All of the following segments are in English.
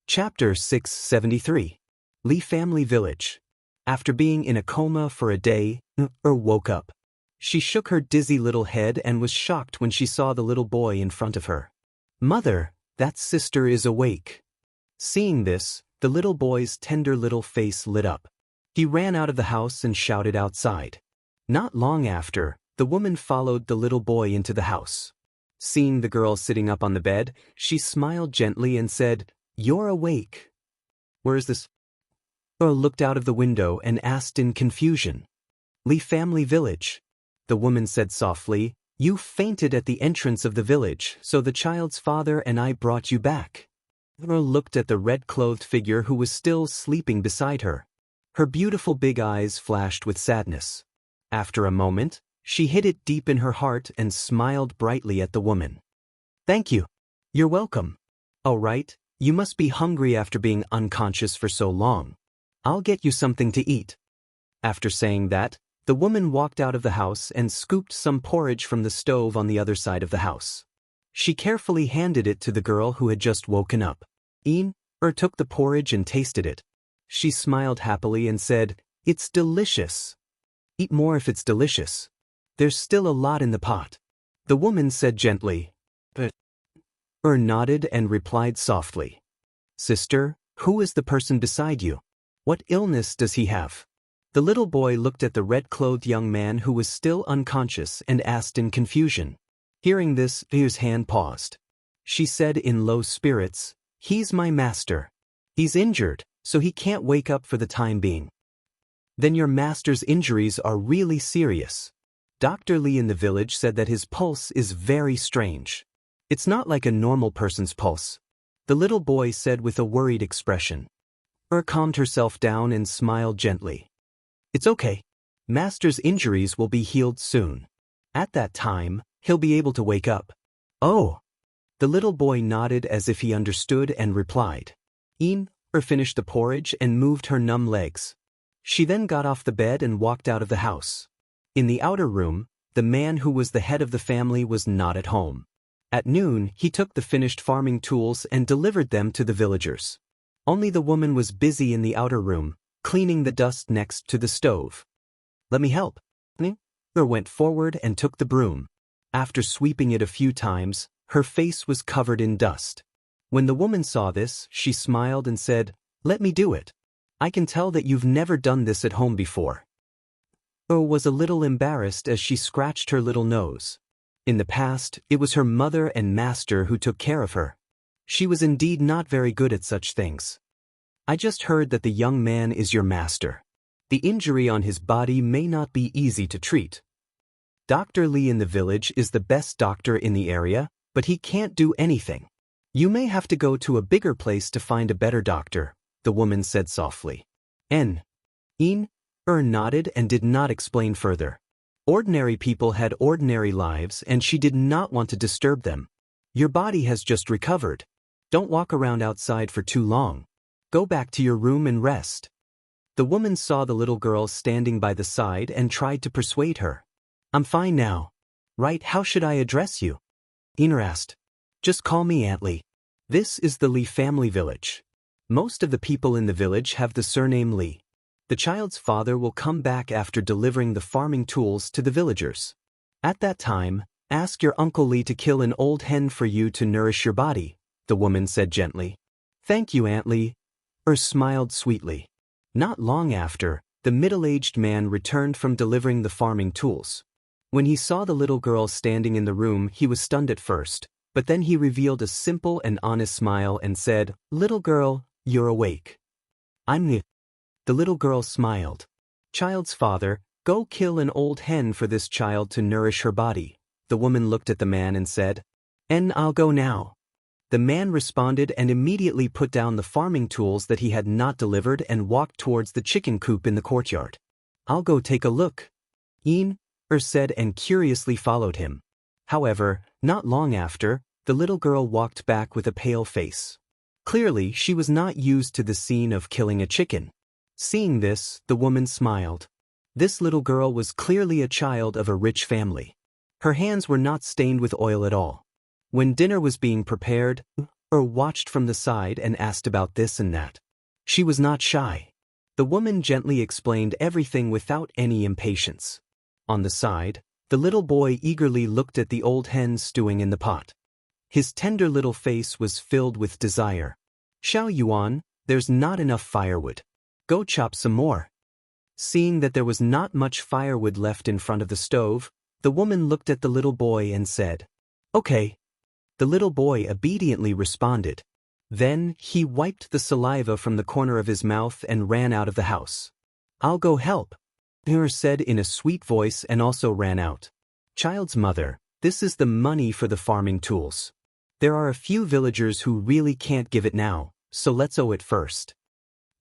Chapter 673. Lee Family Village. After being in a coma for a day, woke up. She shook her dizzy little head and was shocked when she saw the little boy in front of her. "Mother, that sister is awake." Seeing this, the little boy's tender little face lit up. He ran out of the house and shouted outside. Not long after, the woman followed the little boy into the house. Seeing the girl sitting up on the bed, she smiled gently and said, "You're awake." "Where is this?" Earl looked out of the window and asked in confusion. "Lee Family Village." The woman said softly, "You fainted at the entrance of the village, so the child's father and I brought you back." Earl looked at the red-clothed figure who was still sleeping beside her. Her beautiful big eyes flashed with sadness. After a moment, she hid it deep in her heart and smiled brightly at the woman. "Thank you. You're welcome. All right. You must be hungry after being unconscious for so long. I'll get you something to eat." After saying that, the woman walked out of the house and scooped some porridge from the stove on the other side of the house. She carefully handed it to the girl who had just woken up. Took the porridge and tasted it. She smiled happily and said, "It's delicious." "Eat more if it's delicious. There's still a lot in the pot," the woman said gently. But nodded and replied softly, "Sister, who is the person beside you? What illness does he have?" The little boy looked at the red-clothed young man who was still unconscious and asked in confusion. Hearing this, his hand paused. She said in low spirits, "He's my master. He's injured, so he can't wake up for the time being." "Then your master's injuries are really serious." Dr. Lee in the village said that his pulse is very strange. "It's not like a normal person's pulse," the little boy said with a worried expression. Calmed herself down and smiled gently. "It's okay. Master's injuries will be healed soon. At that time, he'll be able to wake up." "Oh." The little boy nodded as if he understood and replied. Finished the porridge and moved her numb legs. She then got off the bed and walked out of the house. In the outer room, the man who was the head of the family was not at home. At noon, he took the finished farming tools and delivered them to the villagers. Only the woman was busy in the outer room, cleaning the dust next to the stove. "Let me help." Went forward and took the broom. After sweeping it a few times, her face was covered in dust. When the woman saw this, she smiled and said, "Let me do it. I can tell that you've never done this at home before." Was a little embarrassed as she scratched her little nose. In the past, it was her mother and master who took care of her. She was indeed not very good at such things. "I just heard that the young man is your master. The injury on his body may not be easy to treat. Dr. Lee in the village is the best doctor in the area, but he can't do anything. You may have to go to a bigger place to find a better doctor," the woman said softly. Nodded and did not explain further. Ordinary people had ordinary lives and she did not want to disturb them. "Your body has just recovered. Don't walk around outside for too long. Go back to your room and rest." The woman saw the little girl standing by the side and tried to persuade her. "I'm fine now. Right, how should I address you?" asked. "Just call me Aunt Lee. This is the Lee family village. Most of the people in the village have the surname Lee. The child's father will come back after delivering the farming tools to the villagers. At that time, ask your Uncle Lee to kill an old hen for you to nourish your body," the woman said gently. "Thank you, Aunt Lee." Smiled sweetly. Not long after, the middle-aged man returned from delivering the farming tools. When he saw the little girl standing in the room, he was stunned at first, but then he revealed a simple and honest smile and said, "Little girl, you're awake. I'm Lee." The little girl smiled. "Child's father, go kill an old hen for this child to nourish her body." The woman looked at the man and said, "And I'll go now." The man responded and immediately put down the farming tools that he had not delivered and walked towards the chicken coop in the courtyard. "I'll go take a look," said and curiously followed him. However, not long after, the little girl walked back with a pale face. Clearly, she was not used to the scene of killing a chicken. Seeing this, the woman smiled. This little girl was clearly a child of a rich family. Her hands were not stained with oil at all. When dinner was being prepared, watched from the side and asked about this and that. She was not shy. The woman gently explained everything without any impatience. On the side, the little boy eagerly looked at the old hen stewing in the pot. His tender little face was filled with desire. Xiao Yuan, there's not enough firewood. Go chop some more. Seeing that there was not much firewood left in front of the stove, the woman looked at the little boy and said, "Okay." The little boy obediently responded. Then he wiped the saliva from the corner of his mouth and ran out of the house. "I'll go help," he said in a sweet voice and also ran out. Child's mother, this is the money for the farming tools. There are a few villagers who really can't give it now, so let's owe it first.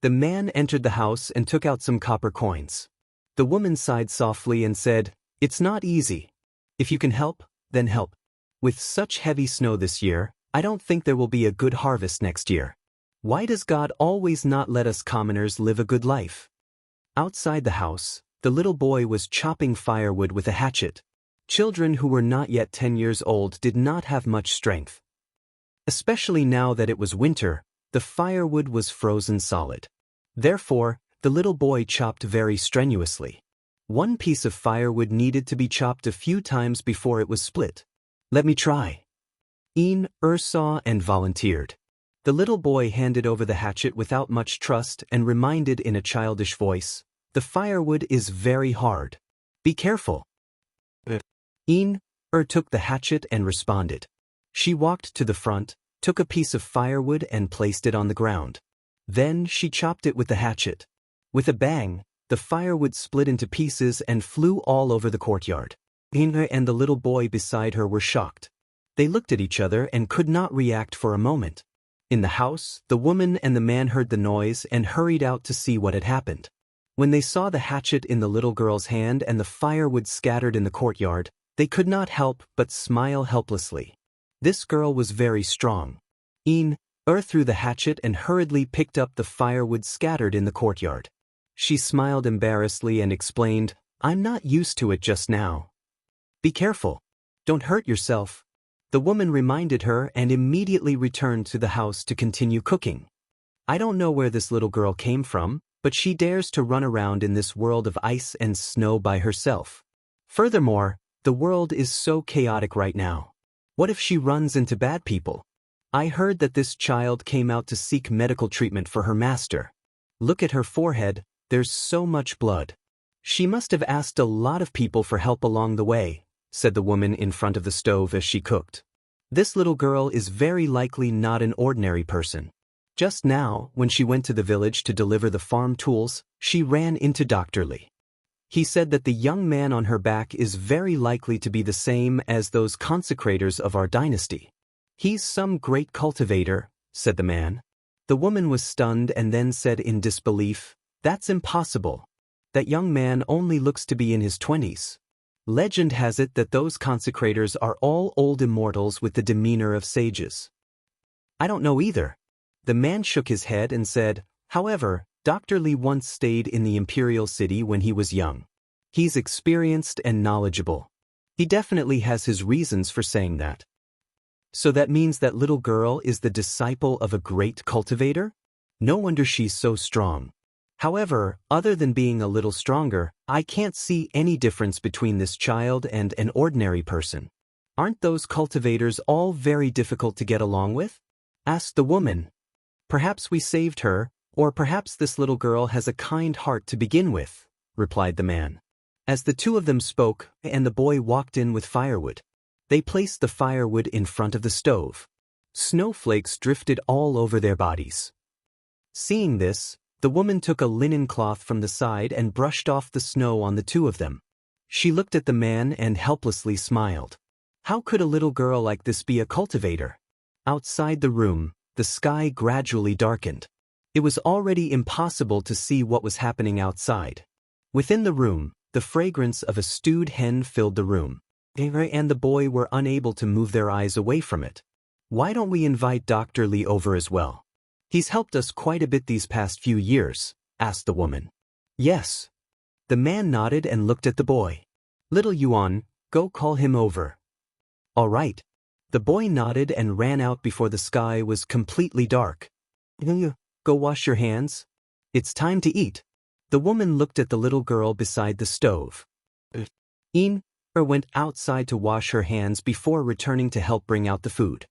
The man entered the house and took out some copper coins. The woman sighed softly and said, "It's not easy. If you can help, then help. With such heavy snow this year, I don't think there will be a good harvest next year. Why does God always not let us commoners live a good life?" Outside the house, the little boy was chopping firewood with a hatchet. Children who were not yet 10 years old did not have much strength. Especially now that it was winter, the firewood was frozen solid. Therefore, the little boy chopped very strenuously. One piece of firewood needed to be chopped a few times before it was split. "Let me try." Saw and volunteered. The little boy handed over the hatchet without much trust and reminded in a childish voice, "The firewood is very hard. Be careful." Took the hatchet and responded. She walked to the front, took a piece of firewood and placed it on the ground. Then she chopped it with the hatchet. With a bang, the firewood split into pieces and flew all over the courtyard. And the little boy beside her were shocked. They looked at each other and could not react for a moment. In the house, the woman and the man heard the noise and hurried out to see what had happened. When they saw the hatchet in the little girl's hand and the firewood scattered in the courtyard, they could not help but smile helplessly. This girl was very strong. Threw the hatchet and hurriedly picked up the firewood scattered in the courtyard. She smiled embarrassedly and explained, "I'm not used to it just now." "Be careful. Don't hurt yourself." The woman reminded her and immediately returned to the house to continue cooking. I don't know where this little girl came from, but she dares to run around in this world of ice and snow by herself. Furthermore, the world is so chaotic right now. What if she runs into bad people? I heard that this child came out to seek medical treatment for her master. Look at her forehead, there's so much blood. She must have asked a lot of people for help along the way, said the woman in front of the stove as she cooked. This little girl is very likely not an ordinary person. Just now, when she went to the village to deliver the farm tools, she ran into Dr. Li. He said that the young man on her back is very likely to be the same as those consecrators of our dynasty. He's some great cultivator, said the man. The woman was stunned and then said in disbelief, "That's impossible. That young man only looks to be in his 20s. Legend has it that those consecrators are all old immortals with the demeanor of sages." "I don't know either." The man shook his head and said, "However, Dr. Li once stayed in the imperial city when he was young. He's experienced and knowledgeable. He definitely has his reasons for saying that." "So that means that little girl is the disciple of a great cultivator? No wonder she's so strong. However, other than being a little stronger, I can't see any difference between this child and an ordinary person. Aren't those cultivators all very difficult to get along with?" asked the woman. "Perhaps we saved her, or perhaps this little girl has a kind heart to begin with," replied the man. As the two of them spoke, and the boy walked in with firewood, they placed the firewood in front of the stove. Snowflakes drifted all over their bodies. Seeing this, the woman took a linen cloth from the side and brushed off the snow on the two of them. She looked at the man and helplessly smiled. How could a little girl like this be a cultivator? Outside the room, the sky gradually darkened. It was already impossible to see what was happening outside. Within the room, the fragrance of a stewed hen filled the room. And the boy were unable to move their eyes away from it. "Why don't we invite Dr. Li over as well? He's helped us quite a bit these past few years," asked the woman. "Yes." The man nodded and looked at the boy. "Little Yuan, go call him over." "All right." The boy nodded and ran out before the sky was completely dark. Go wash your hands. It's time to eat. The woman looked at the little girl beside the stove. Went outside to wash her hands before returning to help bring out the food.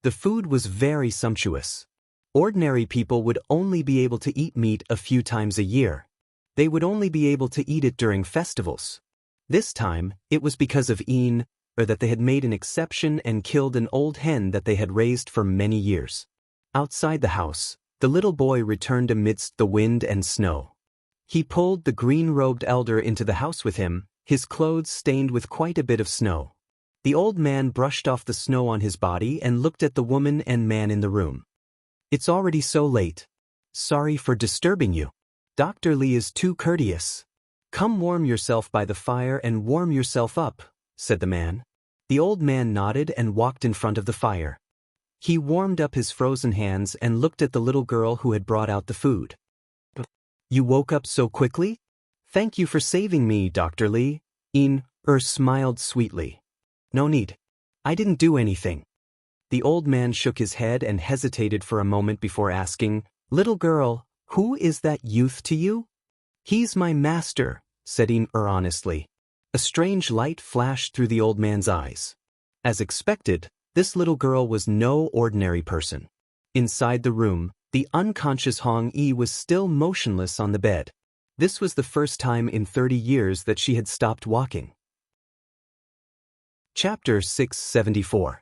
The food was very sumptuous. Ordinary people would only be able to eat meat a few times a year. They would only be able to eat it during festivals. This time, it was because of that they had made an exception and killed an old hen that they had raised for many years. Outside the house, the little boy returned amidst the wind and snow. He pulled the green-robed elder into the house with him, his clothes stained with quite a bit of snow. The old man brushed off the snow on his body and looked at the woman and man in the room. It's already so late. Sorry for disturbing you. Dr. Lee is too courteous. Come warm yourself by the fire and warm yourself up, said the man. The old man nodded and walked in front of the fire. He warmed up his frozen hands and looked at the little girl who had brought out the food. You woke up so quickly? Thank you for saving me, Dr. Lee. Smiled sweetly. No need. I didn't do anything. The old man shook his head and hesitated for a moment before asking, Little girl, who is that youth to you? He's my master, said honestly. A strange light flashed through the old man's eyes. As expected, this little girl was no ordinary person. Inside the room, the unconscious Hong Yi was still motionless on the bed. This was the first time in 30 years that she had stopped walking. Chapter 674.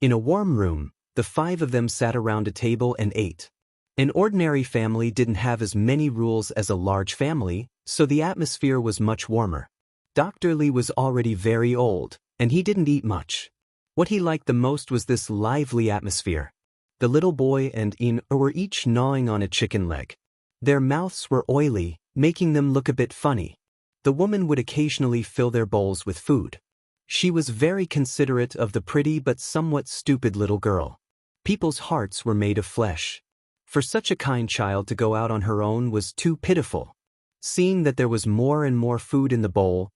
In a warm room, the five of them sat around a table and ate. An ordinary family didn't have as many rules as a large family, so the atmosphere was much warmer. Dr. Lee was already very old, and he didn't eat much. What he liked the most was this lively atmosphere. The little boy and were each gnawing on a chicken leg. Their mouths were oily, making them look a bit funny. The woman would occasionally fill their bowls with food. She was very considerate of the pretty but somewhat stupid little girl. People's hearts were made of flesh. For such a kind child to go out on her own was too pitiful. Seeing that there was more and more food in the bowl,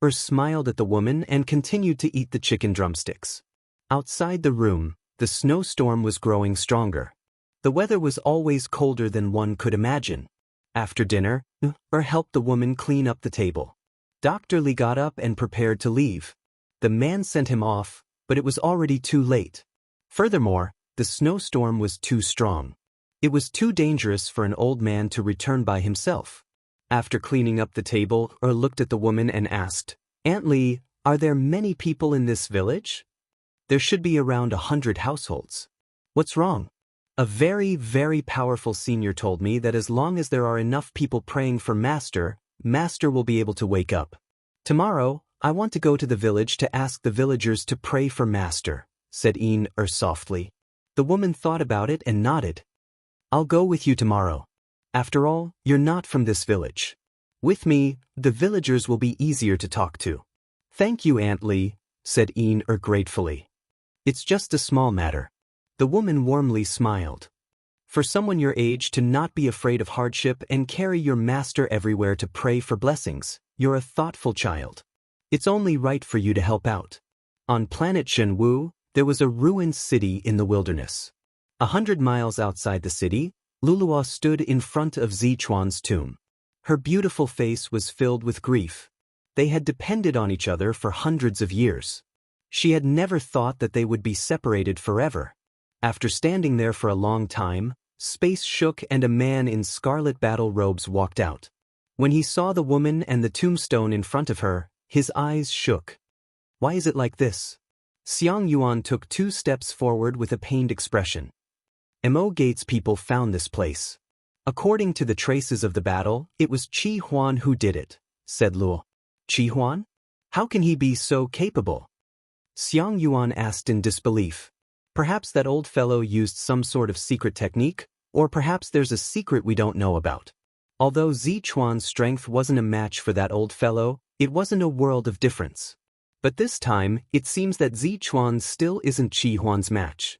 smiled at the woman and continued to eat the chicken drumsticks. Outside the room, the snowstorm was growing stronger. The weather was always colder than one could imagine. After dinner, helped the woman clean up the table. Dr. Lee got up and prepared to leave. The man sent him off, but it was already too late. Furthermore, the snowstorm was too strong. It was too dangerous for an old man to return by himself. After cleaning up the table, looked at the woman and asked, Aunt Lee, are there many people in this village? There should be around 100 households. What's wrong? A very, very powerful senior told me that as long as there are enough people praying for Master will be able to wake up. Tomorrow, I want to go to the village to ask the villagers to pray for Master, said softly. The woman thought about it and nodded. I'll go with you tomorrow. After all, you're not from this village. With me, the villagers will be easier to talk to. Thank you, Aunt Lee, said gratefully. It's just a small matter. The woman warmly smiled. For someone your age to not be afraid of hardship and carry your master everywhere to pray for blessings, you're a thoughtful child. It's only right for you to help out. On planet Shenwu, there was a ruined city in the wilderness. 100 miles outside the city, Luluo stood in front of Zichuan's tomb. Her beautiful face was filled with grief. They had depended on each other for hundreds of years. She had never thought that they would be separated forever. After standing there for a long time, space shook and a man in scarlet battle robes walked out. When he saw the woman and the tombstone in front of her, his eyes shook. Why is it like this? Xiang Yuan took 2 steps forward with a pained expression. Mo Gates people found this place. According to the traces of the battle, it was Qi Huan who did it, said Luo. Qi Huan? How can he be so capable? Xiang Yuan asked in disbelief. Perhaps that old fellow used some sort of secret technique, or perhaps there's a secret we don't know about. Although Zichuan's strength wasn't a match for that old fellow, it wasn't a world of difference. But this time, it seems that Zichuan still isn't Qi Huan's match.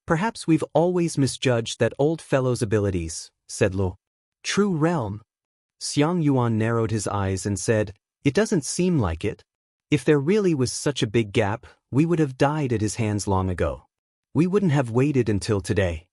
Perhaps we've always misjudged that old fellow's abilities, said Luo. True realm? Xiang Yuan narrowed his eyes and said, It doesn't seem like it. If there really was such a big gap, we would have died at his hands long ago. We wouldn't have waited until today.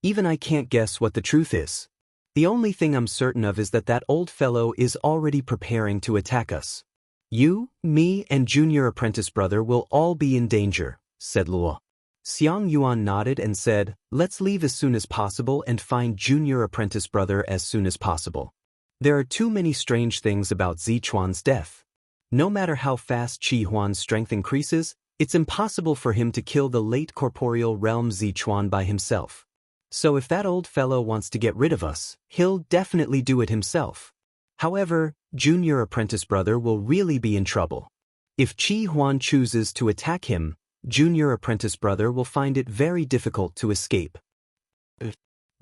Even I can't guess what the truth is. The only thing I'm certain of is that old fellow is already preparing to attack us. You, me, and junior apprentice brother will all be in danger, said Luo. Xiang Yuan nodded and said, let's leave as soon as possible and find junior apprentice brother as soon as possible. There are too many strange things about Zichuan's death. No matter how fast Qi Huan's strength increases, it's impossible for him to kill the late corporeal realm Zichuan by himself. So if that old fellow wants to get rid of us, he'll definitely do it himself. However, junior apprentice brother will really be in trouble. If Qi Huan chooses to attack him, junior apprentice brother will find it very difficult to escape.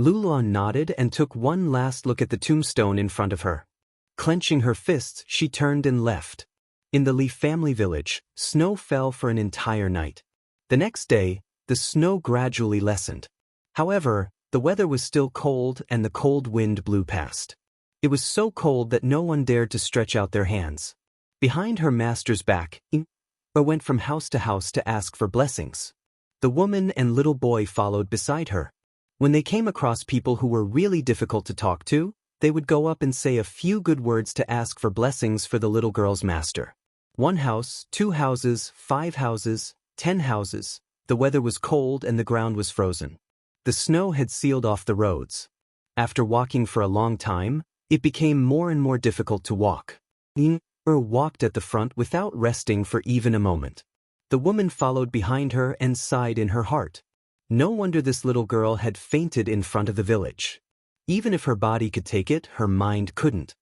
Luluan nodded and took one last look at the tombstone in front of her. Clenching her fists, she turned and left. In the Li family village, snow fell for an entire night. The next day, the snow gradually lessened. However, the weather was still cold and the cold wind blew past. It was so cold that no one dared to stretch out their hands. Behind her master's back, went from house to ask for blessings. The woman and little boy followed beside her. When they came across people who were really difficult to talk to, they would go up and say a few good words to ask for blessings for the little girl's master. 1 house, 2 houses, 5 houses, 10 houses. The weather was cold and the ground was frozen. The snow had sealed off the roads. After walking for a long time, it became more and more difficult to walk. Walked at the front without resting for even a moment. The woman followed behind her and sighed in her heart. No wonder this little girl had fainted in front of the village. Even if her body could take it, her mind couldn't.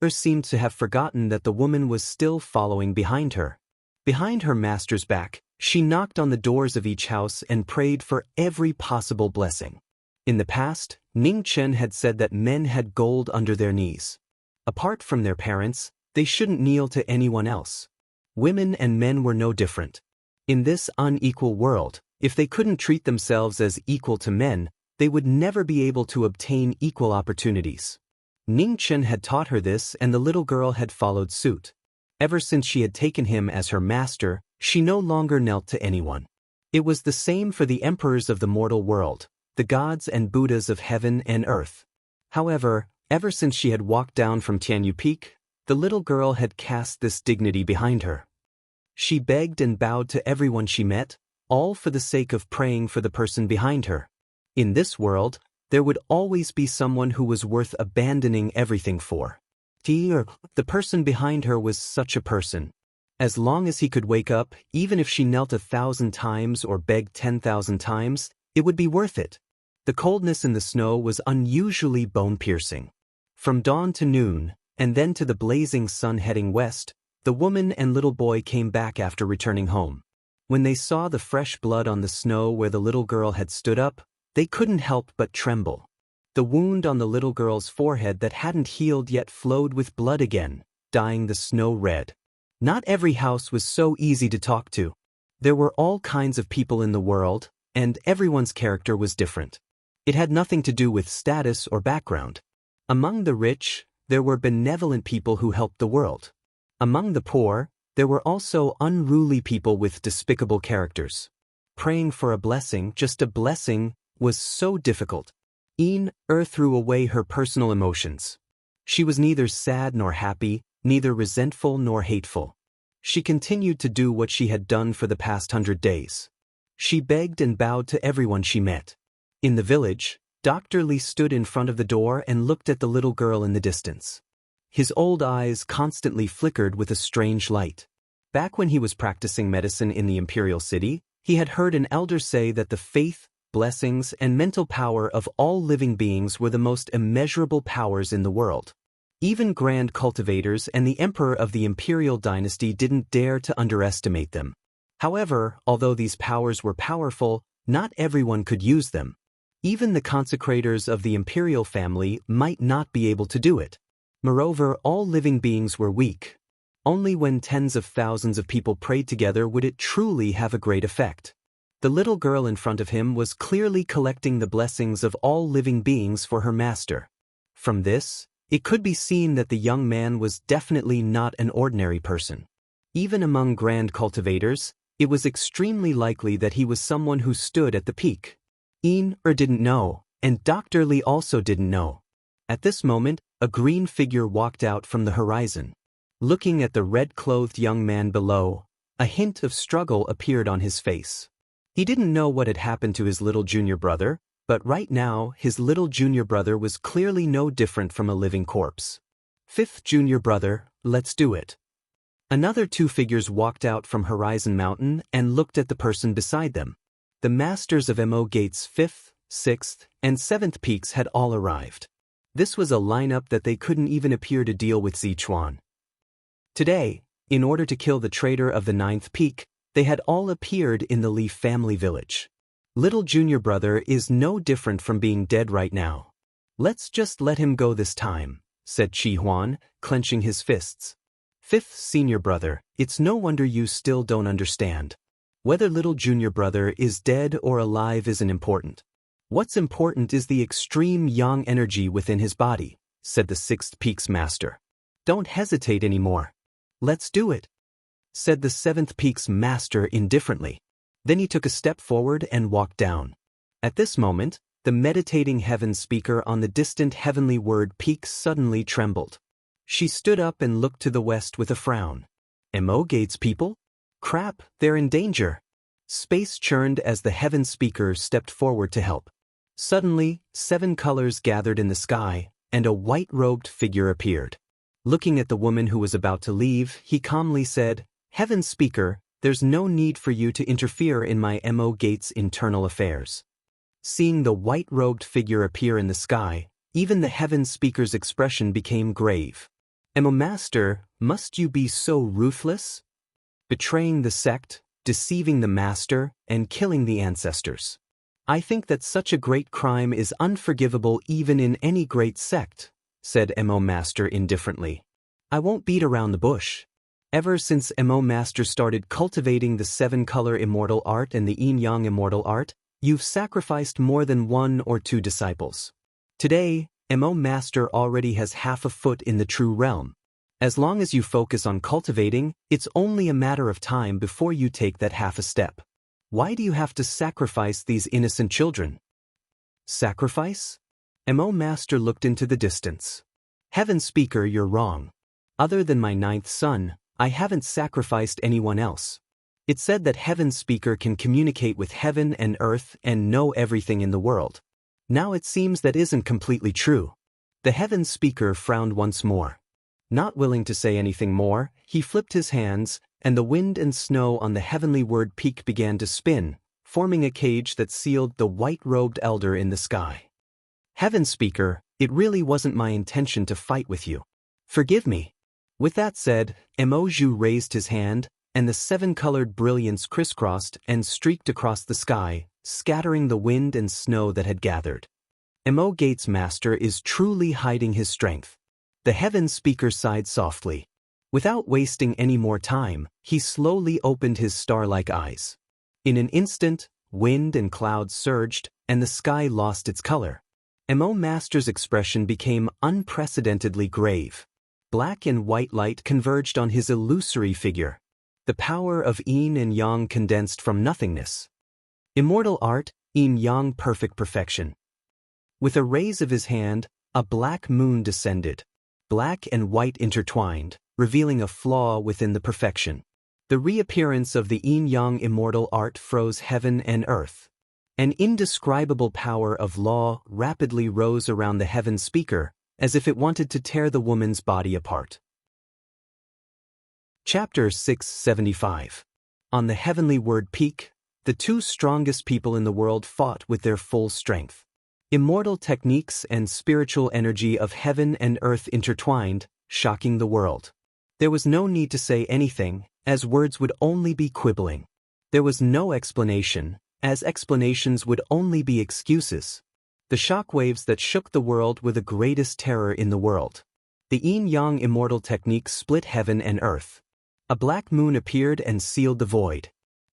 Seemed to have forgotten that the woman was still following behind her. Behind her master's back, she knocked on the doors of each house and prayed for every possible blessing. In the past, Ning Chen had said that men had gold under their knees. Apart from their parents, they shouldn't kneel to anyone else. Women and men were no different. In this unequal world, if they couldn't treat themselves as equal to men, they would never be able to obtain equal opportunities. Ning Chen had taught her this and the little girl had followed suit. Ever since she had taken him as her master, she no longer knelt to anyone. It was the same for the emperors of the mortal world, the gods and Buddhas of heaven and earth. However, ever since she had walked down from Tianyu Peak, the little girl had cast this dignity behind her. She begged and bowed to everyone she met, all for the sake of praying for the person behind her. In this world, there would always be someone who was worth abandoning everything for. The person behind her was such a person. As long as he could wake up, even if she knelt 1,000 times or begged 10,000 times, it would be worth it. The coldness in the snow was unusually bone-piercing. From dawn to noon, and then to the blazing sun heading west, the woman and little boy came back after returning home. When they saw the fresh blood on the snow where the little girl had stood up, they couldn't help but tremble. The wound on the little girl's forehead that hadn't healed yet flowed with blood again, dyeing the snow red. Not every house was so easy to talk to. There were all kinds of people in the world, and everyone's character was different. It had nothing to do with status or background. Among the rich, there were benevolent people who helped the world. Among the poor, there were also unruly people with despicable characters. Praying for a blessing, just a blessing, was so difficult. Threw away her personal emotions. She was neither sad nor happy, neither resentful nor hateful. She continued to do what she had done for the past 100 days. She begged and bowed to everyone she met. In the village, Dr. Li stood in front of the door and looked at the little girl in the distance. His old eyes constantly flickered with a strange light. Back when he was practicing medicine in the imperial city, he had heard an elder say that the faith, blessings, and mental power of all living beings were the most immeasurable powers in the world. Even grand cultivators and the emperor of the imperial dynasty didn't dare to underestimate them. However, although these powers were powerful, not everyone could use them. Even the consecrators of the imperial family might not be able to do it. Moreover, all living beings were weak. Only when tens of thousands of people prayed together would it truly have a great effect. The little girl in front of him was clearly collecting the blessings of all living beings for her master. From this, it could be seen that the young man was definitely not an ordinary person. Even among grand cultivators, it was extremely likely that he was someone who stood at the peak. Didn't know, and Dr. Lee also didn't know. At this moment, a green figure walked out from the horizon. Looking at the red-clothed young man below, a hint of struggle appeared on his face. He didn't know what had happened to his little junior brother, but right now his little junior brother was clearly no different from a living corpse. Fifth junior brother, let's do it. Another two figures walked out from Horizon Mountain and looked at the person beside them. The masters of Mo Gates' 5th, 6th, and 7th peaks had all arrived. This was a lineup that they couldn't even appear to deal with Sichuan. Today, in order to kill the traitor of the 9th peak, they had all appeared in the Li family village. Little junior brother is no different from being dead right now. Let's just let him go this time, said Chi Huan, clenching his fists. Fifth senior brother, it's no wonder you still don't understand. Whether little junior brother is dead or alive isn't important. What's important is the extreme yang energy within his body, said the 6th peak's master. Don't hesitate anymore. Let's do it, said the 7th peak's master indifferently. Then he took a step forward and walked down. At this moment, the meditating heaven speaker on the distant heavenly word peak suddenly trembled. She stood up and looked to the west with a frown. Mo Gates people? Crap, they're in danger. Space churned as the heaven speaker stepped forward to help. Suddenly, 7 colors gathered in the sky, and a white-robed figure appeared. Looking at the woman who was about to leave, he calmly said, Heaven Speaker, there's no need for you to interfere in my Mo Gates' internal affairs. Seeing the white-robed figure appear in the sky, even the Heaven Speaker's expression became grave. Mo Master, must you be so ruthless? Betraying the sect, deceiving the Master, and killing the ancestors. I think that such a great crime is unforgivable even in any great sect, said Mo Master indifferently. I won't beat around the bush. Ever since Mo Master started cultivating the 7-color immortal art and the yin-yang immortal art, you've sacrificed more than 1 or 2 disciples. Today, Mo Master already has half a foot in the true realm. As long as you focus on cultivating, it's only a matter of time before you take that half a step. Why do you have to sacrifice these innocent children? Sacrifice? Mo Master looked into the distance. Heaven Speaker, you're wrong. Other than my 9th son, I haven't sacrificed anyone else. It's said that Heaven Speaker can communicate with heaven and earth and know everything in the world. Now it seems that isn't completely true. The Heaven Speaker frowned once more. Not willing to say anything more, he flipped his hands, and the wind and snow on the heavenly word peak began to spin, forming a cage that sealed the white-robed elder in the sky. Heaven Speaker, it really wasn't my intention to fight with you. Forgive me. With that said, Mo Zhu raised his hand, and the 7-colored brilliance crisscrossed and streaked across the sky, scattering the wind and snow that had gathered. Mo Gates' master is truly hiding his strength. The Heaven Speaker sighed softly. Without wasting any more time, he slowly opened his star-like eyes. In an instant, wind and clouds surged, and the sky lost its color. Mo Master's expression became unprecedentedly grave. Black and white light converged on his illusory figure. The power of yin and yang condensed from nothingness. Immortal art, yin-yang perfect perfection. With a raise of his hand, a black moon descended. Black and white intertwined, revealing a flaw within the perfection. The reappearance of the yin-yang immortal art froze heaven and earth. An indescribable power of law rapidly rose around the Heaven Speaker, as if it wanted to tear the woman's body apart. Chapter 675. On the heavenly word peak, the 2 strongest people in the world fought with their full strength. Immortal techniques and spiritual energy of heaven and earth intertwined, shocking the world. There was no need to say anything, as words would only be quibbling. There was no explanation, as explanations would only be excuses. The shockwaves that shook the world were the greatest terror in the world. The yin-yang immortal technique split heaven and earth. A black moon appeared and sealed the void.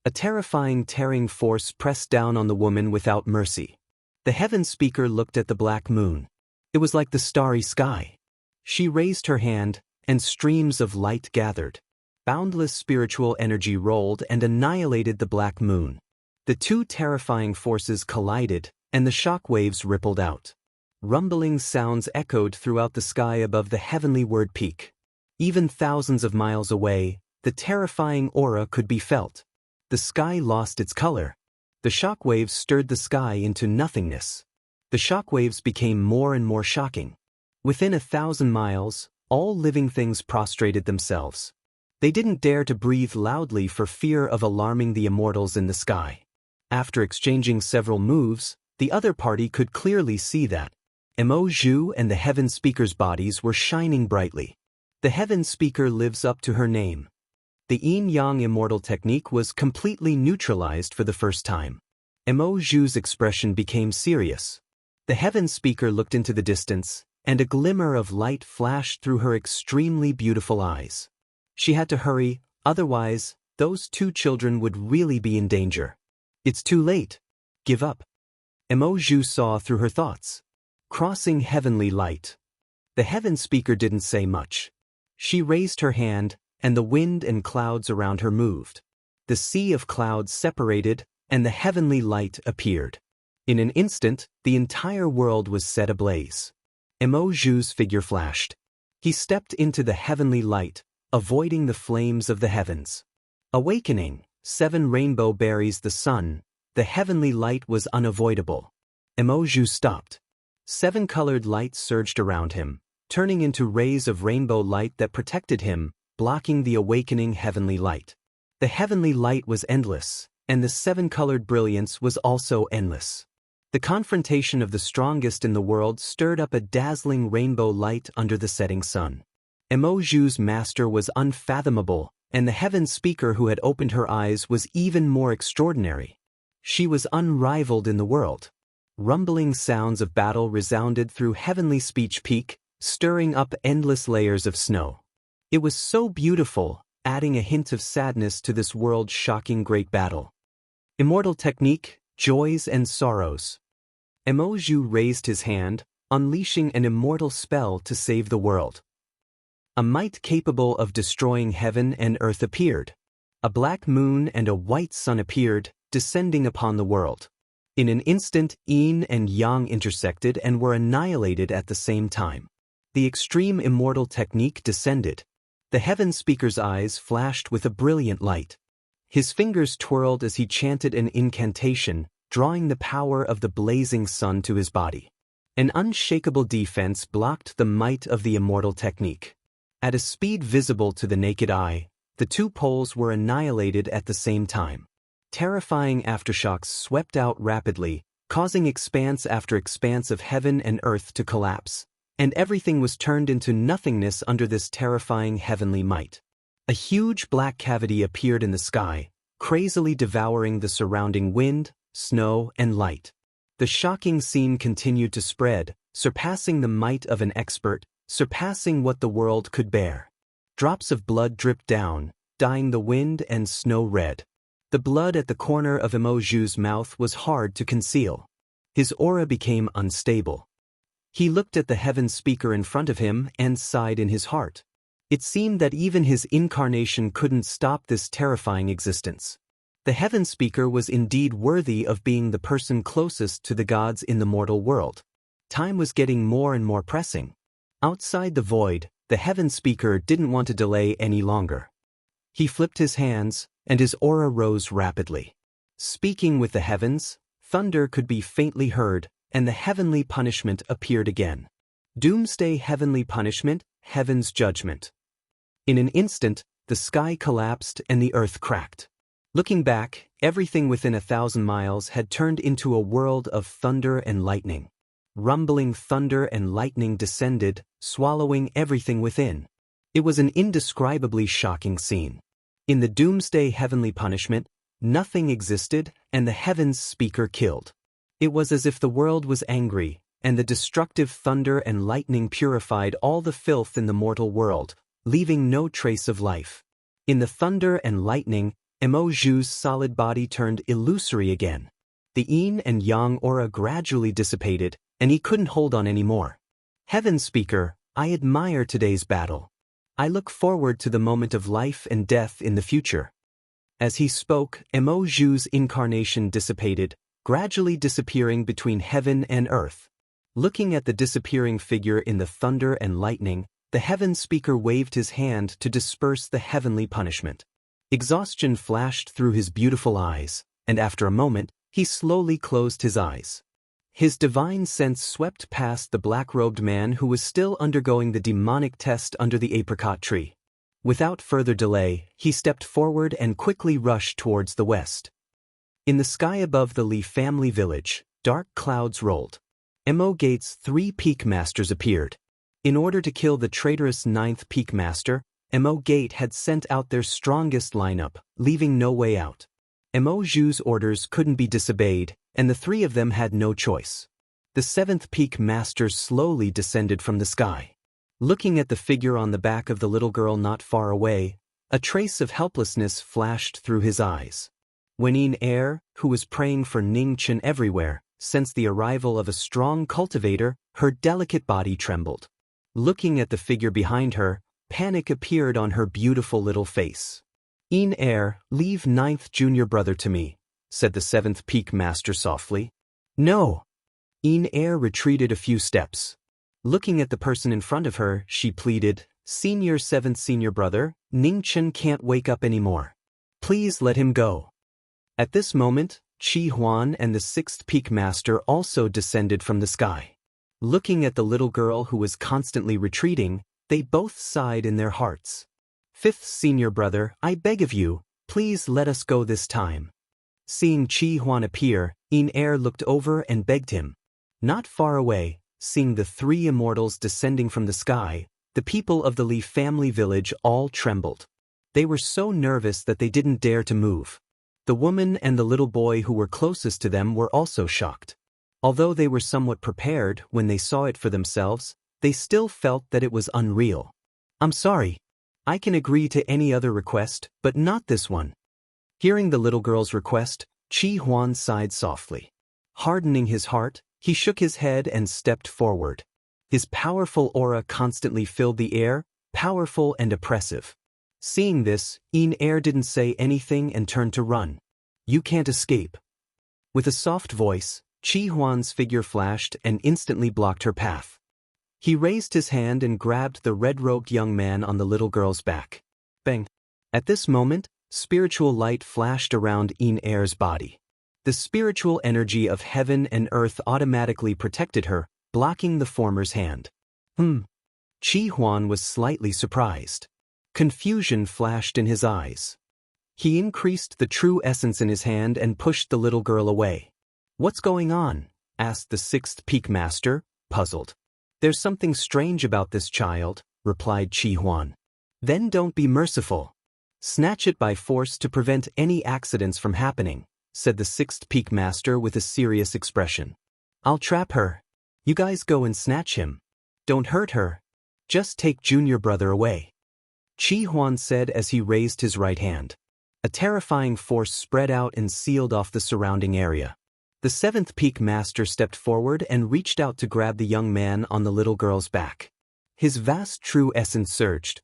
A terrifying tearing force pressed down on the woman without mercy. The Heaven Speaker looked at the black moon. It was like the starry sky. She raised her hand, and streams of light gathered. Boundless spiritual energy rolled and annihilated the black moon. The two terrifying forces collided, and the shock waves rippled out. Rumbling sounds echoed throughout the sky above the heavenly word peak. Even thousands of miles away, the terrifying aura could be felt. The sky lost its color. The shock waves stirred the sky into nothingness. The shock waves became more and more shocking. Within 1,000 miles, all living things prostrated themselves. They didn't dare to breathe loudly for fear of alarming the immortals in the sky. After exchanging several moves, the other party could clearly see that Mo Zhu and the Heaven Speaker's bodies were shining brightly. The Heaven Speaker lives up to her name. The yin-yang immortal technique was completely neutralized for the first time. Mo Zhu's expression became serious. The Heaven Speaker looked into the distance, and a glimmer of light flashed through her extremely beautiful eyes. She had to hurry, otherwise, those two children would really be in danger. It's too late. Give up. Mo Zhu saw through her thoughts. Crossing heavenly light. The Heaven Speaker didn't say much. She raised her hand, and the wind and clouds around her moved. The sea of clouds separated, and the heavenly light appeared. In an instant, the entire world was set ablaze. Mo Zhu's figure flashed. He stepped into the heavenly light, avoiding the flames of the heavens. Awakening, 7 rainbow berries the sun, the heavenly light was unavoidable. Mo Zhu stopped. 7 colored lights surged around him, turning into rays of rainbow light that protected him, blocking the awakening heavenly light. The heavenly light was endless, and the 7-colored brilliance was also endless. The confrontation of the strongest in the world stirred up a dazzling rainbow light under the setting sun. Mo Zhu's master was unfathomable, and the Heaven Speaker who had opened her eyes was even more extraordinary. She was unrivaled in the world. Rumbling sounds of battle resounded through heavenly speech peak, stirring up endless layers of snow. It was so beautiful, adding a hint of sadness to this world-shocking great battle. Immortal technique, joys and sorrows. Mo Zhu raised his hand, unleashing an immortal spell to save the world. A might capable of destroying heaven and earth appeared. A black moon and a white sun appeared, descending upon the world. In an instant, yin and yang intersected and were annihilated at the same time. The extreme immortal technique descended. The Heaven Speaker's eyes flashed with a brilliant light. His fingers twirled as he chanted an incantation, drawing the power of the blazing sun to his body. An unshakable defense blocked the might of the immortal technique. At a speed visible to the naked eye, the two poles were annihilated at the same time. Terrifying aftershocks swept out rapidly, causing expanse after expanse of heaven and earth to collapse, and everything was turned into nothingness under this terrifying heavenly might. A huge black cavity appeared in the sky, crazily devouring the surrounding wind, snow, and light. The shocking scene continued to spread, surpassing the might of an expert, surpassing what the world could bear. Drops of blood dripped down, dyeing the wind and snow red. The blood at the corner of Mo Zhu's mouth was hard to conceal. His aura became unstable. He looked at the Heaven Speaker in front of him and sighed in his heart. It seemed that even his incarnation couldn't stop this terrifying existence. The Heaven Speaker was indeed worthy of being the person closest to the gods in the mortal world. Time was getting more and more pressing. Outside the void, the Heaven Speaker didn't want to delay any longer. He flipped his hands, and his aura rose rapidly. Speaking with the heavens, thunder could be faintly heard, and the heavenly punishment appeared again. Doomsday heavenly punishment, heaven's judgment. In an instant, the sky collapsed and the earth cracked. Looking back, everything within 1,000 miles had turned into a world of thunder and lightning. Rumbling thunder and lightning descended, swallowing everything within. It was an indescribably shocking scene. In the doomsday heavenly punishment, nothing existed, and the Heaven's Speaker killed. It was as if the world was angry, and the destructive thunder and lightning purified all the filth in the mortal world, leaving no trace of life. In the thunder and lightning, Mo Zhu's solid body turned illusory again. The yin and yang aura gradually dissipated, and he couldn't hold on anymore. Heaven Speaker, I admire today's battle. I look forward to the moment of life and death in the future. As he spoke, Mo Zhu's incarnation dissipated, gradually disappearing between heaven and earth. Looking at the disappearing figure in the thunder and lightning, the heaven speaker waved his hand to disperse the heavenly punishment. Exhaustion flashed through his beautiful eyes, and after a moment, he slowly closed his eyes. His divine sense swept past the black-robed man who was still undergoing the demonic test under the apricot tree. Without further delay, he stepped forward and quickly rushed towards the west. In the sky above the Li family village, dark clouds rolled. Mo Gate's 3 Peak Masters appeared. In order to kill the traitorous 9th Peak Master, Mo Gate had sent out their strongest lineup, leaving no way out. Mo Zhu's orders couldn't be disobeyed, and the 3 of them had no choice. The 7th Peak Master slowly descended from the sky. Looking at the figure on the back of the little girl not far away, a trace of helplessness flashed through his eyes. When Yin Er, who was praying for Ning Chen everywhere, sensed the arrival of a strong cultivator, her delicate body trembled. Looking at the figure behind her, panic appeared on her beautiful little face. Yin Er, leave 9th junior brother to me, said the 7th Peak Master softly. No. Yin Er retreated a few steps. Looking at the person in front of her, she pleaded, 7th senior brother, Ning Chen can't wake up anymore. Please let him go. At this moment, Qi Huan and the 6th Peak Master also descended from the sky. Looking at the little girl who was constantly retreating, they both sighed in their hearts. 5th senior brother, I beg of you, please let us go this time. Seeing Qi Huan appear, Yin Er looked over and begged him. Not far away, seeing the 3 immortals descending from the sky, the people of the Li family village all trembled. They were so nervous that they didn't dare to move. The woman and the little boy who were closest to them were also shocked. Although they were somewhat prepared when they saw it for themselves, they still felt that it was unreal. I'm sorry. I can agree to any other request, but not this one. Hearing the little girl's request, Qi Huan sighed softly. Hardening his heart, he shook his head and stepped forward. His powerful aura constantly filled the air, powerful and oppressive. Seeing this, Yin Er didn't say anything and turned to run. You can't escape. With a soft voice, Qi Huan's figure flashed and instantly blocked her path. He raised his hand and grabbed the red-robed young man on the little girl's back. Bang! At this moment, spiritual light flashed around Yin Er's body. The spiritual energy of heaven and earth automatically protected her, blocking the former's hand. Qi Huan was slightly surprised. Confusion flashed in his eyes. He increased the true essence in his hand and pushed the little girl away. What's going on? Asked the 6th Peak Master, puzzled. There's something strange about this child, replied Qi Huan. Then don't be merciful. Snatch it by force to prevent any accidents from happening, said the 6th Peak Master with a serious expression. I'll trap her. You guys go and snatch him. Don't hurt her. Just take junior brother away. Qi Huan said as he raised his right hand. A terrifying force spread out and sealed off the surrounding area. The 7th Peak Master stepped forward and reached out to grab the young man on the little girl's back. His vast true essence surged.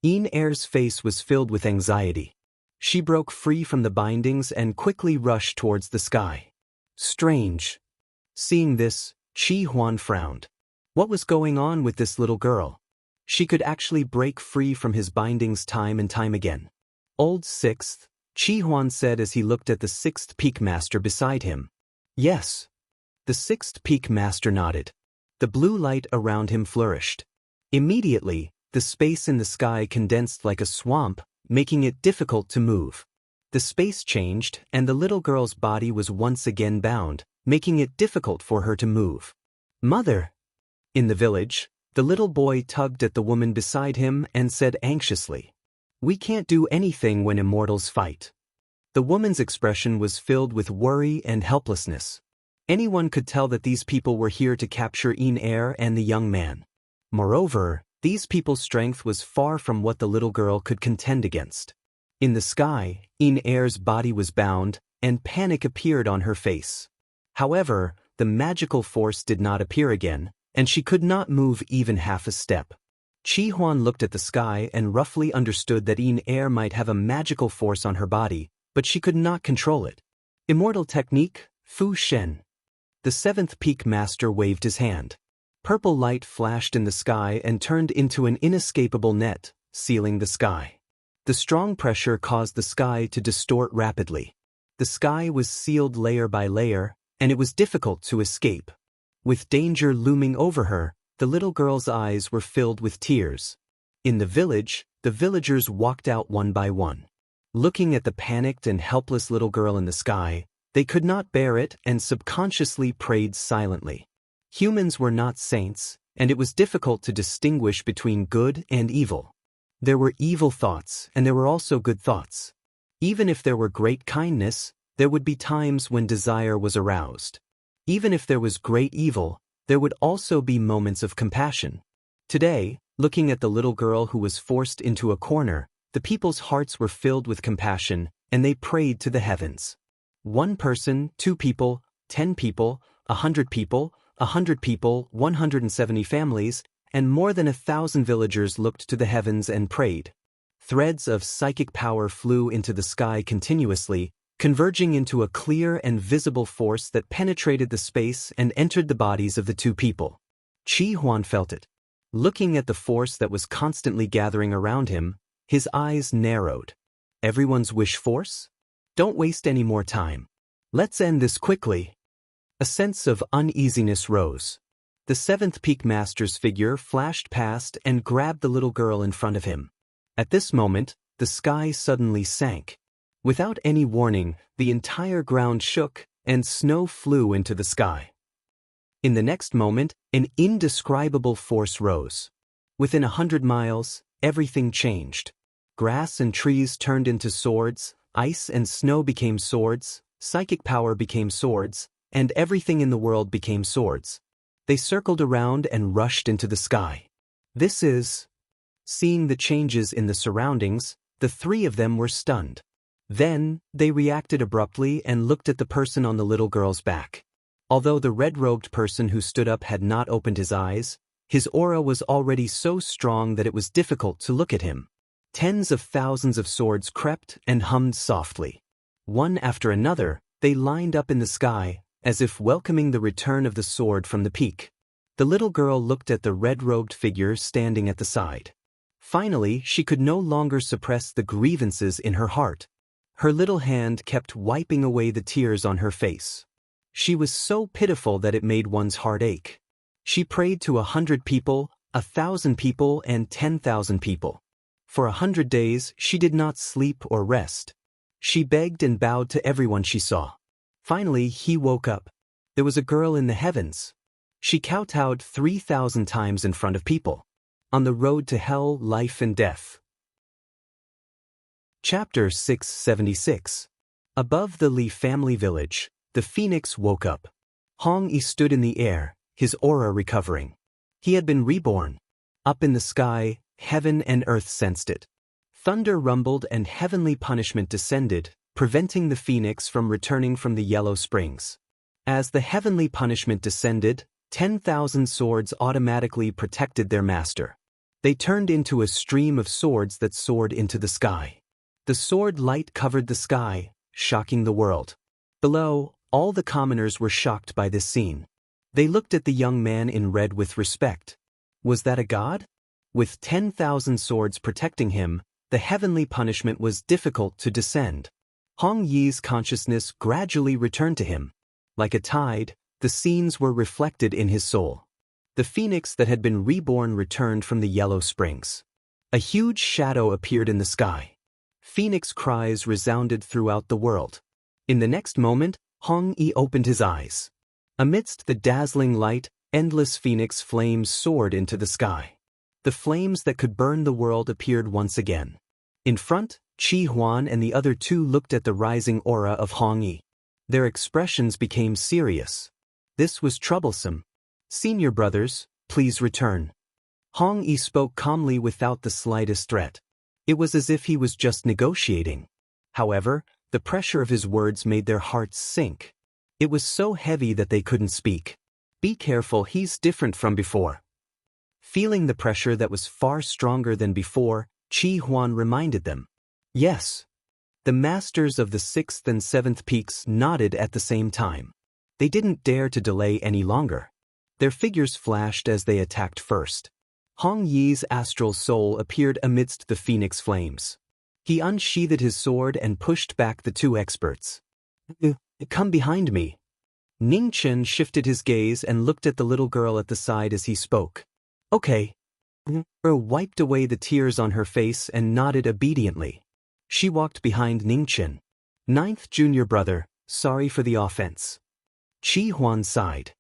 Yin Er's face was filled with anxiety. She broke free from the bindings and quickly rushed towards the sky. Strange. Seeing this, Qi Huan frowned. What was going on with this little girl? She could actually break free from his bindings time and time again. Old 6th, Qi Huan said as he looked at the 6th Peak Master beside him. Yes. The 6th Peak Master nodded. The blue light around him flourished. Immediately, the space in the sky condensed like a swamp, making it difficult to move. The space changed, and the little girl's body was once again bound, making it difficult for her to move. Mother! In the village, the little boy tugged at the woman beside him and said anxiously, We can't do anything when immortals fight. The woman's expression was filled with worry and helplessness. Anyone could tell that these people were here to capture Yin Er and the young man. Moreover, these people's strength was far from what the little girl could contend against. In the sky, Yin Er's body was bound, and panic appeared on her face. However, the magical force did not appear again, and she could not move even half a step. Chi Huan looked at the sky and roughly understood that Yin air might have a magical force on her body, but she could not control it. Immortal technique, Fu Shen. The seventh peak master waved his hand. Purple light flashed in the sky and turned into an inescapable net, sealing the sky. The strong pressure caused the sky to distort rapidly. The sky was sealed layer by layer, and it was difficult to escape. With danger looming over her, the little girl's eyes were filled with tears. In the village, the villagers walked out one by one. Looking at the panicked and helpless little girl in the sky, they could not bear it and subconsciously prayed silently. Humans were not saints, and it was difficult to distinguish between good and evil. There were evil thoughts, and there were also good thoughts. Even if there were great kindness, there would be times when desire was aroused. Even if there was great evil, there would also be moments of compassion. Today, looking at the little girl who was forced into a corner, the people's hearts were filled with compassion, and they prayed to the heavens. 1 person, 2 people, 10 people, 100 people, 100 people, 170 families, and more than 1,000 villagers looked to the heavens and prayed. Threads of psychic power flew into the sky continuously, converging into a clear and visible force that penetrated the space and entered the bodies of the 2 people. Chi Huan felt it. Looking at the force that was constantly gathering around him, his eyes narrowed. Everyone's wish force? Don't waste any more time. Let's end this quickly. A sense of uneasiness rose. The 7th peak master's figure flashed past and grabbed the little girl in front of him. At this moment, the sky suddenly sank. Without any warning, the entire ground shook, and snow flew into the sky. In the next moment, an indescribable force rose. Within 100 miles, everything changed. Grass and trees turned into swords, ice and snow became swords, psychic power became swords, and everything in the world became swords. They circled around and rushed into the sky. This is... Seeing the changes in the surroundings, the 3 of them were stunned. Then, they reacted abruptly and looked at the person on the little girl's back. Although the red-robed person who stood up had not opened his eyes, his aura was already so strong that it was difficult to look at him. Tens of thousands of swords crept and hummed softly. One after another, they lined up in the sky, as if welcoming the return of the sword from the peak. The little girl looked at the red-robed figure standing at the side. Finally, she could no longer suppress the grievances in her heart. Her little hand kept wiping away the tears on her face. She was so pitiful that it made one's heart ache. She prayed to 100 people, 1,000 people, and 10,000 people. For 100 days, she did not sleep or rest. She begged and bowed to everyone she saw. Finally, he woke up. There was a girl in the heavens. She kowtowed 3,000 times in front of people. On the road to hell, life and death. Chapter 676. Above the Li family village, the phoenix woke up. Hong Yi stood in the air, his aura recovering. He had been reborn. Up in the sky, heaven and earth sensed it. Thunder rumbled and heavenly punishment descended, preventing the phoenix from returning from the yellow springs. As the heavenly punishment descended, 10,000 swords automatically protected their master. They turned into a stream of swords that soared into the sky. The sword light covered the sky, shocking the world. Below, all the commoners were shocked by this scene. They looked at the young man in red with respect. Was that a god? With 10,000 swords protecting him, the heavenly punishment was difficult to descend. Hong Yi's consciousness gradually returned to him. Like a tide, the scenes were reflected in his soul. The phoenix that had been reborn returned from the yellow springs. A huge shadow appeared in the sky. Phoenix cries resounded throughout the world. In the next moment, Hong Yi opened his eyes. Amidst the dazzling light, endless phoenix flames soared into the sky. The flames that could burn the world appeared once again. In front, Chi Huan and the other 2 looked at the rising aura of Hong Yi. Their expressions became serious. This was troublesome. Senior brothers, please return. Hong Yi spoke calmly without the slightest threat. It was as if he was just negotiating. However, the pressure of his words made their hearts sink. It was so heavy that they couldn't speak. Be careful, he's different from before. Feeling the pressure that was far stronger than before, Qi Huan reminded them. Yes. The masters of the 6th and 7th peaks nodded at the same time. They didn't dare to delay any longer. Their figures flashed as they attacked first. Hong Yi's astral soul appeared amidst the phoenix flames. He unsheathed his sword and pushed back the two experts. Come behind me. Ning Chen shifted his gaze and looked at the little girl at the side as he spoke. Okay. Wiped away the tears on her face and nodded obediently. She walked behind Ning Chen. 9th junior brother, sorry for the offense. Qi Huan sighed.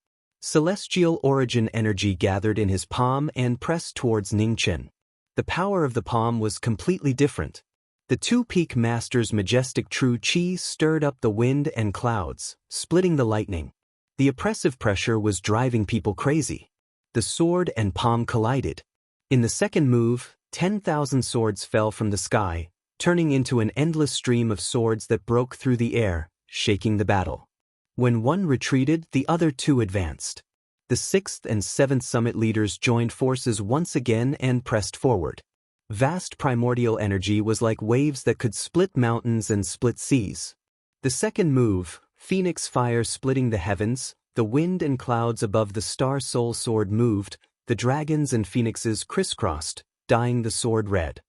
Celestial origin energy gathered in his palm and pressed towards Ning Chen. The power of the palm was completely different. The two-peak master's majestic true qi stirred up the wind and clouds, splitting the lightning. The oppressive pressure was driving people crazy. The sword and palm collided. In the second move, 10,000 swords fell from the sky, turning into an endless stream of swords that broke through the air, shaking the battle. When one retreated, the other two advanced. The 6th and 7th summit leaders joined forces once again and pressed forward. Vast primordial energy was like waves that could split mountains and split seas. The second move, phoenix fire splitting the heavens, the wind and clouds above the star soul sword moved, the dragons and phoenixes crisscrossed, dyeing the sword red.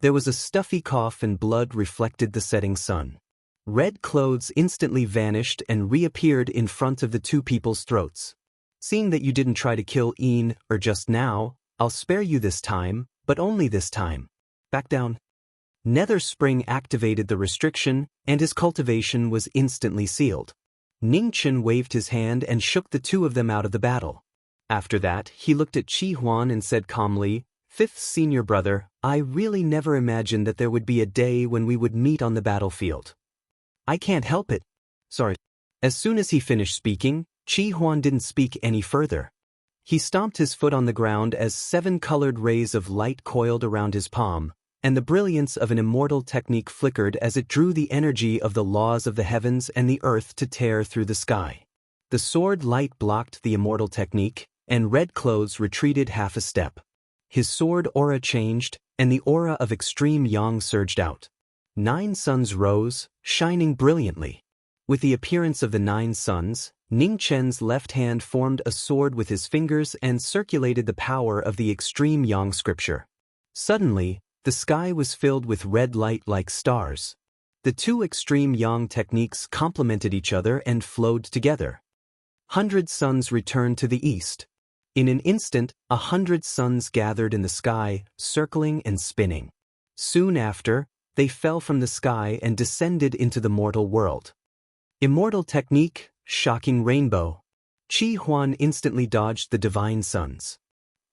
There was a stuffy cough and blood reflected the setting sun. Red clothes instantly vanished and reappeared in front of the two people's throats. Seeing that you didn't try to kill Een or just now, I'll spare you this time, but only this time. Back down. Nether Spring activated the restriction, and his cultivation was instantly sealed. Ning Chen waved his hand and shook the two of them out of the battle. After that, he looked at Qi Huan and said calmly, 5th senior brother, I really never imagined that there would be a day when we would meet on the battlefield. I can't help it. Sorry. As soon as he finished speaking, Qi Huan didn't speak any further. He stomped his foot on the ground as 7 colored rays of light coiled around his palm, and the brilliance of an immortal technique flickered as it drew the energy of the laws of the heavens and the earth to tear through the sky. The sword light blocked the immortal technique, and red clothes retreated half a step. His sword aura changed, and the aura of extreme yang surged out. 9 suns rose, shining brilliantly. With the appearance of the 9 suns, Ning Chen's left hand formed a sword with his fingers and circulated the power of the extreme yang scripture. Suddenly, the sky was filled with red light like stars. The two extreme yang techniques complemented each other and flowed together. 100 suns returned to the east. In an instant, 100 suns gathered in the sky, circling and spinning. Soon after, they fell from the sky and descended into the mortal world. Immortal technique, shocking rainbow. Qi Huan instantly dodged the divine suns.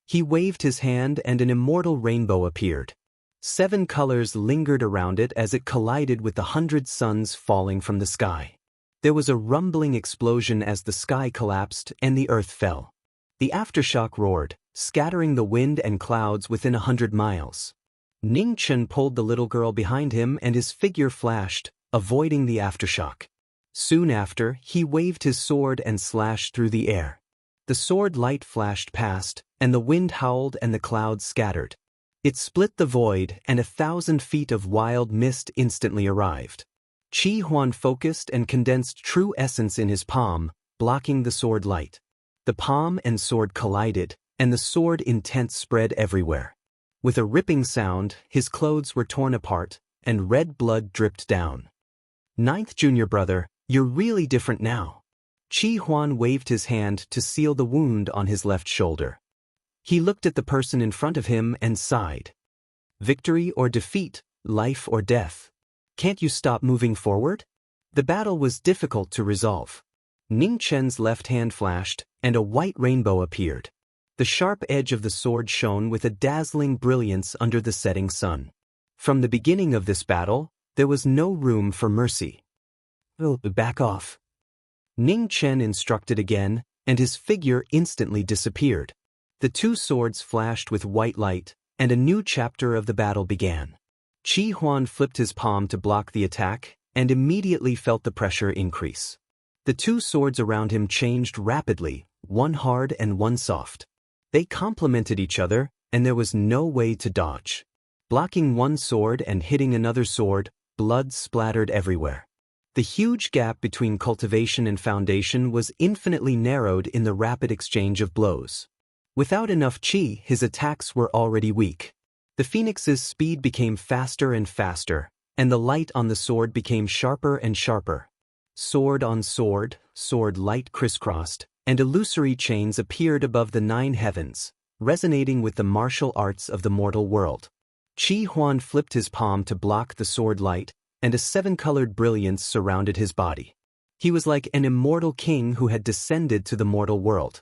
He waved his hand and an immortal rainbow appeared. 7 colors lingered around it as it collided with the 100 suns falling from the sky. There was a rumbling explosion as the sky collapsed and the earth fell. The aftershock roared, scattering the wind and clouds within 100 miles. Ning Chen pulled the little girl behind him and his figure flashed, avoiding the aftershock. Soon after, he waved his sword and slashed through the air. The sword light flashed past, and the wind howled and the clouds scattered. It split the void, and 1,000 feet of wild mist instantly arrived. Qi Huan focused and condensed true essence in his palm, blocking the sword light. The palm and sword collided, and the sword intent spread everywhere. With a ripping sound, his clothes were torn apart, and red blood dripped down. 9th junior brother, you're really different now. Qi Huan waved his hand to seal the wound on his left shoulder. He looked at the person in front of him and sighed. Victory or defeat, life or death. Can't you stop moving forward? The battle was difficult to resolve. Ning Chen's left hand flashed, and a white rainbow appeared. The sharp edge of the sword shone with a dazzling brilliance under the setting sun. From the beginning of this battle, there was no room for mercy. Back off. Ning Chen instructed again, and his figure instantly disappeared. The two swords flashed with white light, and a new chapter of the battle began. Qi Huan flipped his palm to block the attack, and immediately felt the pressure increase. The two swords around him changed rapidly, one hard and one soft. They complemented each other, and there was no way to dodge. Blocking one sword and hitting another sword, blood splattered everywhere. The huge gap between cultivation and foundation was infinitely narrowed in the rapid exchange of blows. Without enough chi, his attacks were already weak. The phoenix's speed became faster and faster, and the light on the sword became sharper and sharper. Sword on sword, sword light crisscrossed, and illusory chains appeared above the 9 heavens, resonating with the martial arts of the mortal world. Chi Huan flipped his palm to block the sword light, and a 7-colored brilliance surrounded his body. He was like an immortal king who had descended to the mortal world.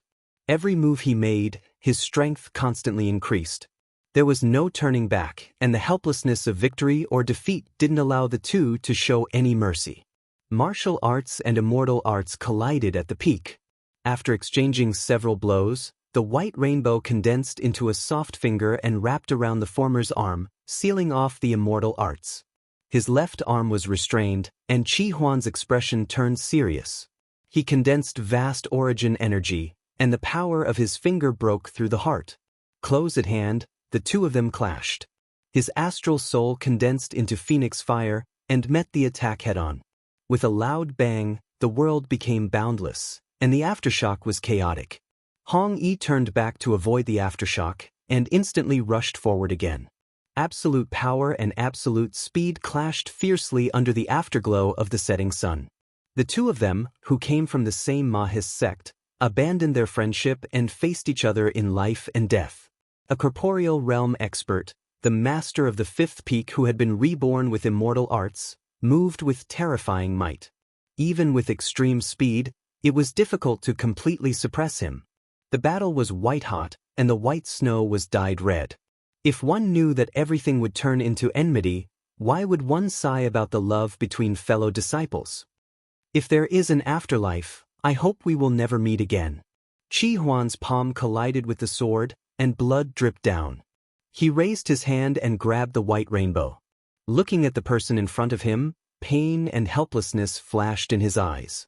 Every move he made, his strength constantly increased. There was no turning back, and the helplessness of victory or defeat didn't allow the two to show any mercy. Martial arts and immortal arts collided at the peak. After exchanging several blows, the white rainbow condensed into a soft finger and wrapped around the former's arm, sealing off the immortal arts. His left arm was restrained, and Chi Huan's expression turned serious. He condensed vast origin energy, and the power of his finger broke through the heart. Close at hand, the two of them clashed. His astral soul condensed into phoenix fire and met the attack head-on. With a loud bang, the world became boundless, and the aftershock was chaotic. Hong Yi turned back to avoid the aftershock, and instantly rushed forward again. Absolute power and absolute speed clashed fiercely under the afterglow of the setting sun. The two of them, who came from the same Mahis sect, abandoned their friendship and faced each other in life and death. A corporeal realm expert, the master of the 5th peak who had been reborn with immortal arts, moved with terrifying might. Even with extreme speed, it was difficult to completely suppress him. The battle was white-hot, and the white snow was dyed red. If one knew that everything would turn into enmity, why would one sigh about the love between fellow disciples? If there is an afterlife, I hope we will never meet again. Chi Huan's palm collided with the sword, and blood dripped down. He raised his hand and grabbed the white rainbow. Looking at the person in front of him, pain and helplessness flashed in his eyes.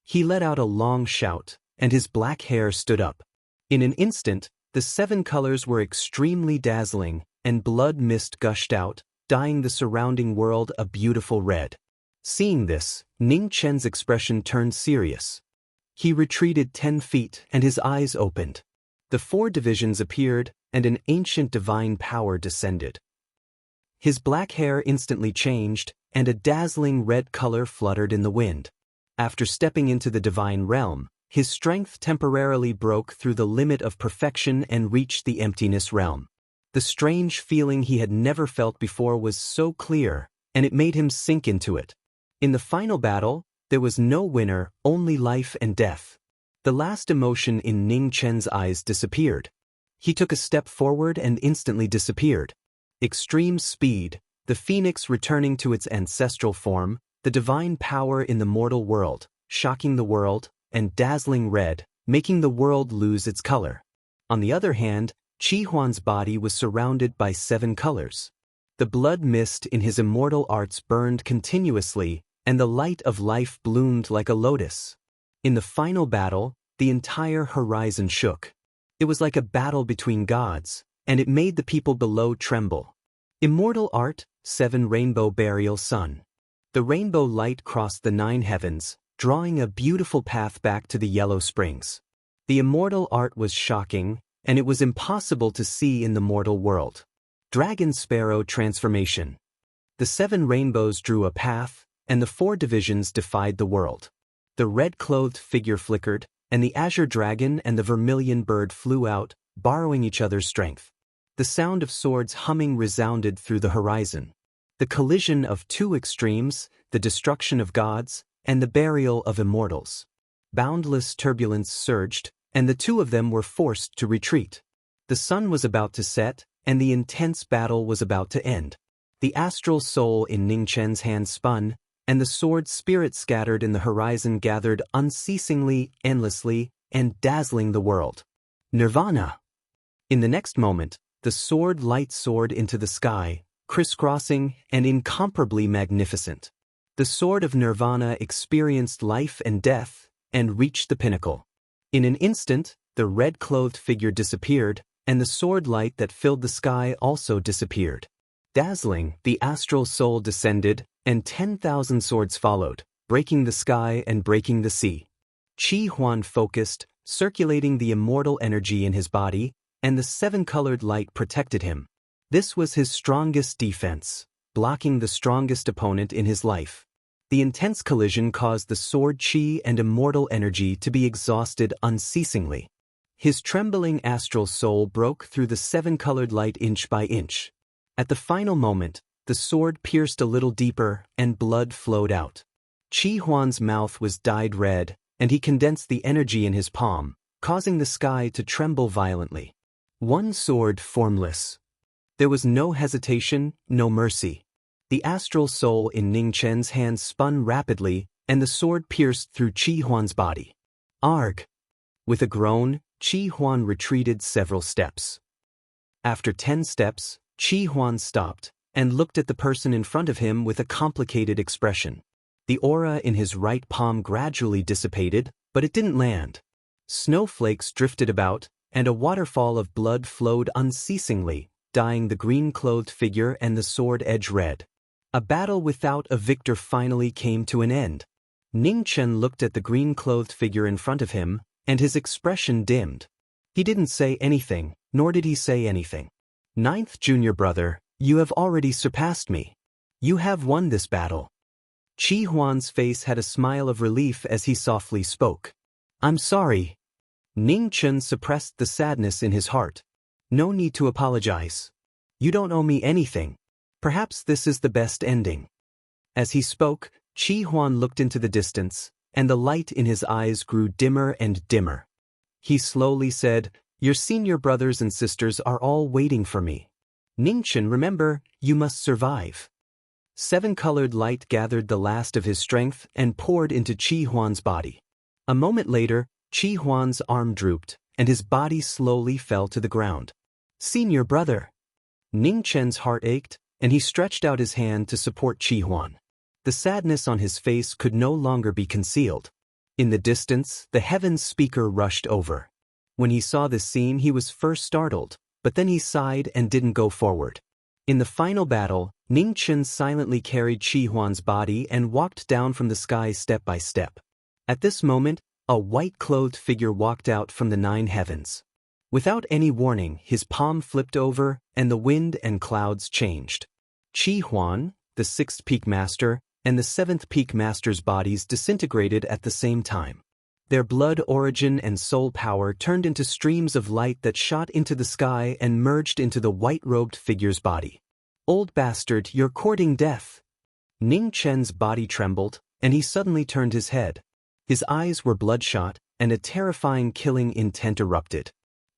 He let out a long shout, and his black hair stood up. In an instant, the 7 colors were extremely dazzling, and blood mist gushed out, dyeing the surrounding world a beautiful red. Seeing this, Ning Chen's expression turned serious. He retreated 10 feet, and his eyes opened. The 4 divisions appeared, and an ancient divine power descended. His black hair instantly changed, and a dazzling red color fluttered in the wind. After stepping into the divine realm, his strength temporarily broke through the limit of perfection and reached the emptiness realm. The strange feeling he had never felt before was so clear, and it made him sink into it. In the final battle, there was no winner, only life and death. The last emotion in Ning Chen's eyes disappeared. He took a step forward and instantly disappeared. Extreme speed, the phoenix returning to its ancestral form, the divine power in the mortal world, shocking the world, and dazzling red, making the world lose its color. On the other hand, Chi Huan's body was surrounded by 7 colors. The blood mist in his immortal arts burned continuously, and the light of life bloomed like a lotus. In the final battle, the entire horizon shook. It was like a battle between gods, and it made the people below tremble. Immortal art, 7 rainbow burial sun. The rainbow light crossed the 9 heavens, drawing a beautiful path back to the yellow springs. The immortal art was shocking, and it was impossible to see in the mortal world. Dragon Sparrow transformation. The 7 rainbows drew a path, and the 4 divisions defied the world. The red-clothed figure flickered, and the azure dragon and the vermilion bird flew out, borrowing each other's strength. The sound of swords humming resounded through the horizon. The collision of 2 extremes, the destruction of gods, and the burial of immortals. Boundless turbulence surged, and the 2 of them were forced to retreat. The sun was about to set, and the intense battle was about to end. The astral soul in Ning Chen's hand spun, and the sword spirit scattered in the horizon gathered unceasingly, endlessly, and dazzling the world. Nirvana! In the next moment, the sword light soared into the sky, crisscrossing and incomparably magnificent. The sword of Nirvana experienced life and death, and reached the pinnacle. In an instant, the red-clothed figure disappeared, and the sword light that filled the sky also disappeared. Dazzling, the astral soul descended, and 10,000 swords followed, breaking the sky and breaking the sea. Qi Huan focused, circulating the immortal energy in his body, and the seven-colored light protected him. This was his strongest defense, blocking the strongest opponent in his life. The intense collision caused the sword qi and immortal energy to be exhausted unceasingly. His trembling astral soul broke through the seven-colored light inch by inch. At the final moment, the sword pierced a little deeper and blood flowed out. Qi Huan's mouth was dyed red, and he condensed the energy in his palm, causing the sky to tremble violently. One sword formless. There was no hesitation, no mercy. The astral soul in Ning Chen's hand spun rapidly, and the sword pierced through Qi Huan's body. Arg! With a groan, Qi Huan retreated several steps. After 10 steps, Qi Huan stopped and looked at the person in front of him with a complicated expression. The aura in his right palm gradually dissipated, but it didn't land. Snowflakes drifted about, and a waterfall of blood flowed unceasingly, dyeing the green-clothed figure and the sword edge red. A battle without a victor finally came to an end. Ning Chen looked at the green-clothed figure in front of him, and his expression dimmed. He didn't say anything, nor did he say anything. Ninth junior brother, you have already surpassed me. You have won this battle. Qi Huan's face had a smile of relief as he softly spoke. I'm sorry. Ning Chen suppressed the sadness in his heart. No need to apologize. You don't owe me anything. Perhaps this is the best ending. As he spoke, Qi Huan looked into the distance, and the light in his eyes grew dimmer and dimmer. He slowly said, Your senior brothers and sisters are all waiting for me. Ning Chen, remember, you must survive. Seven-colored light gathered the last of his strength and poured into Qi Huan's body. A moment later, Qi Huan's arm drooped, and his body slowly fell to the ground. Senior brother. Ning Chen's heart ached, and he stretched out his hand to support Qi Huan. The sadness on his face could no longer be concealed. In the distance, the heavens speaker rushed over. When he saw this scene, he was first startled, but then he sighed and didn't go forward. In the final battle, Ning Chen silently carried Qi Huan's body and walked down from the sky step by step. At this moment, a white-clothed figure walked out from the 9 heavens. Without any warning, his palm flipped over, and the wind and clouds changed. Qi Huan, the 6th Peak Master, and the 7th Peak Master's bodies disintegrated at the same time. Their blood origin and soul power turned into streams of light that shot into the sky and merged into the white-robed figure's body. Old bastard, you're courting death. Ning Chen's body trembled, and he suddenly turned his head. His eyes were bloodshot, and a terrifying killing intent erupted.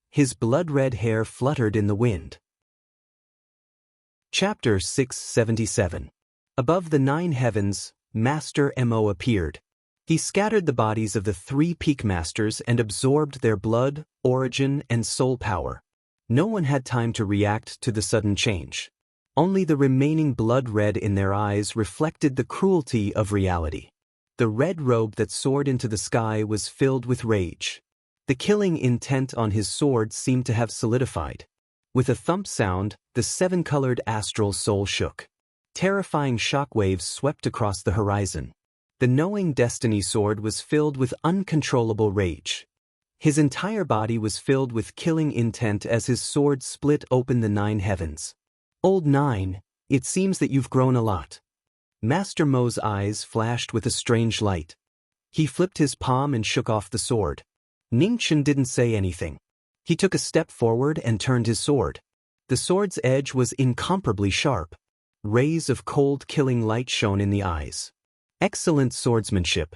His blood-red hair fluttered in the wind. Chapter 677. Above the 9 heavens, Master Mo appeared. He scattered the bodies of the 3 Peak Masters and absorbed their blood, origin, and soul power. No one had time to react to the sudden change. Only the remaining blood red in their eyes reflected the cruelty of reality. The red robe that soared into the sky was filled with rage. The killing intent on his sword seemed to have solidified. With a thump sound, the 7-colored astral soul shook. Terrifying shockwaves swept across the horizon. The knowing destiny sword was filled with uncontrollable rage. His entire body was filled with killing intent as his sword split open the 9 heavens. Old 9, it seems that you've grown a lot. Master Mo's eyes flashed with a strange light. He flipped his palm and shook off the sword. Ning Chen didn't say anything. He took a step forward and turned his sword. The sword's edge was incomparably sharp. Rays of cold killing light shone in the eyes. Excellent swordsmanship.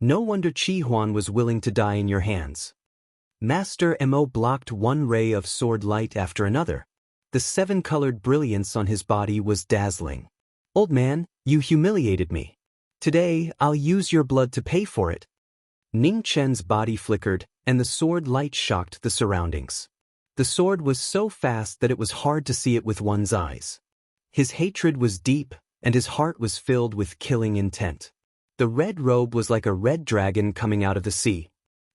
No wonder Qi Huan was willing to die in your hands. Master Mo blocked one ray of sword light after another. The 7-colored brilliance on his body was dazzling. Old man, you humiliated me. Today, I'll use your blood to pay for it. Ning Chen's body flickered, and the sword light shocked the surroundings. The sword was so fast that it was hard to see it with one's eyes. His hatred was deep, and his heart was filled with killing intent. The red robe was like a red dragon coming out of the sea.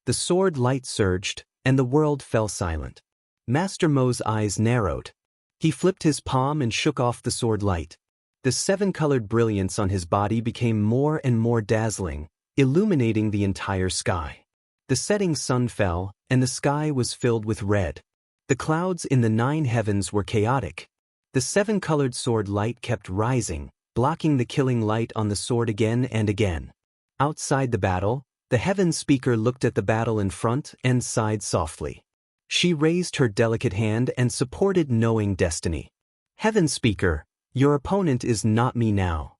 The sword light surged, and the world fell silent. Master Mo's eyes narrowed. He flipped his palm and shook off the sword light. The seven-colored brilliance on his body became more and more dazzling, illuminating the entire sky. The setting sun fell, and the sky was filled with red. The clouds in the 9 heavens were chaotic. The seven-colored sword light kept rising, blocking the killing light on the sword again and again. Outside the battle, the Heaven Speaker looked at the battle in front and sighed softly. She raised her delicate hand and supported knowing destiny. Heaven Speaker, your opponent is not me now.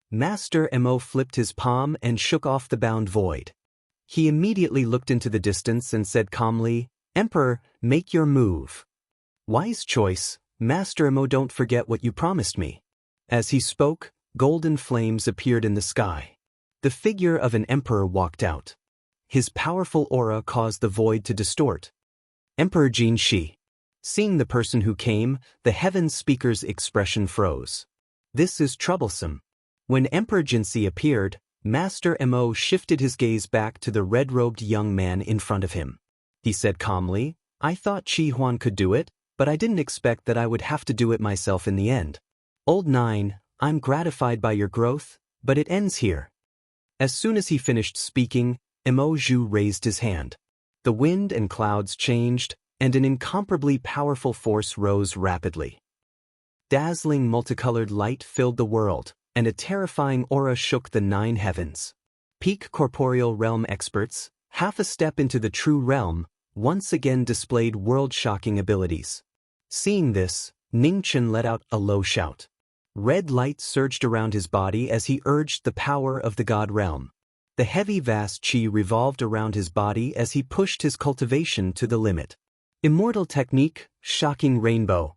Master Mo flipped his palm and shook off the bound void. He immediately looked into the distance and said calmly, Emperor, make your move. Wise choice, Master Mo, don't forget what you promised me. As he spoke, golden flames appeared in the sky. The figure of an emperor walked out. His powerful aura caused the void to distort. Emperor Jin Shi. Seeing the person who came, the Heaven Speaker's expression froze. This is troublesome. When Emperor Jinxi appeared, Master Mo shifted his gaze back to the red-robed young man in front of him. He said calmly, I thought Qi Huan could do it, but I didn't expect that I would have to do it myself in the end. Old 9, I'm gratified by your growth, but it ends here. As soon as he finished speaking, Mo Zhu raised his hand. The wind and clouds changed, and an incomparably powerful force rose rapidly. Dazzling multicolored light filled the world, and a terrifying aura shook the 9 heavens. Peak corporeal realm experts, half a step into the true realm, once again displayed world-shocking abilities. Seeing this, Ning Chen let out a low shout. Red light surged around his body as he urged the power of the God realm. The heavy vast qi revolved around his body as he pushed his cultivation to the limit. Immortal technique, shocking rainbow.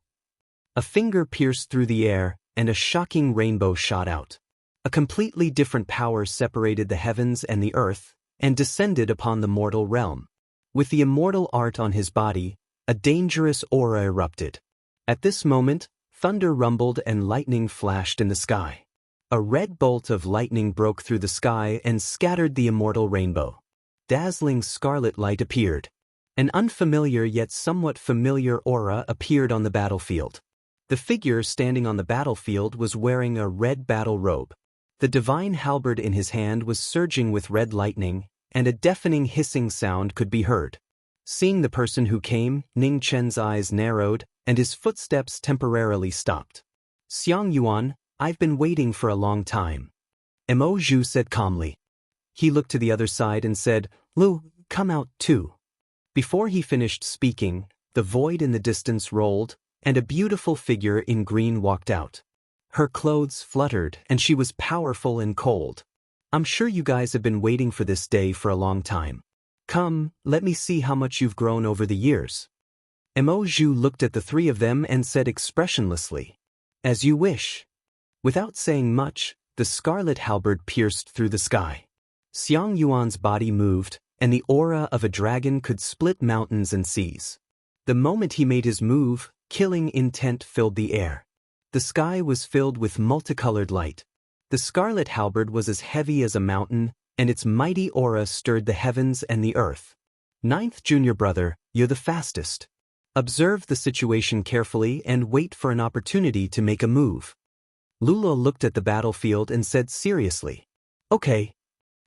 A finger pierced through the air, and a shocking rainbow shot out. A completely different power separated the heavens and the earth, and descended upon the mortal realm. With the immortal art on his body, a dangerous aura erupted. At this moment, thunder rumbled and lightning flashed in the sky. A red bolt of lightning broke through the sky and scattered the immortal rainbow. Dazzling scarlet light appeared. An unfamiliar yet somewhat familiar aura appeared on the battlefield. The figure standing on the battlefield was wearing a red battle robe. The divine halberd in his hand was surging with red lightning, and a deafening hissing sound could be heard. Seeing the person who came, Ning Chen's eyes narrowed, and his footsteps temporarily stopped. Xiang Yuan, I've been waiting for a long time. Mo Zhu said calmly. He looked to the other side and said, Lu, come out too. Before he finished speaking, the void in the distance rolled, and a beautiful figure in green walked out. Her clothes fluttered, and she was powerful and cold. I'm sure you guys have been waiting for this day for a long time. Come, let me see how much you've grown over the years. Mo Zhu looked at the 3 of them and said expressionlessly, As you wish. Without saying much, the scarlet halberd pierced through the sky. Xiang Yuan's body moved, and the aura of a dragon could split mountains and seas. The moment he made his move, killing intent filled the air. The sky was filled with multicolored light. The scarlet halberd was as heavy as a mountain, and its mighty aura stirred the heavens and the earth. 9th junior brother, you're the fastest. Observe the situation carefully and wait for an opportunity to make a move. Lula looked at the battlefield and said seriously, Okay.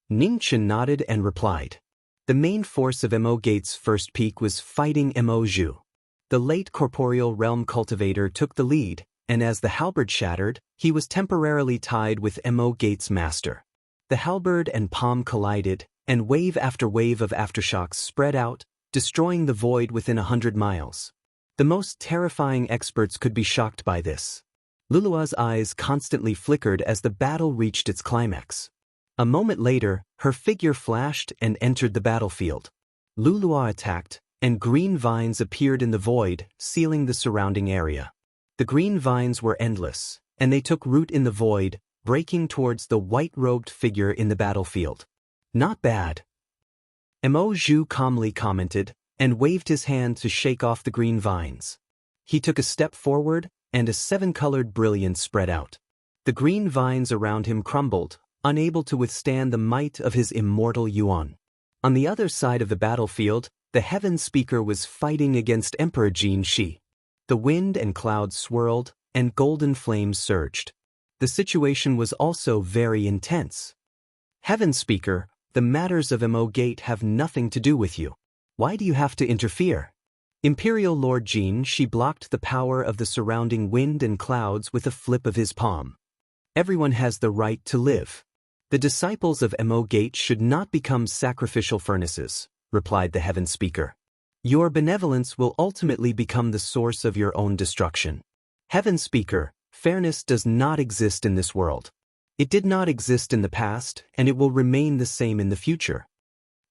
Ning Chen nodded and replied. The main force of Mo Gate's first peak was fighting Mo Zhu. The late corporeal realm cultivator took the lead, and as the halberd shattered, he was temporarily tied with Mo Gate's master. The halberd and palm collided, and wave after wave of aftershocks spread out, destroying the void within 100 miles. The most terrifying experts could be shocked by this. Lulua's eyes constantly flickered as the battle reached its climax. A moment later, her figure flashed and entered the battlefield. Lulua attacked, and green vines appeared in the void, sealing the surrounding area. The green vines were endless, and they took root in the void, breaking towards the white-robed figure in the battlefield. Not bad. Mo Zhu calmly commented, and waved his hand to shake off the green vines. He took a step forward, and a 7-colored brilliance spread out. The green vines around him crumbled, unable to withstand the might of his immortal yuan. On the other side of the battlefield, The Heaven Speaker was fighting against Emperor Jin Shi. The wind and clouds swirled, and golden flames surged. The situation was also very intense. Heaven Speaker, the matters of Mo Gate have nothing to do with you. Why do you have to interfere? Imperial Lord Jin Shi blocked the power of the surrounding wind and clouds with a flip of his palm. Everyone has the right to live. The disciples of Mo Gate should not become sacrificial furnaces, replied the Heaven Speaker. Your benevolence will ultimately become the source of your own destruction. Heaven Speaker, fairness does not exist in this world. It did not exist in the past, and it will remain the same in the future.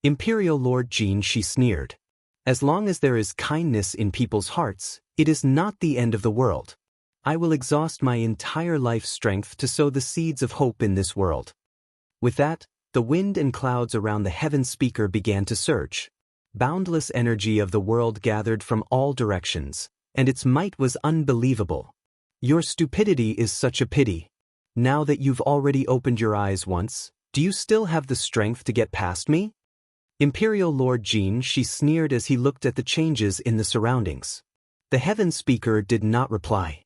Imperial Lord Jin Shi sneered. As long as there is kindness in people's hearts, it is not the end of the world. I will exhaust my entire life's strength to sow the seeds of hope in this world. With that, the wind and clouds around the Heaven Speaker began to surge. Boundless energy of the world gathered from all directions, and its might was unbelievable. Your stupidity is such a pity. Now that you've already opened your eyes once, do you still have the strength to get past me? Imperial Lord Jin Shi sneered as he looked at the changes in the surroundings. The Heaven Speaker did not reply.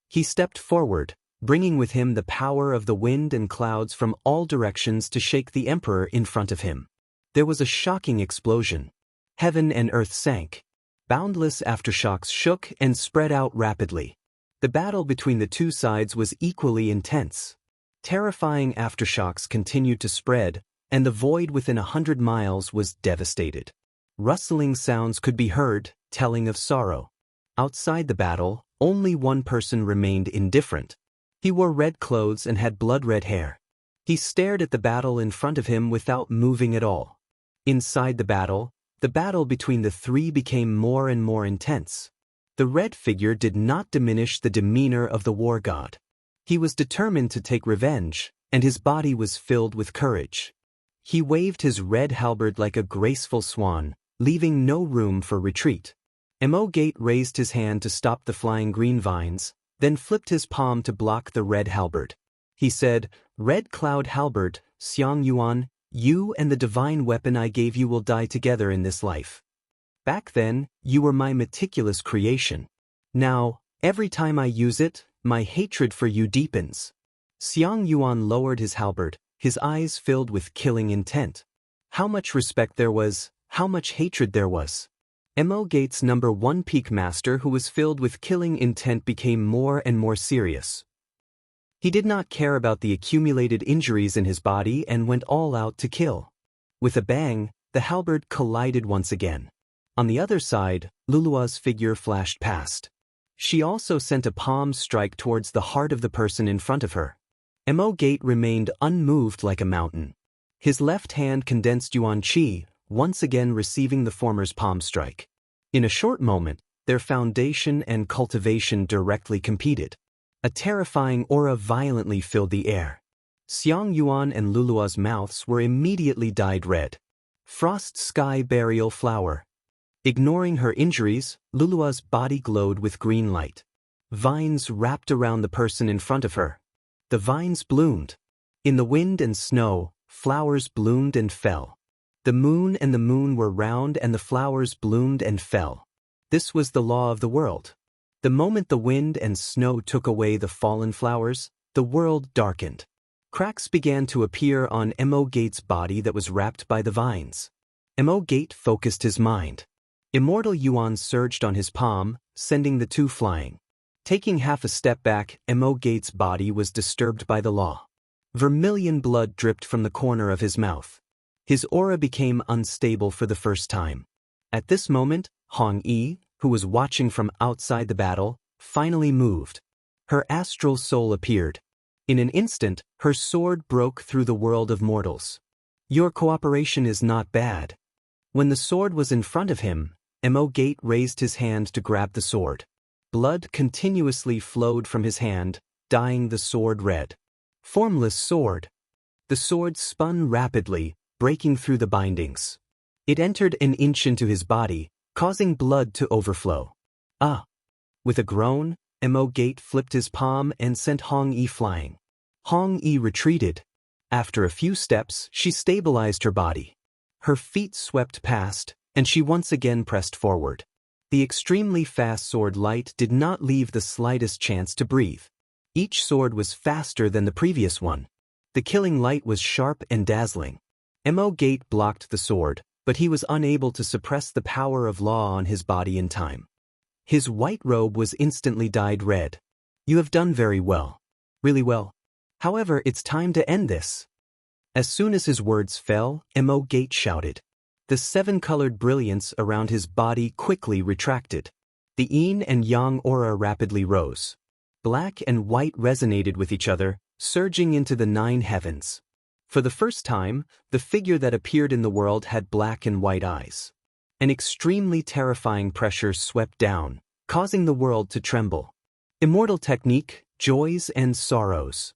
He stepped forward, bringing with him the power of the wind and clouds from all directions to shake the Emperor in front of him. There was a shocking explosion. Heaven and earth sank. Boundless aftershocks shook and spread out rapidly. The battle between the two sides was equally intense. Terrifying aftershocks continued to spread, and the void within 100 miles was devastated. Rustling sounds could be heard, telling of sorrow. Outside the battle, only one person remained indifferent. He wore red clothes and had blood-red hair. He stared at the battle in front of him without moving at all. Inside the battle between the three became more and more intense. The red figure did not diminish the demeanor of the war god. He was determined to take revenge, and his body was filled with courage. He waved his red halberd like a graceful swan, leaving no room for retreat. Mo Gate raised his hand to stop the flying green vines, then flipped his palm to block the red halberd. He said, "Red Cloud Halberd, Xiang Yuan, you and the divine weapon I gave you will die together in this life. Back then, you were my meticulous creation. Now, every time I use it, my hatred for you deepens." Xiang Yuan lowered his halberd, his eyes filled with killing intent. How much respect there was, how much hatred there was. Mo Gate's #1 peak master, who was filled with killing intent, became more and more serious. He did not care about the accumulated injuries in his body and went all out to kill. With a bang, the halberd collided once again. On the other side, Lulua's figure flashed past. She also sent a palm strike towards the heart of the person in front of her. Mo Gate remained unmoved like a mountain. His left hand condensed Yuan Qi, once again receiving the former's palm strike. In a short moment, their foundation and cultivation directly competed. A terrifying aura violently filled the air. Xiang Yuan and Lulua's mouths were immediately dyed red. Frost Sky Burial Flower. Ignoring her injuries, Lulua's body glowed with green light. Vines wrapped around the person in front of her. The vines bloomed. In the wind and snow, flowers bloomed and fell. The moon and the moon were round and the flowers bloomed and fell. This was the law of the world. The moment the wind and snow took away the fallen flowers, the world darkened. Cracks began to appear on Mo Gate's body that was wrapped by the vines. Mo Gate focused his mind. Immortal Yuan surged on his palm, sending the two flying. Taking half a step back, Mo Gate's body was disturbed by the law. Vermilion blood dripped from the corner of his mouth. His aura became unstable for the first time. At this moment, Hong Yi, who was watching from outside the battle, finally moved. Her astral soul appeared. In an instant, her sword broke through the world of mortals. Your cooperation is not bad. When the sword was in front of him, Mo Gate raised his hand to grab the sword. Blood continuously flowed from his hand, dyeing the sword red. Formless sword. The sword spun rapidly, breaking through the bindings. It entered an inch into his body, causing blood to overflow. Ah! With a groan, Mo Gate flipped his palm and sent Hong Yi flying. Hong Yi retreated. After a few steps, she stabilized her body. Her feet swept past, and she once again pressed forward. The extremely fast sword light did not leave the slightest chance to breathe. Each sword was faster than the previous one. The killing light was sharp and dazzling. Mo Gate blocked the sword, but he was unable to suppress the power of law on his body in time. His white robe was instantly dyed red. You have done very well. Really well. However, it's time to end this. As soon as his words fell, Mo Gate shouted. The seven-colored brilliance around his body quickly retracted. The yin and yang aura rapidly rose. Black and white resonated with each other, surging into the 9 heavens. For the first time, the figure that appeared in the world had black and white eyes. An extremely terrifying pressure swept down, causing the world to tremble. Immortal technique, joys and sorrows.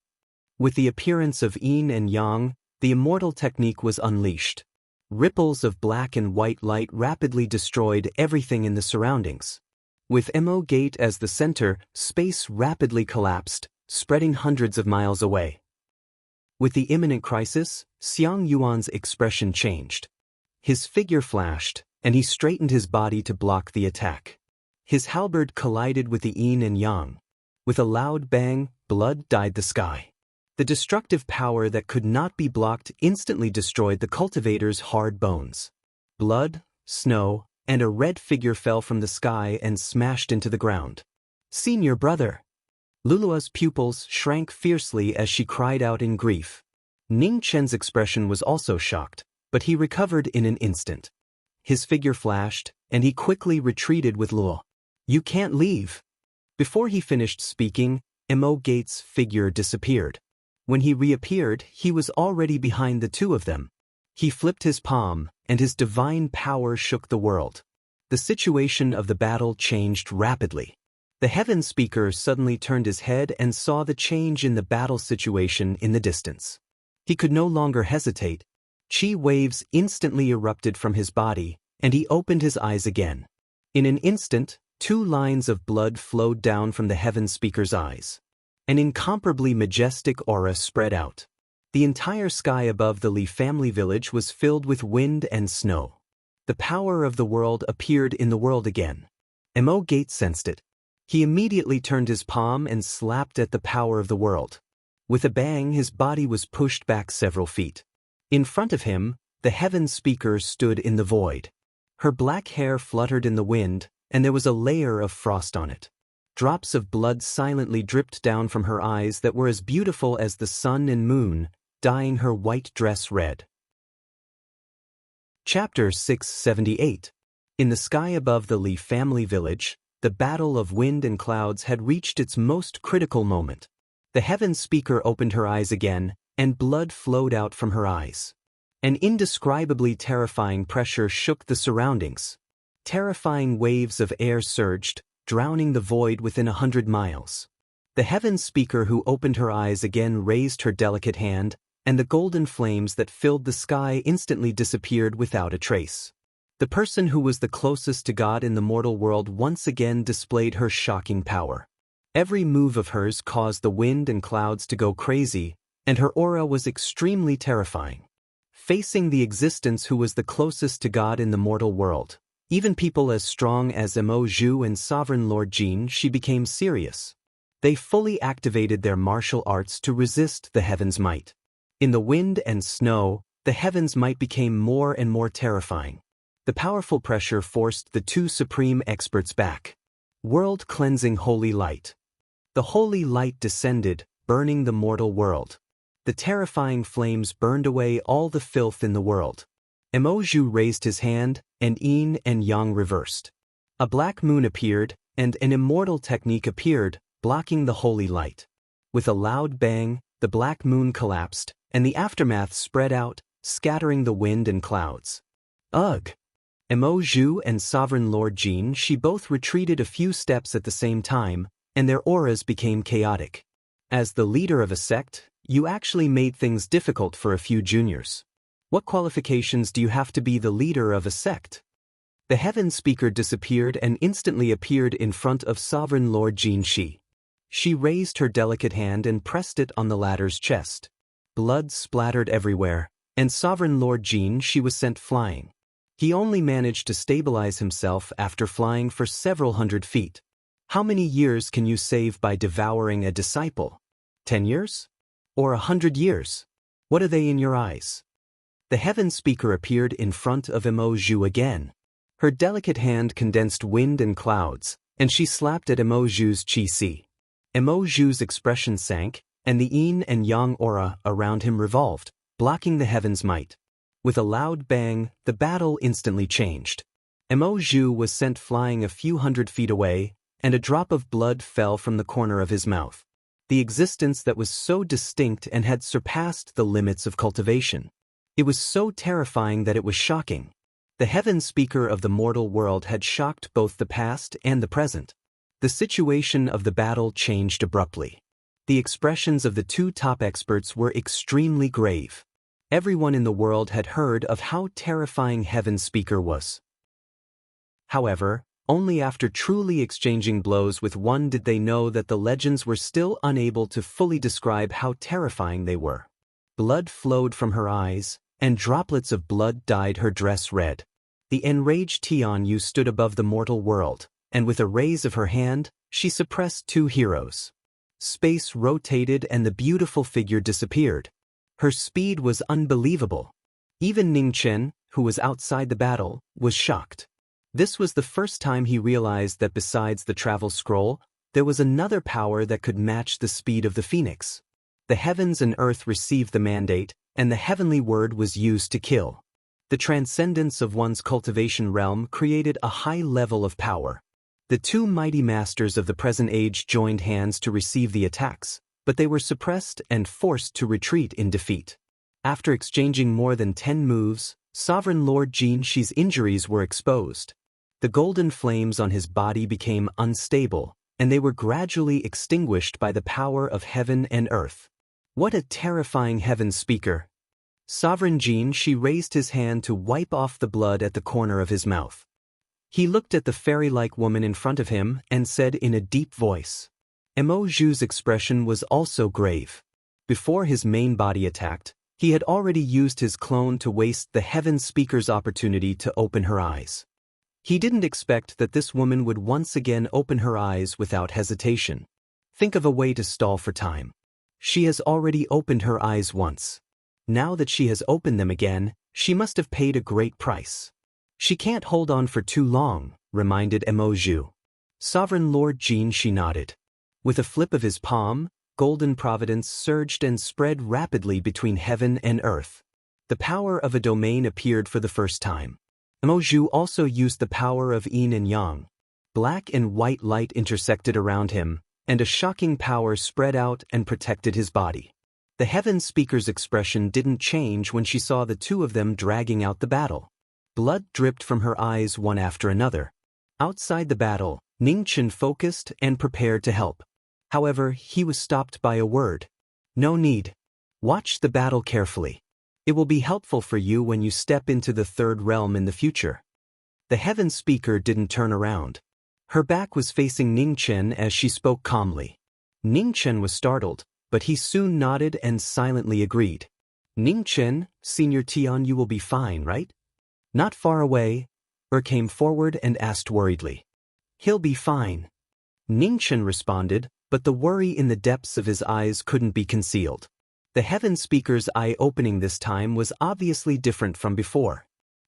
With the appearance of yin and yang, the immortal technique was unleashed. Ripples of black and white light rapidly destroyed everything in the surroundings. With Mo Gate as the center, space rapidly collapsed, spreading hundreds of miles away. With the imminent crisis, Xiang Yuan's expression changed. His figure flashed, and he straightened his body to block the attack. His halberd collided with the yin and yang. With a loud bang, blood dyed the sky. The destructive power that could not be blocked instantly destroyed the cultivator's hard bones. Blood, snow, and a red figure fell from the sky and smashed into the ground. Senior brother! Lulua's pupils shrank fiercely as she cried out in grief. Ning Chen's expression was also shocked, but he recovered in an instant. His figure flashed, and he quickly retreated with Luo. You can't leave! Before he finished speaking, Mo Gate's figure disappeared. When he reappeared, he was already behind the two of them. He flipped his palm, and his divine power shook the world. The situation of the battle changed rapidly. The Heaven Speaker suddenly turned his head and saw the change in the battle situation in the distance. He could no longer hesitate. Chi waves instantly erupted from his body, and he opened his eyes again. In an instant, 2 lines of blood flowed down from the Heaven Speaker's eyes. An incomparably majestic aura spread out. The entire sky above the Li family village was filled with wind and snow. The power of the world appeared in the world again. Mo Gate sensed it. He immediately turned his palm and slapped at the power of the world. With a bang, his body was pushed back several feet. In front of him, the Heaven Speaker stood in the void. Her black hair fluttered in the wind, and there was a layer of frost on it. Drops of blood silently dripped down from her eyes that were as beautiful as the sun and moon, dyeing her white dress red. Chapter 678. In the sky above the Li family village, the battle of wind and clouds had reached its most critical moment. The Heaven Speaker opened her eyes again, and blood flowed out from her eyes. An indescribably terrifying pressure shook the surroundings. Terrifying waves of air surged, drowning the void within 100 miles. The Heaven Speaker who opened her eyes again raised her delicate hand, and the golden flames that filled the sky instantly disappeared without a trace. The person who was the closest to God in the mortal world once again displayed her shocking power. Every move of hers caused the wind and clouds to go crazy, and her aura was extremely terrifying. Facing the existence who was the closest to God in the mortal world, even people as strong as Mo Zhu and Sovereign Lord Jin, she became serious. They fully activated their martial arts to resist the heaven's might. In the wind and snow, the heaven's might became more and more terrifying. The powerful pressure forced the 2 supreme experts back. World-cleansing holy light. The holy light descended, burning the mortal world. The terrifying flames burned away all the filth in the world. Mo Zhu raised his hand, and yin and yang reversed. A black moon appeared, and an immortal technique appeared, blocking the holy light. With a loud bang, the black moon collapsed, and the aftermath spread out, scattering the wind and clouds. Ugh! Mo Zhu and Sovereign Lord Jin, she both retreated a few steps at the same time, and their auras became chaotic. As the leader of a sect, you actually made things difficult for a few juniors. What qualifications do you have to be the leader of a sect? The Heaven Speaker disappeared and instantly appeared in front of Sovereign Lord Jin Shi. She raised her delicate hand and pressed it on the latter's chest. Blood splattered everywhere, and Sovereign Lord Jin Shi was sent flying. He only managed to stabilize himself after flying for several hundred feet. How many years can you save by devouring a disciple? 10 years? Or 100 years? What are they in your eyes? The heaven speaker appeared in front of Emoju again. Her delicate hand condensed wind and clouds, and she slapped at Emoju's chi. Emoju's expression sank, and the yin and yang aura around him revolved, blocking the heaven's might. With a loud bang, the battle instantly changed. Emoju was sent flying a few hundred feet away, and a drop of blood fell from the corner of his mouth. The existence that was so distinct and had surpassed the limits of cultivation. It was so terrifying that it was shocking. The heaven speaker of the mortal world had shocked both the past and the present. The situation of the battle changed abruptly. The expressions of the two top experts were extremely grave. Everyone in the world had heard of how terrifying heaven speaker was. However, only after truly exchanging blows with one did they know that the legends were still unable to fully describe how terrifying they were. Blood flowed from her eyes, and droplets of blood dyed her dress red. The enraged Tianyu stood above the mortal world, and with a raise of her hand, she suppressed two heroes. Space rotated and the beautiful figure disappeared. Her speed was unbelievable. Even Ningchen, who was outside the battle, was shocked. This was the first time he realized that besides the travel scroll, there was another power that could match the speed of the phoenix. The heavens and earth received the mandate, and the heavenly word was used to kill. The transcendence of one's cultivation realm created a high level of power. The two mighty masters of the present age joined hands to receive the attacks, but they were suppressed and forced to retreat in defeat. After exchanging more than 10 moves, Sovereign Lord Jin Shi's injuries were exposed. The golden flames on his body became unstable, and they were gradually extinguished by the power of heaven and earth. What a terrifying heaven speaker! Sovereign Jin Shi raised his hand to wipe off the blood at the corner of his mouth. He looked at the fairy-like woman in front of him and said in a deep voice. Emoju's expression was also grave. Before his main body attacked, he had already used his clone to waste the heaven speaker's opportunity to open her eyes. He didn't expect that this woman would once again open her eyes without hesitation. Think of a way to stall for time. She has already opened her eyes once. Now that she has opened them again, she must have paid a great price. She can't hold on for too long, reminded Emoju. Sovereign Lord Jin Shi nodded. With a flip of his palm, golden providence surged and spread rapidly between heaven and earth. The power of a domain appeared for the first time. Emoju also used the power of yin and yang. Black and white light intersected around him, and a shocking power spread out and protected his body. The heaven speaker's expression didn't change when she saw the two of them dragging out the battle. Blood dripped from her eyes one after another. Outside the battle, Ningchen focused and prepared to help. However, he was stopped by a word. No need. Watch the battle carefully. It will be helpful for you when you step into the third realm in the future. The heaven speaker didn't turn around. Her back was facing Ningchen as she spoke calmly. Ningchen was startled, but he soon nodded and silently agreed. Ningchen, Senior Tian, you will be fine, right? Not far away, came forward and asked worriedly. He'll be fine. Ningchen responded, but the worry in the depths of his eyes couldn't be concealed. The heaven speaker's eye opening this time was obviously different from before.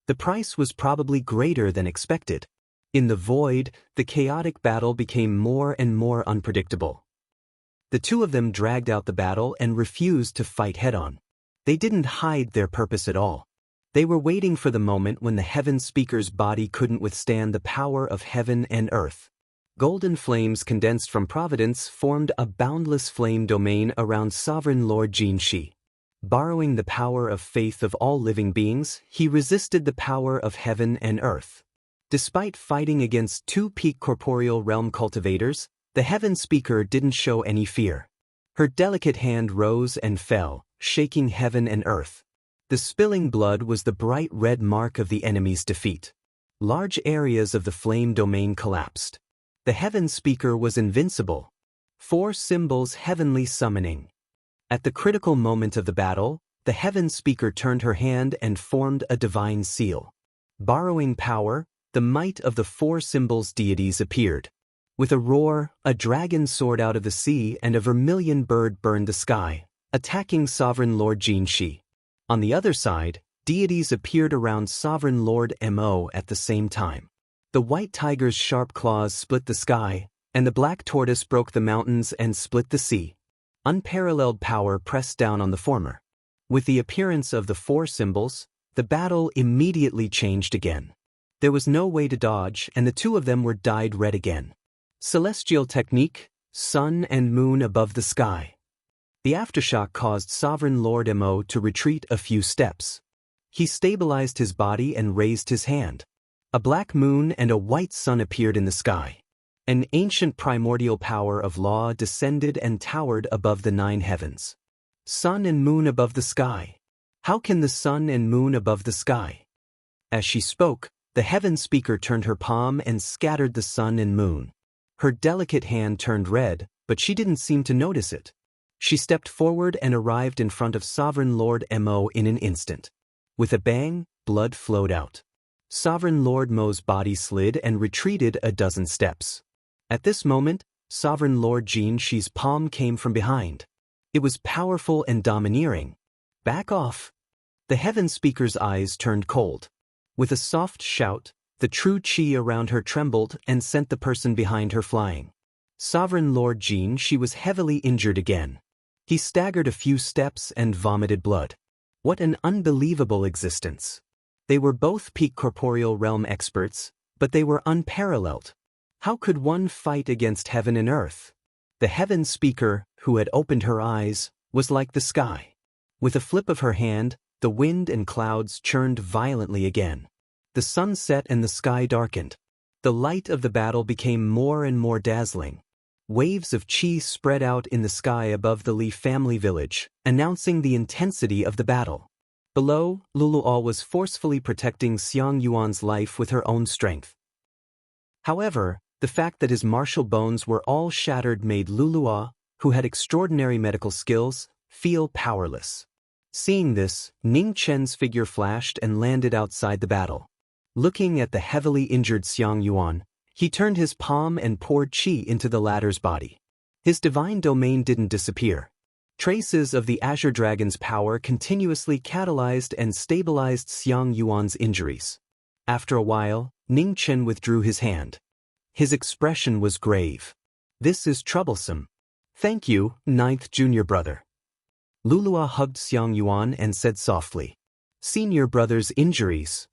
The price was probably greater than expected. In the void, the chaotic battle became more and more unpredictable. The two of them dragged out the battle and refused to fight head-on. They didn't hide their purpose at all. They were waiting for the moment when the heaven speaker's body couldn't withstand the power of heaven and earth. Golden flames condensed from Providence formed a boundless flame domain around Sovereign Lord Jin Shi. Borrowing the power of faith of all living beings, he resisted the power of heaven and earth. Despite fighting against two peak corporeal realm cultivators, the heaven speaker didn't show any fear. Her delicate hand rose and fell, shaking heaven and earth. The spilling blood was the bright red mark of the enemy's defeat. Large areas of the flame domain collapsed. The heaven speaker was invincible. 4 symbols heavenly summoning. At the critical moment of the battle, the heaven speaker turned her hand and formed a divine seal. Borrowing power, the might of the four symbols deities appeared. With a roar, a dragon soared out of the sea and a vermilion bird burned the sky, attacking Sovereign Lord Jin Shi. On the other side, deities appeared around Sovereign Lord Mo at the same time. The white tiger's sharp claws split the sky, and the black tortoise broke the mountains and split the sea. Unparalleled power pressed down on the former. With the appearance of the four symbols, the battle immediately changed again. There was no way to dodge, and the two of them were dyed red again. Celestial technique, sun and moon above the sky. The aftershock caused Sovereign Lord Mo to retreat a few steps. He stabilized his body and raised his hand. A black moon and a white sun appeared in the sky. An ancient primordial power of law descended and towered above the 9 heavens. Sun and moon above the sky. How can the sun and moon above the sky? As she spoke, the heaven speaker turned her palm and scattered the sun and moon. Her delicate hand turned red, but she didn't seem to notice it. She stepped forward and arrived in front of Sovereign Lord Mo in an instant. With a bang, blood flowed out. Sovereign Lord Mo's body slid and retreated a dozen steps. At this moment, Sovereign Lord Jin Shi's palm came from behind. It was powerful and domineering. Back off. The heaven speaker's eyes turned cold. With a soft shout, the true chi around her trembled and sent the person behind her flying. Sovereign Lord Jin Shi was heavily injured again. He staggered a few steps and vomited blood. What an unbelievable existence. They were both peak corporeal realm experts, but they were unparalleled. How could one fight against heaven and earth? The heaven speaker, who had opened her eyes, was like the sky. With a flip of her hand, the wind and clouds churned violently again. The sun set and the sky darkened. The light of the battle became more and more dazzling. Waves of chi spread out in the sky above the Li family village, announcing the intensity of the battle. Below, Luluo was forcefully protecting Xiang Yuan's life with her own strength. However, the fact that his martial bones were all shattered made Luluo, who had extraordinary medical skills, feel powerless. Seeing this, Ning Chen's figure flashed and landed outside the battle. Looking at the heavily injured Xiang Yuan, he turned his palm and poured qi into the latter's body. His divine domain didn't disappear. Traces of the Azure Dragon's power continuously catalyzed and stabilized Xiang Yuan's injuries. After a while, Ning Chen withdrew his hand. His expression was grave. This is troublesome. Thank you, 9th junior brother. Luluo hugged Xiang Yuan and said softly, Senior brother's injuries.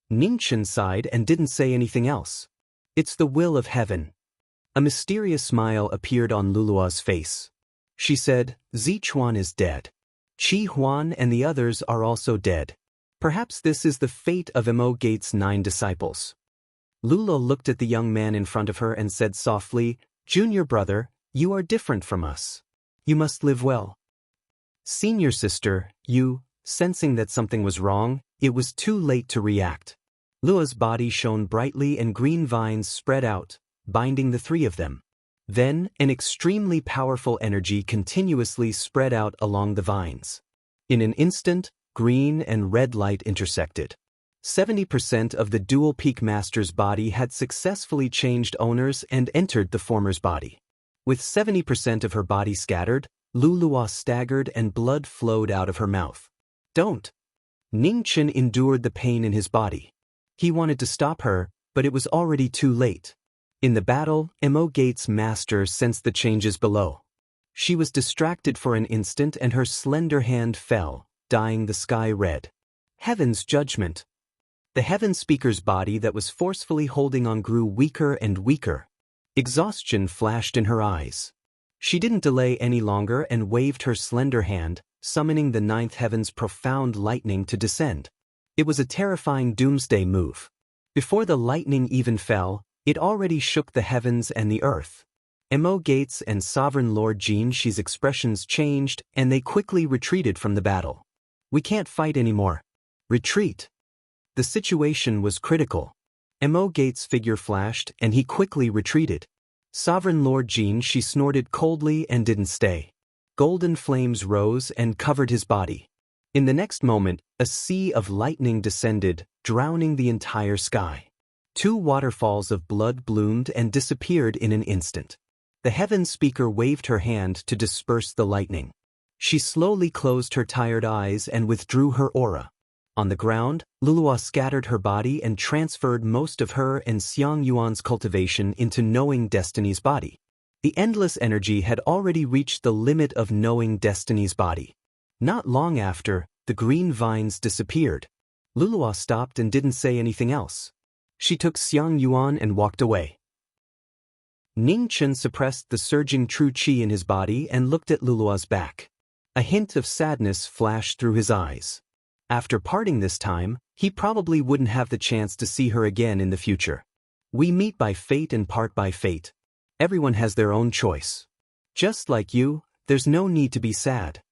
Ning Chen sighed and didn't say anything else. It's the will of heaven. A mysterious smile appeared on Luluo's face. She said, Zichuan is dead. Qi Huan and the others are also dead. Perhaps this is the fate of Mo Gate's 9 disciples. Luluo looked at the young man in front of her and said softly, Junior brother, you are different from us. You must live well. Senior sister, you, sensing that something was wrong, it was too late to react. Lua's body shone brightly and green vines spread out, binding the 3 of them. Then, an extremely powerful energy continuously spread out along the vines. In an instant, green and red light intersected. 70% of the Dual Peak Master's body had successfully changed owners and entered the former's body. With 70% of her body scattered, Luluo staggered and blood flowed out of her mouth. Don't! Ning Chen endured the pain in his body. He wanted to stop her, but it was already too late. In the battle, Mo Gate's master sensed the changes below. She was distracted for an instant and her slender hand fell, dyeing the sky red. Heaven's judgment. The heaven speaker's body that was forcefully holding on grew weaker and weaker. Exhaustion flashed in her eyes. She didn't delay any longer and waved her slender hand, summoning the 9th heaven's profound lightning to descend. It was a terrifying doomsday move. Before the lightning even fell, it already shook the heavens and the earth. Mo Gates and Sovereign Lord Jin Shi's expressions changed and they quickly retreated from the battle. We can't fight anymore. Retreat. The situation was critical. Mo Gates' figure flashed and he quickly retreated. Sovereign Lord Jin Shi snorted coldly and didn't stay. Golden flames rose and covered his body. In the next moment, a sea of lightning descended, drowning the entire sky. 2 waterfalls of blood bloomed and disappeared in an instant. The Heaven Speaker waved her hand to disperse the lightning. She slowly closed her tired eyes and withdrew her aura. On the ground, Lulua scattered her body and transferred most of her and Xiang Yuan's cultivation into Knowing Destiny's body. The endless energy had already reached the limit of Knowing Destiny's body. Not long after, the green vines disappeared. Lulua stopped and didn't say anything else. She took Xiang Yuan and walked away. Ning Chen suppressed the surging true qi in his body and looked at Lulua's back. A hint of sadness flashed through his eyes. After parting this time, he probably wouldn't have the chance to see her again in the future. We meet by fate and part by fate. Everyone has their own choice. Just like you, there's no need to be sad.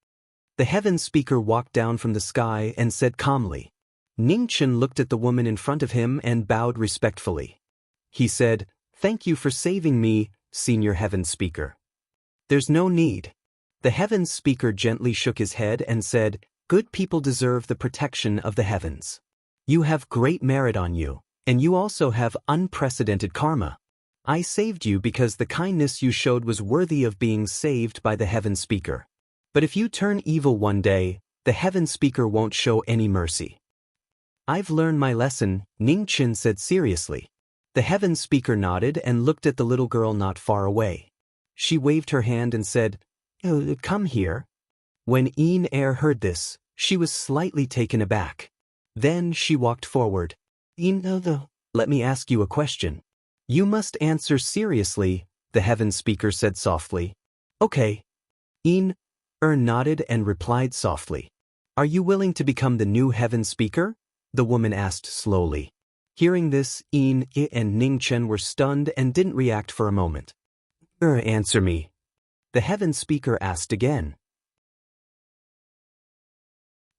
The Heaven Speaker walked down from the sky and said calmly. Ning Chen looked at the woman in front of him and bowed respectfully. He said, "Thank you for saving me, Senior Heaven Speaker." "There's no need." The Heaven Speaker gently shook his head and said, "Good people deserve the protection of the heavens. You have great merit on you, and you also have unprecedented karma. I saved you because the kindness you showed was worthy of being saved by the Heaven Speaker. But if you turn evil one day, the Heaven Speaker won't show any mercy." "I've learned my lesson," Ning Chen said seriously. The Heaven Speaker nodded and looked at the little girl not far away. She waved her hand and said, "Come here." When Een heard this, she was slightly taken aback. Then she walked forward. "Let me ask you a question. You must answer seriously," the Heaven Speaker said softly. "Okay." Een nodded and replied softly. "Are you willing to become the new Heaven Speaker?" the woman asked slowly. Hearing this, Een and Ning Chen were stunned and didn't react for a moment. Answer me," the Heaven Speaker asked again.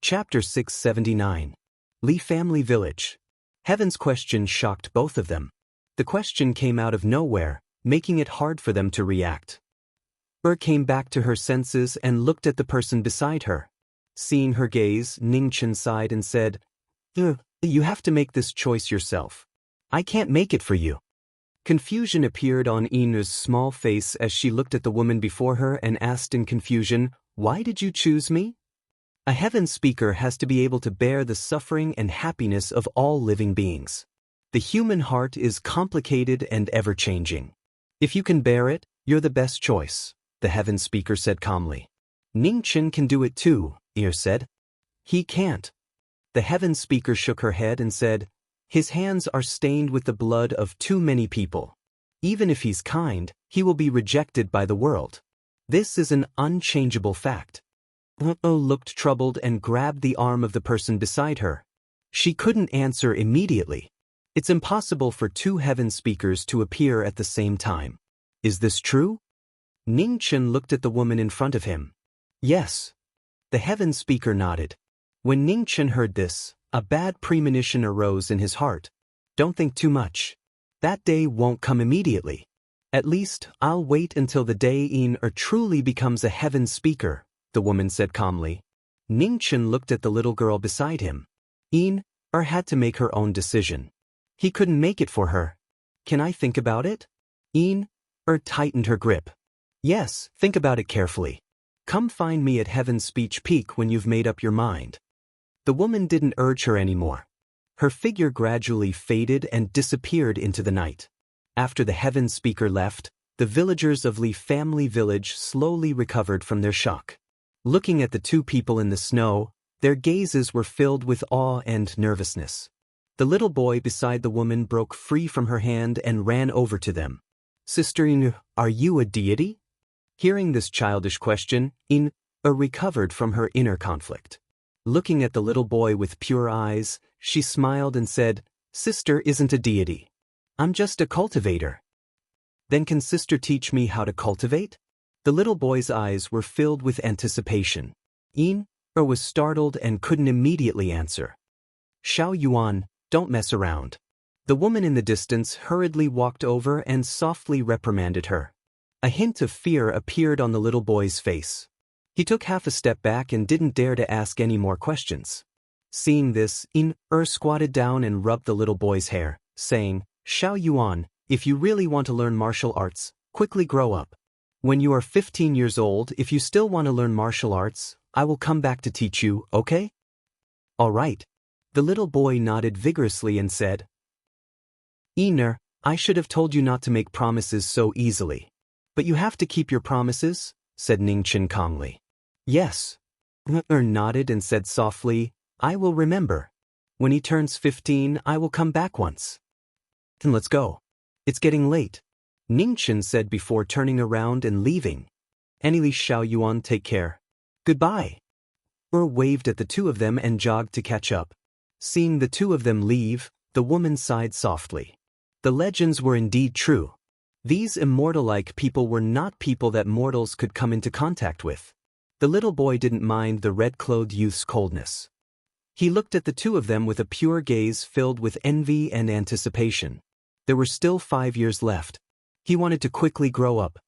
Chapter 679. Li Family Village. Heaven's question shocked both of them. The question came out of nowhere, making it hard for them to react. Came back to her senses and looked at the person beside her. Seeing her gaze, Ning Chen sighed and said, "You have to make this choice yourself. I can't make it for you." Confusion appeared on Een's small face as she looked at the woman before her and asked in confusion, "Why did you choose me?" A Heaven Speaker has to be able to bear the suffering and happiness of all living beings. The human heart is complicated and ever-changing. If you can bear it, you're the best choice, the Heaven Speaker said calmly. Ning Chen can do it too, Ear said. He can't. The Heaven Speaker shook her head and said, "His hands are stained with the blood of too many people. Even if he's kind, he will be rejected by the world. This is an unchangeable fact." Looked troubled and grabbed the arm of the person beside her. She couldn't answer immediately. It's impossible for two Heaven Speakers to appear at the same time. Is this true? Ning Chen looked at the woman in front of him. Yes. The Heaven Speaker nodded. When Ning Chen heard this, a bad premonition arose in his heart. Don't think too much. That day won't come immediately. At least, I'll wait until the day Een truly becomes a Heaven Speaker, the woman said calmly. Ning Chen looked at the little girl beside him. Een had to make her own decision. He couldn't make it for her. Can I think about it? Een tightened her grip. Yes, think about it carefully. Come find me at Heaven's Speech Peak when you've made up your mind. The woman didn't urge her anymore. Her figure gradually faded and disappeared into the night. After the Heaven Speaker left, the villagers of Li Family Village slowly recovered from their shock. Looking at the two people in the snow, their gazes were filled with awe and nervousness. The little boy beside the woman broke free from her hand and ran over to them. Sister Een, are you a deity? Hearing this childish question, Een recovered from her inner conflict. Looking at the little boy with pure eyes, she smiled and said, Sister isn't a deity. I'm just a cultivator. Then can Sister teach me how to cultivate? The little boy's eyes were filled with anticipation. Een was startled and couldn't immediately answer. Xiao Yuan, don't mess around. The woman in the distance hurriedly walked over and softly reprimanded her. A hint of fear appeared on the little boy's face. He took half a step back and didn't dare to ask any more questions. Seeing this, squatted down and rubbed the little boy's hair, saying, "Xiao Yuan, if you really want to learn martial arts, quickly grow up. When you are 15 years old, if you still want to learn martial arts, I will come back to teach you, okay?" "All right." The little boy nodded vigorously and said, I should have told you not to make promises so easily. But you have to keep your promises," said Ningchen calmly. "Yes." Nodded and said softly, "I will remember. When he turns 15, I will come back once." "Then let's go. It's getting late," Ningchen said before turning around and leaving. "Anyway, Xiao Yuan, take care. Goodbye." Waved at the two of them and jogged to catch up. Seeing the two of them leave, the woman sighed softly. The legends were indeed true. These immortal-like people were not people that mortals could come into contact with. The little boy didn't mind the red-clothed youth's coldness. He looked at the two of them with a pure gaze filled with envy and anticipation. There were still 5 years left. He wanted to quickly grow up.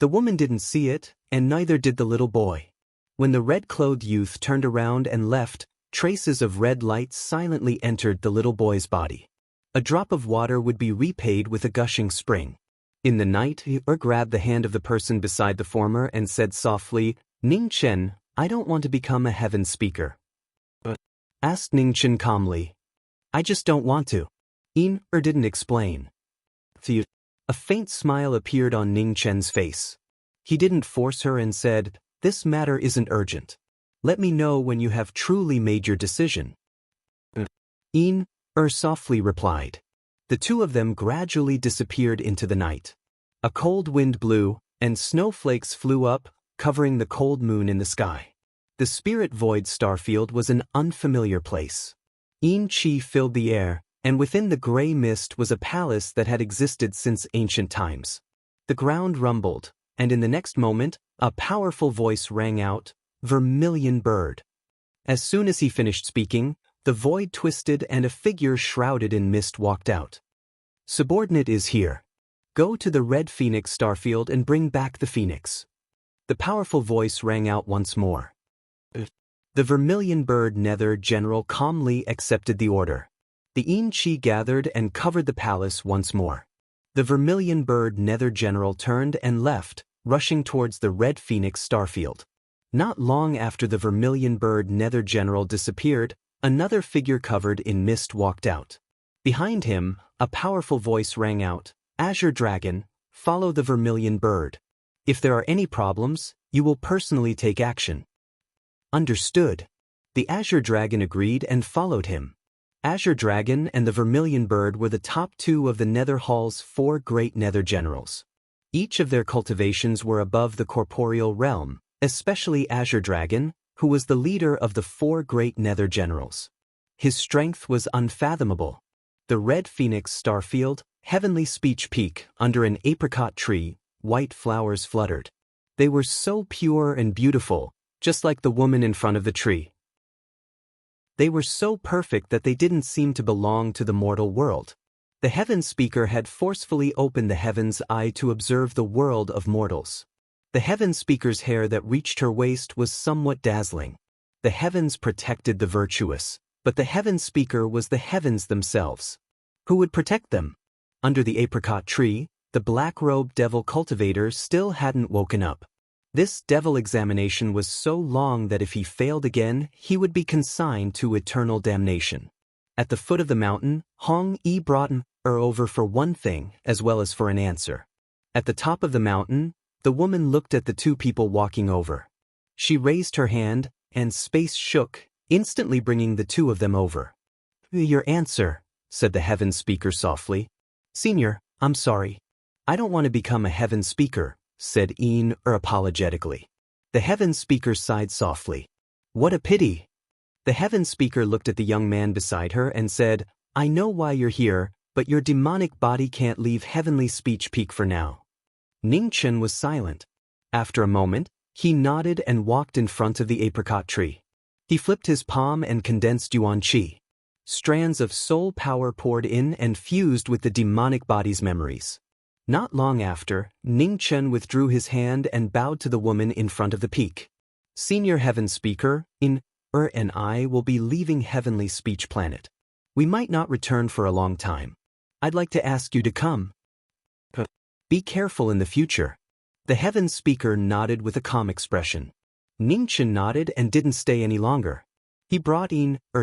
The woman didn't see it, and neither did the little boy. When the red-clothed youth turned around and left, traces of red light silently entered the little boy's body. A drop of water would be repaid with a gushing spring. In the night, he grabbed the hand of the person beside the former and said softly, "Ning Chen, I don't want to become a heaven speaker." "But?" asked Ning Chen calmly. "I just don't want to." Didn't explain. A faint smile appeared on Ning Chen's face. He didn't force her and said, "This matter isn't urgent. Let me know when you have truly made your decision." Softly replied. The two of them gradually disappeared into the night. A cold wind blew, and snowflakes flew up, covering the cold moon in the sky. The spirit void starfield was an unfamiliar place. Qi filled the air, and within the gray mist was a palace that had existed since ancient times. The ground rumbled, and in the next moment, a powerful voice rang out, "Vermilion bird." As soon as he finished speaking, the void twisted and a figure shrouded in mist walked out. "Subordinate is here. Go to the red phoenix starfield and bring back the phoenix." The powerful voice rang out once more. The vermilion bird nether general calmly accepted the order. The Qi gathered and covered the palace once more. The vermilion bird nether general turned and left, rushing towards the red phoenix starfield. Not long after the vermilion bird nether general disappeared, another figure covered in mist walked out. Behind him, a powerful voice rang out, "Azure Dragon, follow the vermilion bird. If there are any problems, you will personally take action." "Understood." The Azure Dragon agreed and followed him. Azure Dragon and the vermilion bird were the top two of the Nether Hall's 4 great Nether generals. Each of their cultivations were above the corporeal realm, especially Azure Dragon, who was the leader of the 4 great Nether generals. His strength was unfathomable. The red phoenix starfield, heavenly speech peak, under an apricot tree, white flowers fluttered. They were so pure and beautiful, just like the woman in front of the tree. They were so perfect that they didn't seem to belong to the mortal world. The heaven speaker had forcefully opened the heaven's eye to observe the world of mortals. The heaven speaker's hair that reached her waist was somewhat dazzling. The heavens protected the virtuous, but the heaven speaker was the heavens themselves. Who would protect them? Under the apricot tree, the black-robed devil cultivator still hadn't woken up. This devil examination was so long that if he failed again, he would be consigned to eternal damnation. At the foot of the mountain, Hong Yi brought her over for one thing as well as for an answer. At the top of the mountain, the woman looked at the two people walking over. She raised her hand, and space shook, instantly bringing the two of them over. "Your answer," said the heaven speaker softly. "Senior, I'm sorry. I don't want to become a heaven speaker," said apologetically. The heaven speaker sighed softly. "What a pity." The heaven speaker looked at the young man beside her and said, "I know why you're here, but your demonic body can't leave heavenly speech peak for now." Ning Chen was silent. After a moment, he nodded and walked in front of the apricot tree. He flipped his palm and condensed Yuan Qi. Strands of soul power poured in and fused with the demonic body's memories. Not long after, Ning Chen withdrew his hand and bowed to the woman in front of the peak. Senior Heaven Speaker, and I will be leaving Heavenly Speech Planet. We might not return for a long time. I'd like to ask you to come. Be careful in the future. The Heaven Speaker nodded with a calm expression. Ningchen nodded and didn't stay any longer. He brought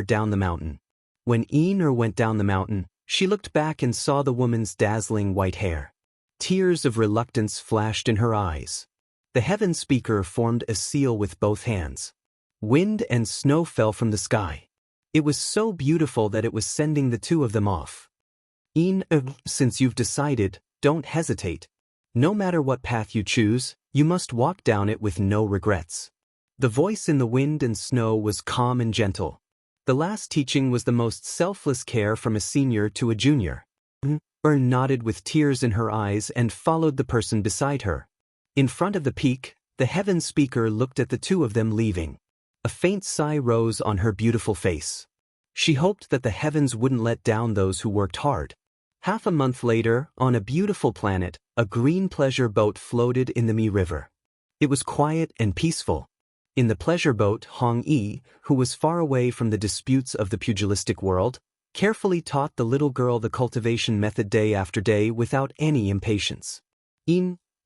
down the mountain. When went down the mountain, she looked back and saw the woman's dazzling white hair. Tears of reluctance flashed in her eyes. The Heaven Speaker formed a seal with both hands. Wind and snow fell from the sky. It was so beautiful that it was sending the two of them off. Since you've decided, don't hesitate. No matter what path you choose, you must walk down it with no regrets. The voice in the wind and snow was calm and gentle. The last teaching was the most selfless care from a senior to a junior. Nodded with tears in her eyes and followed the person beside her. In front of the peak, the Heaven Speaker looked at the two of them leaving. A faint sigh rose on her beautiful face. She hoped that the heavens wouldn't let down those who worked hard. Half a month later, on a beautiful planet, a green pleasure boat floated in the Mi River. It was quiet and peaceful. In the pleasure boat, Hong Yi, who was far away from the disputes of the pugilistic world, carefully taught the little girl the cultivation method day after day without any impatience.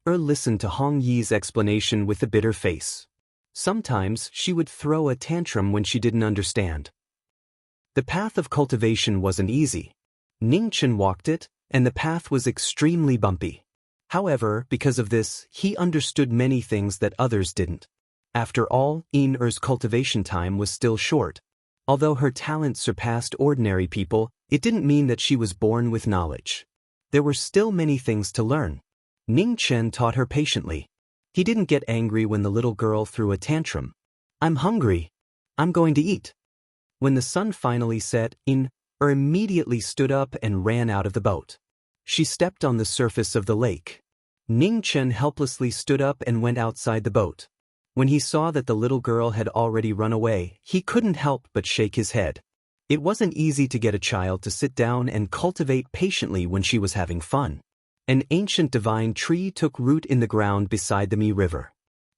Listened to Hong Yi's explanation with a bitter face. Sometimes she would throw a tantrum when she didn't understand. The path of cultivation wasn't easy. Ningchen walked it, and the path was extremely bumpy. However, because of this, he understood many things that others didn't. After all, Er's cultivation time was still short. Although her talent surpassed ordinary people, it didn't mean that she was born with knowledge. There were still many things to learn. Ningchen taught her patiently. He didn't get angry when the little girl threw a tantrum. I'm hungry. I'm going to eat. When the sun finally set, immediately stood up and ran out of the boat. She stepped on the surface of the lake. Ningchen helplessly stood up and went outside the boat. When he saw that the little girl had already run away, he couldn't help but shake his head. It wasn't easy to get a child to sit down and cultivate patiently when she was having fun. An ancient divine tree took root in the ground beside the Mi River.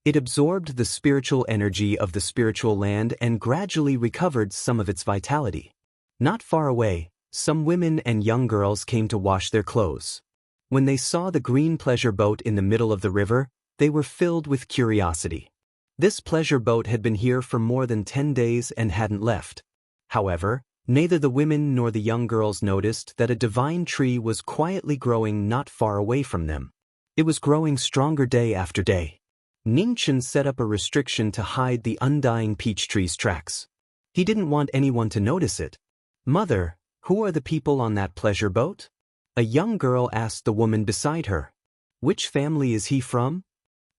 It absorbed the spiritual energy of the spiritual land and gradually recovered some of its vitality. Not far away, some women and young girls came to wash their clothes. When they saw the green pleasure boat in the middle of the river, they were filled with curiosity. This pleasure boat had been here for more than 10 days and hadn't left. However, neither the women nor the young girls noticed that a divine tree was quietly growing not far away from them. It was growing stronger day after day. Ningchen set up a restriction to hide the undying peach tree's tracks. He didn't want anyone to notice it. Mother, who are the people on that pleasure boat? A young girl asked the woman beside her. Which family is he from?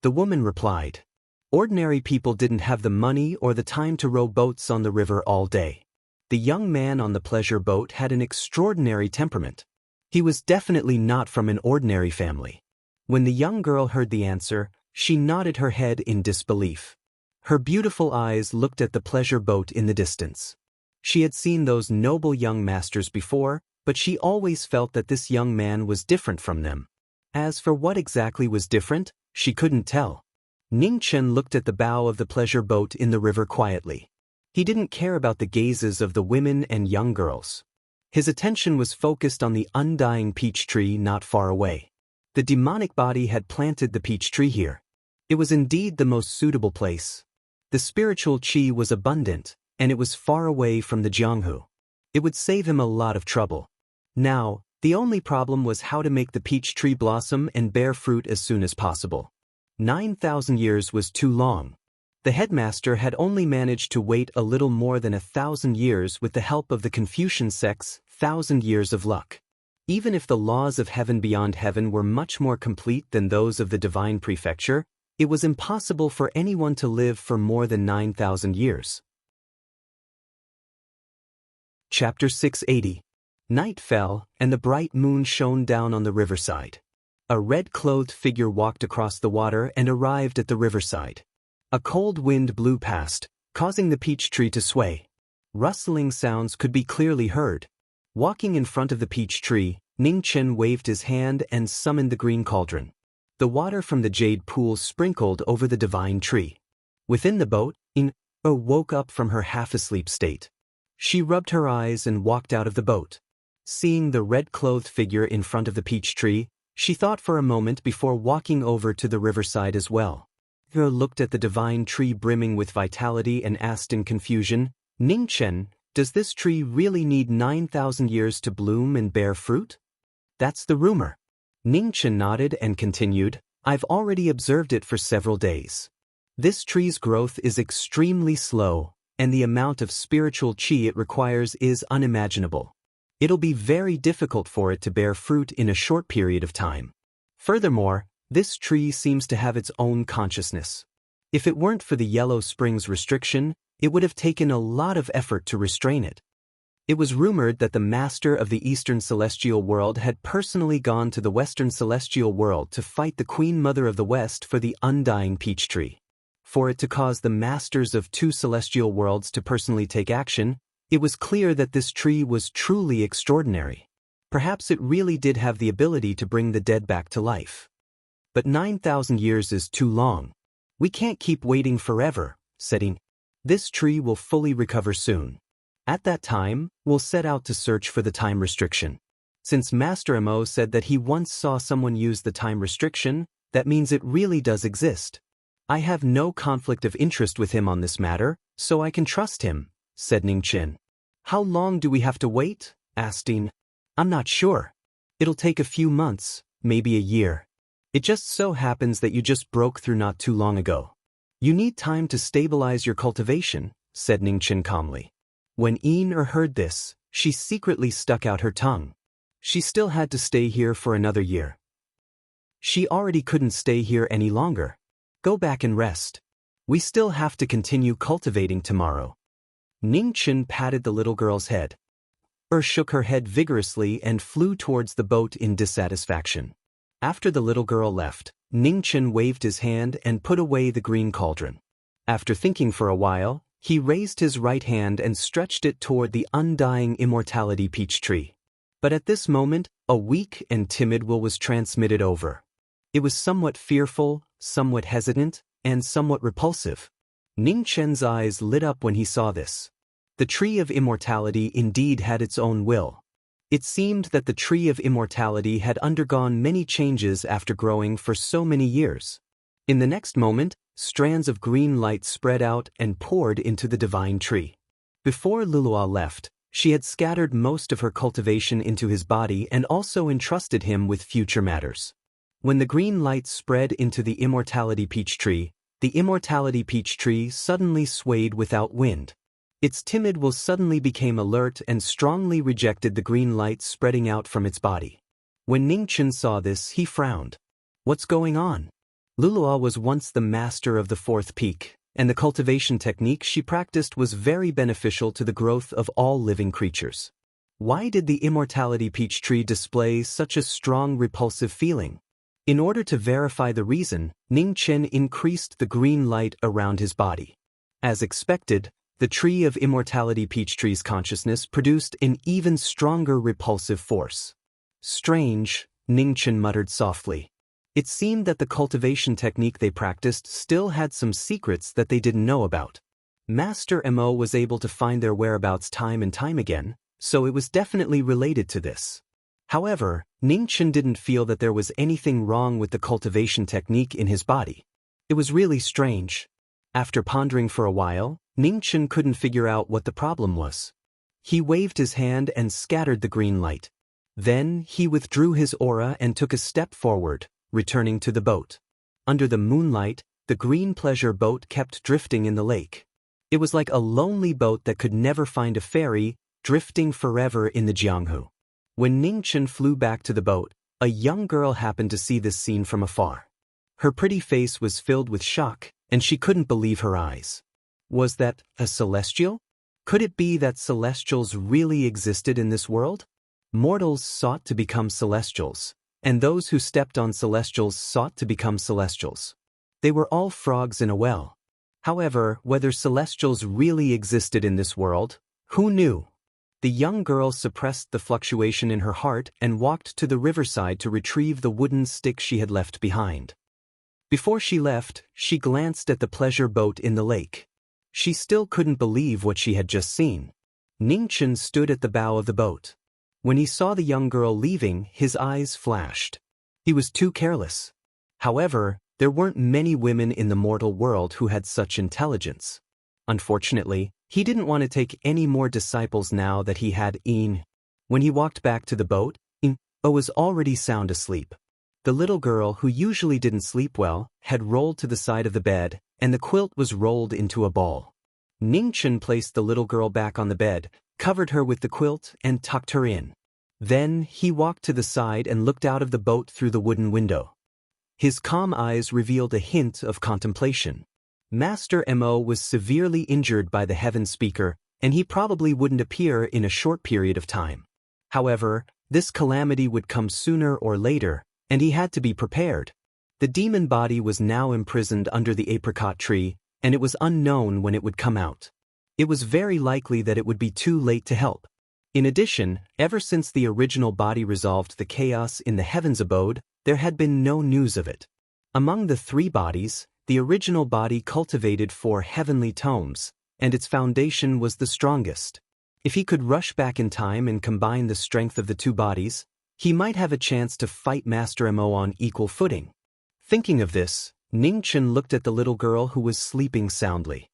The woman replied. Ordinary people didn't have the money or the time to row boats on the river all day. The young man on the pleasure boat had an extraordinary temperament. He was definitely not from an ordinary family. When the young girl heard the answer, she nodded her head in disbelief. Her beautiful eyes looked at the pleasure boat in the distance. She had seen those noble young masters before, but she always felt that this young man was different from them. As for what exactly was different, she couldn't tell. Ningchen looked at the bow of the pleasure boat in the river quietly. He didn't care about the gazes of the women and young girls. His attention was focused on the undying peach tree not far away. The demonic body had planted the peach tree here. It was indeed the most suitable place. The spiritual qi was abundant, and it was far away from the Jianghu. It would save him a lot of trouble. Now, the only problem was how to make the peach tree blossom and bear fruit as soon as possible. 9,000 years was too long. The headmaster had only managed to wait a little more than 1,000 years with the help of the Confucian sect's 1,000 years of luck. Even if the laws of heaven beyond heaven were much more complete than those of the divine prefecture, it was impossible for anyone to live for more than 9,000 years. Chapter 680. Night fell, and the bright moon shone down on the riverside. A red-clothed figure walked across the water and arrived at the riverside. A cold wind blew past, causing the peach tree to sway. Rustling sounds could be clearly heard. Walking in front of the peach tree, Ningchen waved his hand and summoned the green cauldron. The water from the jade pool sprinkled over the divine tree. Within the boat, woke up from her half-asleep state. She rubbed her eyes and walked out of the boat. Seeing the red-clothed figure in front of the peach tree, she thought for a moment before walking over to the riverside as well. Her looked at the divine tree brimming with vitality and asked in confusion, "Ningchen, does this tree really need 9,000 years to bloom and bear fruit?" "That's the rumor." Ningchen nodded and continued, "I've already observed it for several days. This tree's growth is extremely slow, and the amount of spiritual qi it requires is unimaginable. It'll be very difficult for it to bear fruit in a short period of time. Furthermore, this tree seems to have its own consciousness. If it weren't for the Yellow Springs restriction, it would have taken a lot of effort to restrain it." It was rumored that the master of the Eastern Celestial World had personally gone to the Western Celestial World to fight the Queen Mother of the West for the undying peach tree. For it to cause the masters of two celestial worlds to personally take action, it was clear that this tree was truly extraordinary. Perhaps it really did have the ability to bring the dead back to life. "But 9,000 years is too long. We can't keep waiting forever," said he. "This tree will fully recover soon. At that time, we'll set out to search for the time restriction. Since Master Mo said that he once saw someone use the time restriction, that means it really does exist. I have no conflict of interest with him on this matter, so I can trust him," said Ningchen. "How long do we have to wait?" asked Dean. "I'm not sure. It'll take a few months, maybe a year. It just so happens that you just broke through not too long ago. You need time to stabilize your cultivation," said Ningchen calmly. When Yin heard this, she secretly stuck out her tongue. She still had to stay here for another year. She already couldn't stay here any longer. "Go back and rest. We still have to continue cultivating tomorrow." Ningchen patted the little girl's head. Shook her head vigorously and flew towards the boat in dissatisfaction. After the little girl left, Ningchen waved his hand and put away the green cauldron. After thinking for a while, he raised his right hand and stretched it toward the undying immortality peach tree. But at this moment, a weak and timid will was transmitted over. It was somewhat fearful, somewhat hesitant, and somewhat repulsive. Ningchen's eyes lit up when he saw this. The tree of immortality indeed had its own will. It seemed that the tree of immortality had undergone many changes after growing for so many years. In the next moment, strands of green light spread out and poured into the divine tree. Before Lulua left, she had scattered most of her cultivation into his body and also entrusted him with future matters. When the green light spread into the immortality peach tree suddenly swayed without wind. Its timid will suddenly became alert and strongly rejected the green light spreading out from its body. When Ningchen saw this, he frowned. "What's going on?" Lulua was once the master of the fourth peak, and the cultivation technique she practiced was very beneficial to the growth of all living creatures. Why did the immortality peach tree display such a strong repulsive feeling? In order to verify the reason, Ningchen increased the green light around his body. As expected, the tree of immortality peach tree's consciousness produced an even stronger repulsive force. "Strange," Ningchen muttered softly. It seemed that the cultivation technique they practiced still had some secrets that they didn't know about. Master Mo was able to find their whereabouts time and time again, so it was definitely related to this. However, Ningchen didn't feel that there was anything wrong with the cultivation technique in his body. It was really strange. After pondering for a while, Ningchen couldn't figure out what the problem was. He waved his hand and scattered the green light. Then he withdrew his aura and took a step forward, returning to the boat. Under the moonlight, the green pleasure boat kept drifting in the lake. It was like a lonely boat that could never find a ferry, drifting forever in the Jianghu. When Ningchen flew back to the boat, a young girl happened to see this scene from afar. Her pretty face was filled with shock, and she couldn't believe her eyes. Was that a celestial? Could it be that celestials really existed in this world? Mortals sought to become celestials, and those who stepped on celestials sought to become celestials. They were all frogs in a well. However, whether celestials really existed in this world, who knew? The young girl suppressed the fluctuation in her heart and walked to the riverside to retrieve the wooden stick she had left behind. Before she left, she glanced at the pleasure boat in the lake. She still couldn't believe what she had just seen. Ningchen stood at the bow of the boat. When he saw the young girl leaving, his eyes flashed. He was too careless. However, there weren't many women in the mortal world who had such intelligence. Unfortunately, he didn't want to take any more disciples now that he had Een. When he walked back to the boat, Een was already sound asleep. The little girl, who usually didn't sleep well, had rolled to the side of the bed, and the quilt was rolled into a ball. Ningchen placed the little girl back on the bed, covered her with the quilt, and tucked her in. Then, he walked to the side and looked out of the boat through the wooden window. His calm eyes revealed a hint of contemplation. Master Mo was severely injured by the heaven speaker, and he probably wouldn't appear in a short period of time. However, this calamity would come sooner or later, and he had to be prepared. The demon body was now imprisoned under the apricot tree, and it was unknown when it would come out. It was very likely that it would be too late to help. In addition, ever since the original body resolved the chaos in the heavens abode, there had been no news of it. Among the three bodies, the original body cultivated 4 heavenly tomes, and its foundation was the strongest. If he could rush back in time and combine the strength of the 2 bodies, he might have a chance to fight Master Mo on equal footing. Thinking of this, Ningchen looked at the little girl who was sleeping soundly.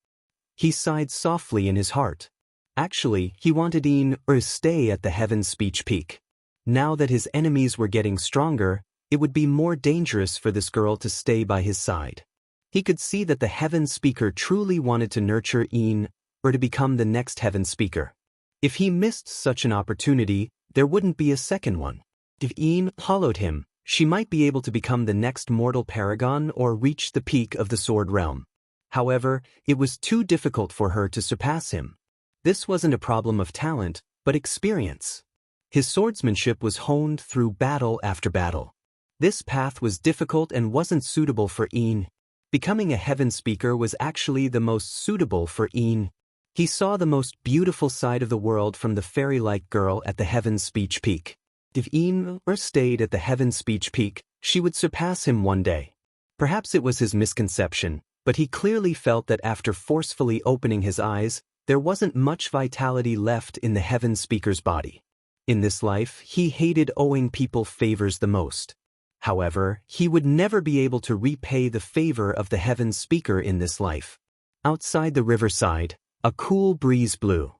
He sighed softly in his heart. Actually, he wanted Een to stay at the Heaven Speech Peak. Now that his enemies were getting stronger, it would be more dangerous for this girl to stay by his side. He could see that the Heaven Speaker truly wanted to nurture Een to become the next Heaven Speaker. If he missed such an opportunity, there wouldn't be a second one. If Een followed him, she might be able to become the next mortal paragon or reach the peak of the Sword Realm. However, it was too difficult for her to surpass him. This wasn't a problem of talent, but experience. His swordsmanship was honed through battle after battle. This path was difficult and wasn't suitable for Een. Becoming a heaven speaker was actually the most suitable for Een. He saw the most beautiful side of the world from the fairy-like girl at the Heaven Speech Peak. If Een stayed at the Heaven Speech Peak, she would surpass him one day. Perhaps it was his misconception, but he clearly felt that after forcefully opening his eyes, there wasn't much vitality left in the Heaven Speaker's body. In this life, he hated owing people favors the most. However, he would never be able to repay the favor of the Heaven Speaker in this life. Outside the riverside, a cool breeze blew.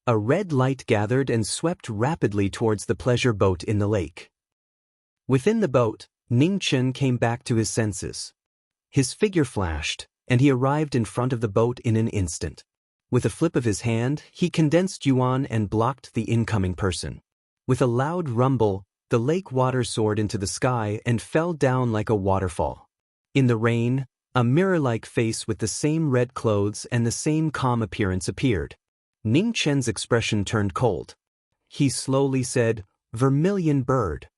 A red light gathered and swept rapidly towards the pleasure boat in the lake. Within the boat, Ningchen came back to his senses. His figure flashed, and he arrived in front of the boat in an instant. With a flip of his hand, he condensed Yuan and blocked the incoming person. With a loud rumble, the lake water soared into the sky and fell down like a waterfall. In the rain, a mirror-like face with the same red clothes and the same calm appearance appeared. Ningchen's expression turned cold. He slowly said, "Vermilion bird."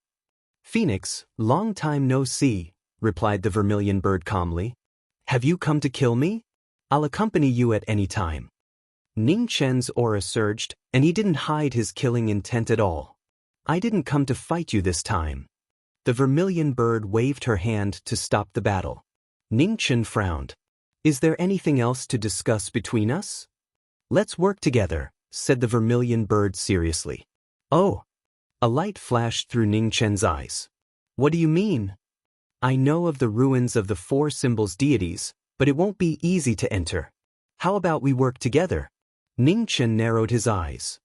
"Phoenix, long time no see," replied the vermilion bird calmly. "Have you come to kill me? I'll accompany you at any time." Ningchen's aura surged, and he didn't hide his killing intent at all. "I didn't come to fight you this time." The vermilion bird waved her hand to stop the battle. Ningchen frowned. "Is there anything else to discuss between us?" "Let's work together," said the vermilion bird seriously. "Oh." A light flashed through Ningchen's eyes. "What do you mean?" "I know of the ruins of the 4 symbols deities, but it won't be easy to enter. How about we work together?" Ningchen narrowed his eyes.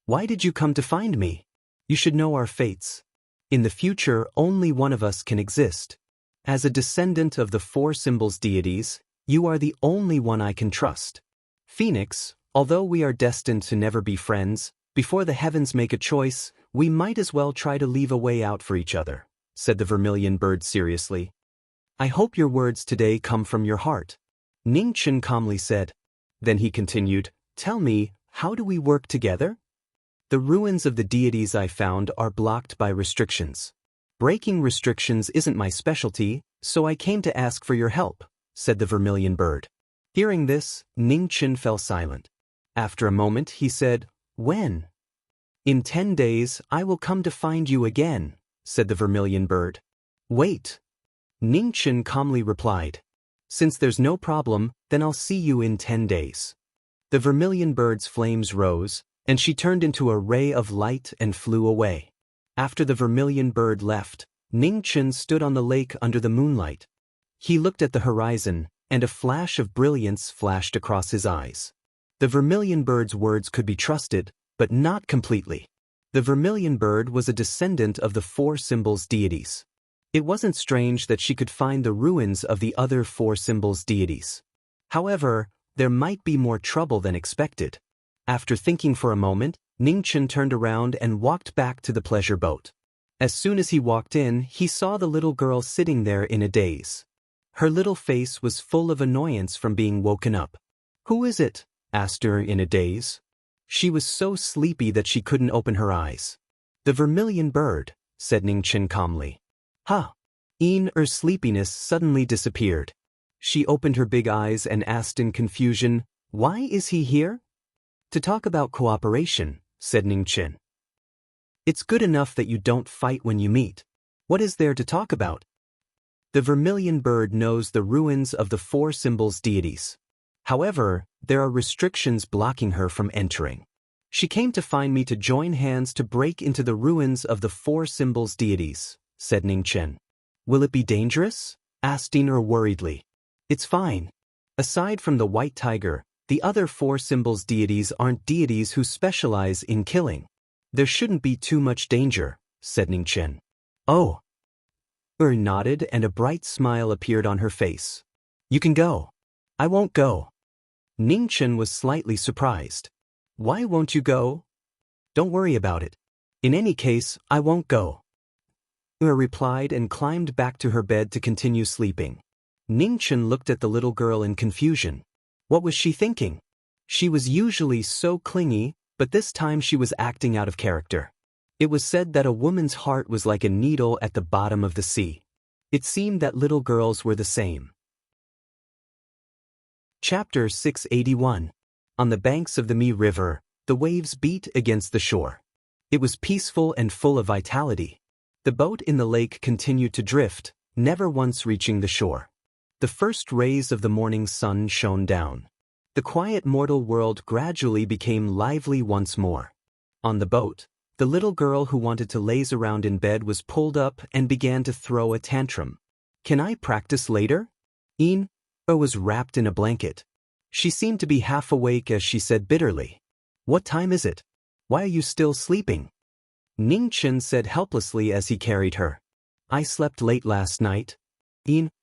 "Why did you come to find me? You should know our fates. In the future, only one of us can exist. As a descendant of the 4 symbols deities, you are the only one I can trust. Phoenix, although we are destined to never be friends, before the heavens make a choice, we might as well try to leave a way out for each other," said the vermilion bird seriously. "I hope your words today come from your heart," Ningchen calmly said. Then he continued, "Tell me, how do we work together?" "The ruins of the deities I found are blocked by restrictions. Breaking restrictions isn't my specialty, so I came to ask for your help," said the vermilion bird. Hearing this, Ningchen fell silent. After a moment, he said, "When?" "In 10 days, I will come to find you again," said the vermilion bird. "Wait." Ningchen calmly replied. Since there's no problem, then I'll see you in 10 days. The vermilion bird's flames rose, and she turned into a ray of light and flew away. After the vermilion bird left, Ningchen stood on the lake under the moonlight. He looked at the horizon, and a flash of brilliance flashed across his eyes. The vermilion bird's words could be trusted, but not completely. The vermilion bird was a descendant of the four symbols deities. It wasn't strange that she could find the ruins of the other four symbols deities. However, there might be more trouble than expected. After thinking for a moment, Ningchen turned around and walked back to the pleasure boat. As soon as he walked in, he saw the little girl sitting there in a daze. Her little face was full of annoyance from being woken up. "Who is it?" asked her in a daze. She was so sleepy that she couldn't open her eyes. "The vermilion bird," said Ningchen calmly. "Huh." Her sleepiness suddenly disappeared. She opened her big eyes and asked in confusion, "Why is he here?" "To talk about cooperation," said Ningchen. "It's good enough that you don't fight when you meet. What is there to talk about?" The vermilion bird knows the ruins of the four symbols deities. However, there are restrictions blocking her from entering. She came to find me to join hands to break into the ruins of the four symbols deities, said Ningchen. "Will it be dangerous?" asked Dinar worriedly. "It's fine. Aside from the white tiger, the other four symbols deities aren't deities who specialize in killing. There shouldn't be too much danger," said Ningchen. "Oh." Nodded and a bright smile appeared on her face. "You can go." "I won't go." Ningchen was slightly surprised. "Why won't you go?" "Don't worry about it. In any case, I won't go." Replied and climbed back to her bed to continue sleeping. Ningchen looked at the little girl in confusion. What was she thinking? She was usually so clingy, but this time she was acting out of character. It was said that a woman's heart was like a needle at the bottom of the sea. It seemed that little girls were the same. Chapter 681. On the banks of the Mi River, the waves beat against the shore. It was peaceful and full of vitality. The boat in the lake continued to drift, never once reaching the shore. The first rays of the morning sun shone down. The quiet mortal world gradually became lively once more. On the boat, the little girl who wanted to laze around in bed was pulled up and began to throw a tantrum. "Can I practice later?" was wrapped in a blanket. She seemed to be half awake as she said bitterly, "What time is it? Why are you still sleeping?" Ningchen said helplessly as he carried her. "I slept late last night."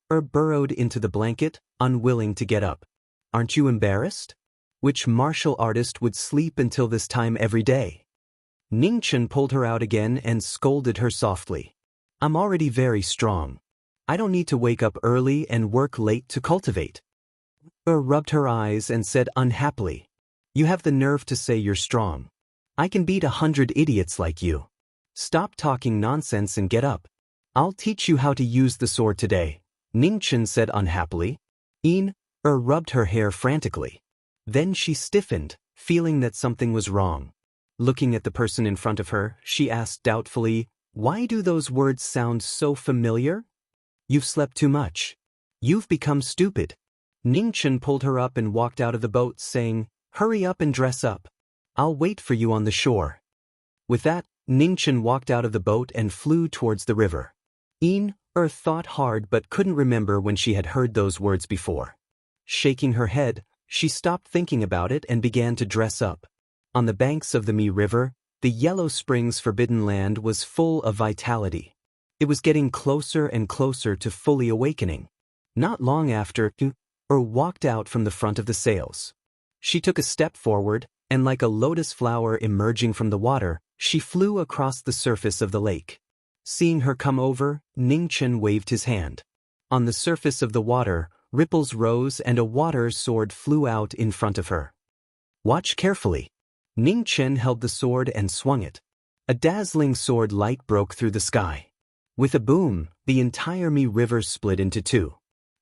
Burrowed into the blanket, unwilling to get up. "Aren't you embarrassed? Which martial artist would sleep until this time every day?" Ningchen pulled her out again and scolded her softly. "I'm already very strong. I don't need to wake up early and work late to cultivate." Rubbed her eyes and said unhappily, "You have the nerve to say you're strong. I can beat 100 idiots like you. Stop talking nonsense and get up. I'll teach you how to use the sword today," Ningchen said unhappily. Rubbed her hair frantically. Then she stiffened, feeling that something was wrong. Looking at the person in front of her, she asked doubtfully, "Why do those words sound so familiar?" "You've slept too much. You've become stupid." Ningchen pulled her up and walked out of the boat saying, "Hurry up and dress up. I'll wait for you on the shore." With that, Ningchen walked out of the boat and flew towards the river. Thought hard but couldn't remember when she had heard those words before. Shaking her head, she stopped thinking about it and began to dress up. On the banks of the Mi River, the Yellow Springs Forbidden Land was full of vitality. It was getting closer and closer to fully awakening. Not long after, walked out from the front of the sails. She took a step forward, and like a lotus flower emerging from the water, she flew across the surface of the lake. Seeing her come over, Ningchen waved his hand. On the surface of the water, ripples rose and a water sword flew out in front of her. "Watch carefully." Ningchen held the sword and swung it. A dazzling sword light broke through the sky. With a boom, the entire Mi River split into two.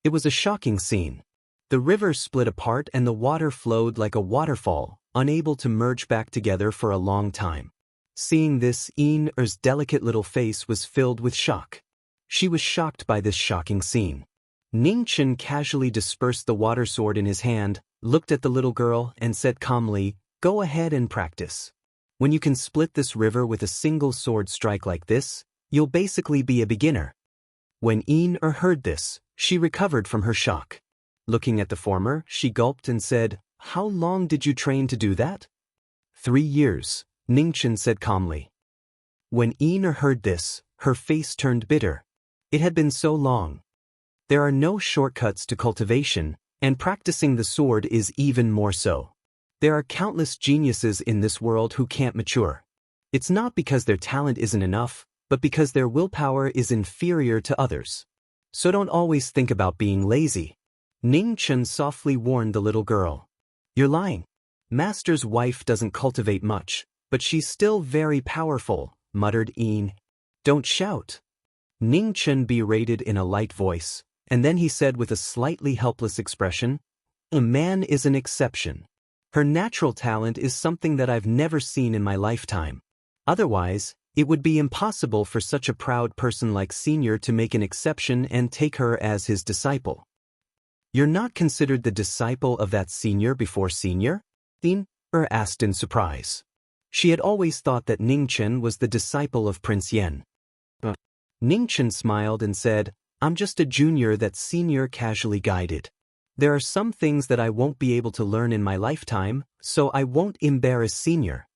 It was a shocking scene. The river split apart and the water flowed like a waterfall, unable to merge back together for a long time. Seeing this, Er's delicate little face was filled with shock. She was shocked by this shocking scene. Ning Chen casually dispersed the water sword in his hand, looked at the little girl, and said calmly, "Go ahead and practice. When you can split this river with a single sword strike like this, you'll basically be a beginner." When heard this, she recovered from her shock. Looking at the former, she gulped and said, "How long did you train to do that?" 3 years, Ning Chen said calmly. When heard this, her face turned bitter. It had been so long. There are no shortcuts to cultivation, and practicing the sword is even more so. There are countless geniuses in this world who can't mature. It's not because their talent isn't enough, but because their willpower is inferior to others. So don't always think about being lazy. Ning Chen softly warned the little girl. "You're lying. Master's wife doesn't cultivate much, but she's still very powerful," muttered Yin. "Don't shout." Ning Chen berated in a light voice, and then he said with a slightly helpless expression, "A man is an exception. Her natural talent is something that I've never seen in my lifetime. Otherwise, it would be impossible for such a proud person like Senior to make an exception and take her as his disciple." "You're not considered the disciple of that Senior before Senior?" Yin asked in surprise. She had always thought that Ning Chen was the disciple of Prince Yen. Ning Chen smiled and said, "I'm just a junior that Senior casually guided. There are some things that I won't be able to learn in my lifetime, so I won't embarrass Senior."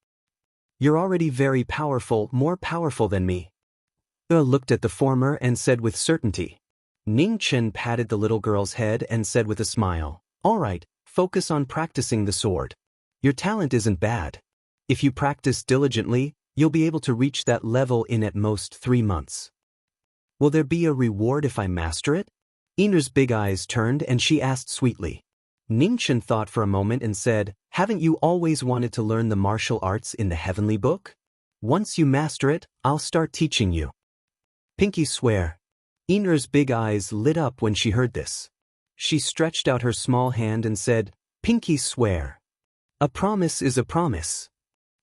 "You're already very powerful, more powerful than me." Looked at the former and said with certainty. Ning Chen patted the little girl's head and said with a smile, "All right, focus on practicing the sword. Your talent isn't bad. If you practice diligently, you'll be able to reach that level in at most 3 months. Will there be a reward if I master it?" Ina's big eyes turned and she asked sweetly. Ning Chen thought for a moment and said, "Haven't you always wanted to learn the martial arts in the heavenly book? Once you master it, I'll start teaching you." "Pinky swear." Ina's big eyes lit up when she heard this. She stretched out her small hand and said, "Pinky swear. A promise is a promise."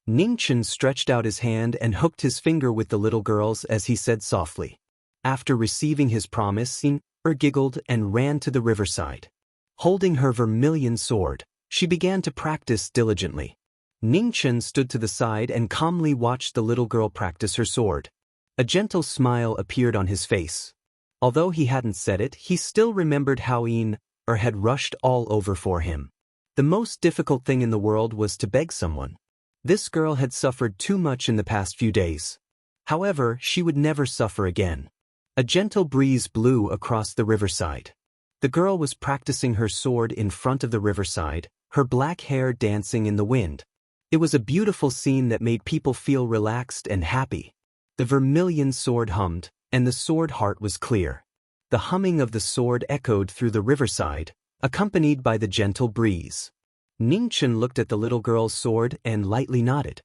Ning Chen stretched out his hand and hooked his finger with the little girl's as he said softly. After receiving his promise, Yin giggled and ran to the riverside. Holding her vermilion sword, she began to practice diligently. Ning Chen stood to the side and calmly watched the little girl practice her sword. A gentle smile appeared on his face. Although he hadn't said it, he still remembered how Yin had rushed all over for him. The most difficult thing in the world was to beg someone. This girl had suffered too much in the past few days. However, she would never suffer again. A gentle breeze blew across the riverside. The girl was practicing her sword in front of the riverside, her black hair dancing in the wind. It was a beautiful scene that made people feel relaxed and happy. The vermilion sword hummed, and the sword heart was clear. The humming of the sword echoed through the riverside, accompanied by the gentle breeze. Ning Chen looked at the little girl's sword and lightly nodded.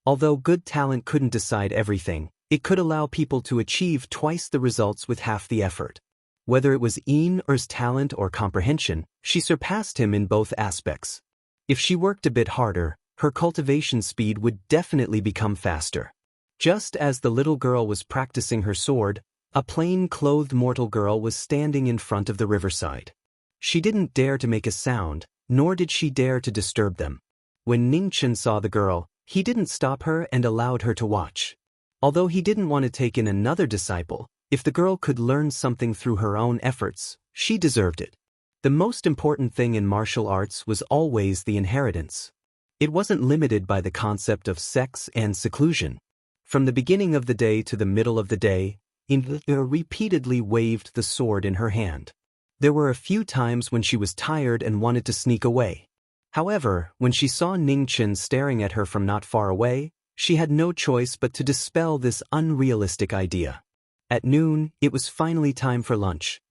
Although good talent couldn't decide everything, it could allow people to achieve twice the results with half the effort. Whether it was In's talent or comprehension, she surpassed him in both aspects. If she worked a bit harder, her cultivation speed would definitely become faster. Just as the little girl was practicing her sword, a plain-clothed mortal girl was standing in front of the riverside. She didn't dare to make a sound, nor did she dare to disturb them. When Ning Chen saw the girl, he didn't stop her and allowed her to watch. Although he didn't want to take in another disciple, if the girl could learn something through her own efforts, she deserved it. The most important thing in martial arts was always the inheritance. It wasn't limited by the concept of sex and seclusion. From the beginning of the day to the middle of the day, Yin repeatedly waved the sword in her hand. There were a few times when she was tired and wanted to sneak away. However, when she saw Ning Chen staring at her from not far away, she had no choice but to dispel this unrealistic idea. At noon, it was finally time for lunch.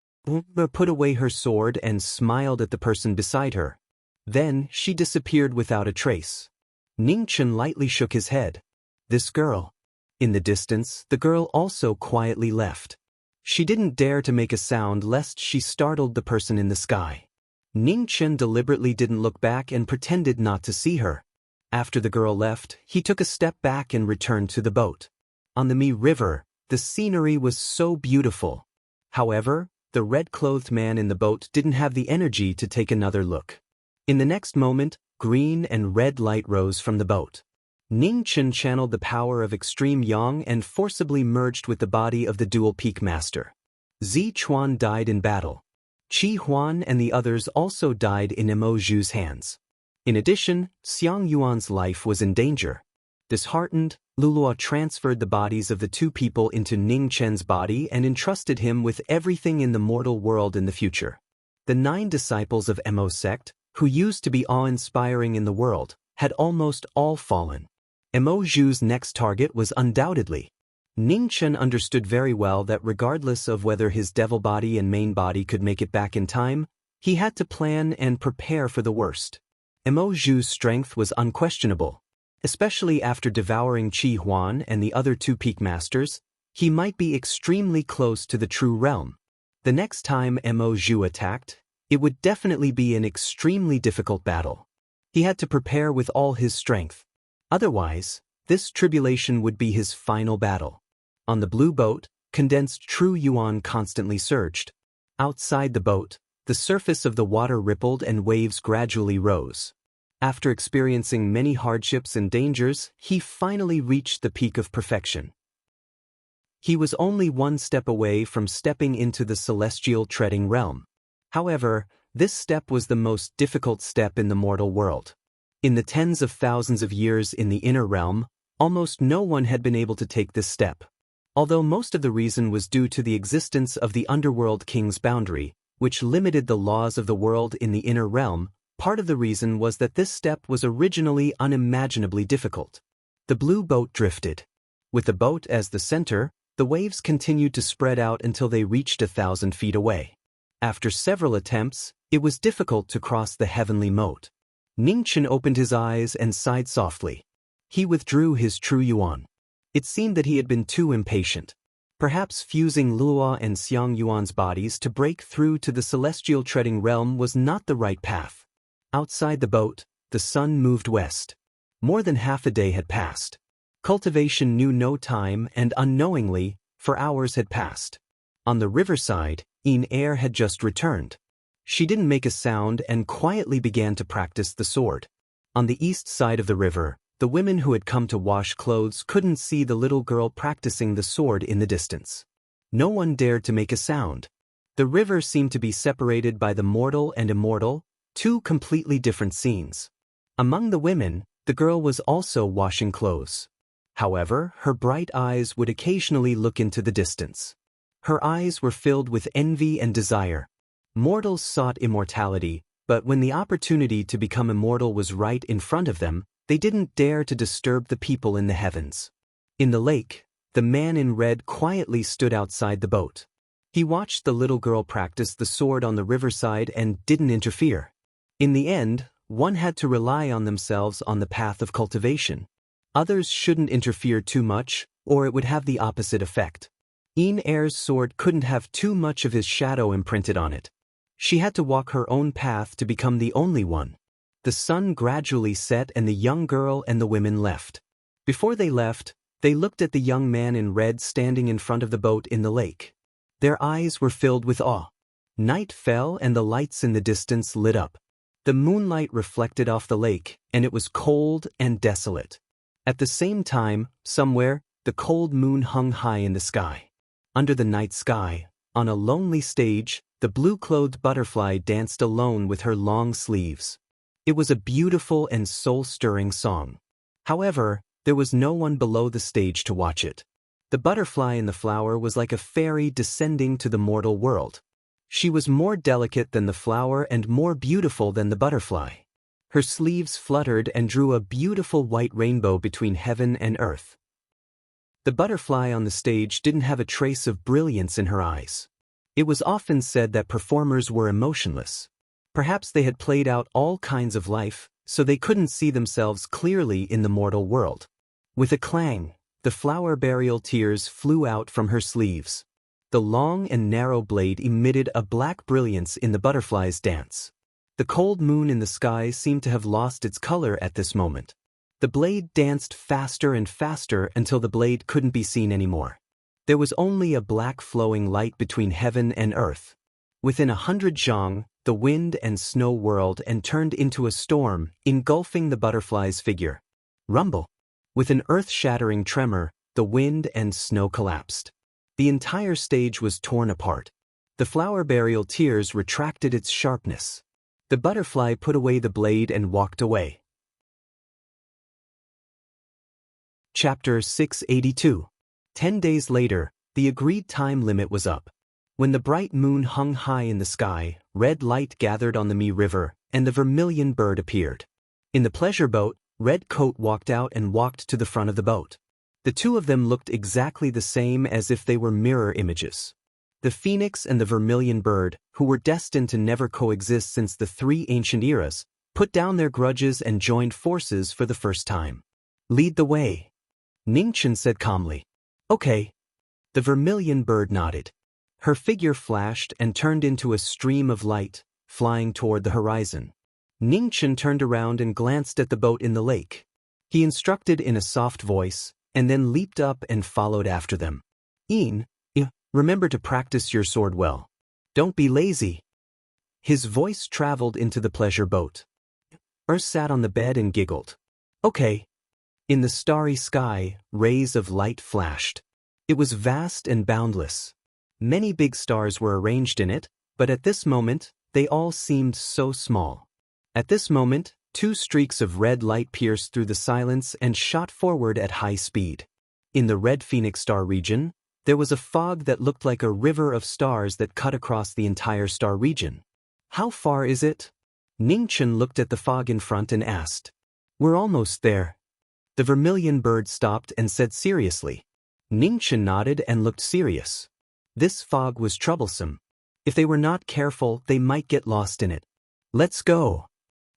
Put away her sword and smiled at the person beside her. Then, she disappeared without a trace. Ning Chen lightly shook his head. This girl. In the distance, the girl also quietly left. She didn't dare to make a sound lest she startled the person in the sky. Ning Chen deliberately didn't look back and pretended not to see her. After the girl left, he took a step back and returned to the boat. On the Mi River, The scenery was so beautiful. However, the red-clothed man in the boat didn't have the energy to take another look. In the next moment, green and red light rose from the boat. Ning Chen channeled the power of extreme yang and forcibly merged with the body of the dual peak master. Zi Chuan died in battle. Qi Huan and the others also died in Mo Zhu's hands. In addition, Xiang Yuan's life was in danger. Disheartened, Luluo transferred the bodies of the two people into Ning Chen's body and entrusted him with everything in the mortal world in the future. The 9 disciples of Mo sect, who used to be awe-inspiring in the world, had almost all fallen. Mo Zhu's next target was undoubtedly. Ning Chen understood very well that regardless of whether his devil body and main body could make it back in time, he had to plan and prepare for the worst. Mo Zhu's strength was unquestionable. Especially after devouring Qi Huan and the other 2 peak masters, he might be extremely close to the true realm. The next time Mo Zhu attacked, it would definitely be an extremely difficult battle. He had to prepare with all his strength. Otherwise, this tribulation would be his final battle. On the blue boat, condensed true yuan constantly surged. Outside the boat, the surface of the water rippled and waves gradually rose. After experiencing many hardships and dangers, he finally reached the peak of perfection. He was only 1 step away from stepping into the celestial treading realm. However, this step was the most difficult step in the mortal world. In the tens of thousands of years in the inner realm, almost no one had been able to take this step. Although most of the reason was due to the existence of the underworld king's boundary, which limited the laws of the world in the inner realm, part of the reason was that this step was originally unimaginably difficult. The blue boat drifted. With the boat as the center, the waves continued to spread out until they reached 1,000 feet away. After several attempts, it was difficult to cross the heavenly moat. Ning Chen opened his eyes and sighed softly. He withdrew his true yuan. It seemed that he had been too impatient. Perhaps fusing Luo and Xiang Yuan's bodies to break through to the celestial treading realm was not the right path. Outside the boat, the sun moved west. More than half a day had passed. Cultivation knew no time and unknowingly, for hours had passed. On the riverside, Air had just returned. She didn't make a sound and quietly began to practice the sword. On the east side of the river, the women who had come to wash clothes couldn't see the little girl practicing the sword in the distance. No one dared to make a sound. The river seemed to be separated by the mortal and immortal, 2 completely different scenes. Among the women, the girl was also washing clothes. However, her bright eyes would occasionally look into the distance. Her eyes were filled with envy and desire. Mortals sought immortality, but when the opportunity to become immortal was right in front of them, they didn't dare to disturb the people in the heavens. In the lake, the man in red quietly stood outside the boat. He watched the little girl practice the sword on the riverside and didn't interfere. In the end, one had to rely on themselves on the path of cultivation. Others shouldn't interfere too much, or it would have the opposite effect. Air's sword couldn't have too much of his shadow imprinted on it. She had to walk her own path to become the only one. The sun gradually set and the young girl and the women left. Before they left, they looked at the young man in red standing in front of the boat in the lake. Their eyes were filled with awe. Night fell and the lights in the distance lit up. The moonlight reflected off the lake, and it was cold and desolate. At the same time, somewhere, the cold moon hung high in the sky. Under the night sky, on a lonely stage, the blue-clothed butterfly danced alone with her long sleeves. It was a beautiful and soul-stirring song. However, there was no one below the stage to watch it. The butterfly in the flower was like a fairy descending to the mortal world. She was more delicate than the flower and more beautiful than the butterfly. Her sleeves fluttered and drew a beautiful white rainbow between heaven and earth. The butterfly on the stage didn't have a trace of brilliance in her eyes. It was often said that performers were emotionless. Perhaps they had played out all kinds of life, so they couldn't see themselves clearly in the mortal world. With a clang, the flower burial tears flew out from her sleeves. The long and narrow blade emitted a black brilliance in the butterfly's dance. The cold moon in the sky seemed to have lost its color at this moment. The blade danced faster and faster until the blade couldn't be seen anymore. There was only a black flowing light between heaven and earth. Within 100 zhang, the wind and snow whirled and turned into a storm, engulfing the butterfly's figure. Rumble. With an earth-shattering tremor, the wind and snow collapsed. The entire stage was torn apart. The flower burial tears retracted its sharpness. The butterfly put away the blade and walked away. Chapter 682. 10 days later, the agreed time limit was up. When the bright moon hung high in the sky, red light gathered on the Mi River, and the vermilion bird appeared. In the pleasure boat, Red Coat walked out and walked to the front of the boat. The two of them looked exactly the same, as if they were mirror images. The phoenix and the vermilion bird, who were destined to never coexist since the 3 ancient eras, put down their grudges and joined forces for the first time. "Lead the way," Ningchen said calmly. "Okay." The vermilion bird nodded. Her figure flashed and turned into a stream of light, flying toward the horizon. Ningchen turned around and glanced at the boat in the lake. He instructed in a soft voice, and then leaped up and followed after them. Remember to practice your sword well. Don't be lazy." His voice traveled into the pleasure boat. Sat on the bed and giggled. "Okay." In the starry sky, rays of light flashed. It was vast and boundless. Many big stars were arranged in it, but at this moment, they all seemed so small. At this moment, 2 streaks of red light pierced through the silence and shot forward at high speed. In the red Phoenix star region, there was a fog that looked like a river of stars that cut across the entire star region. "How far is it?" Ningchen looked at the fog in front and asked. "We're almost there." The vermilion bird stopped and said seriously. Ningchen nodded and looked serious. This fog was troublesome. If they were not careful, they might get lost in it. "Let's go,"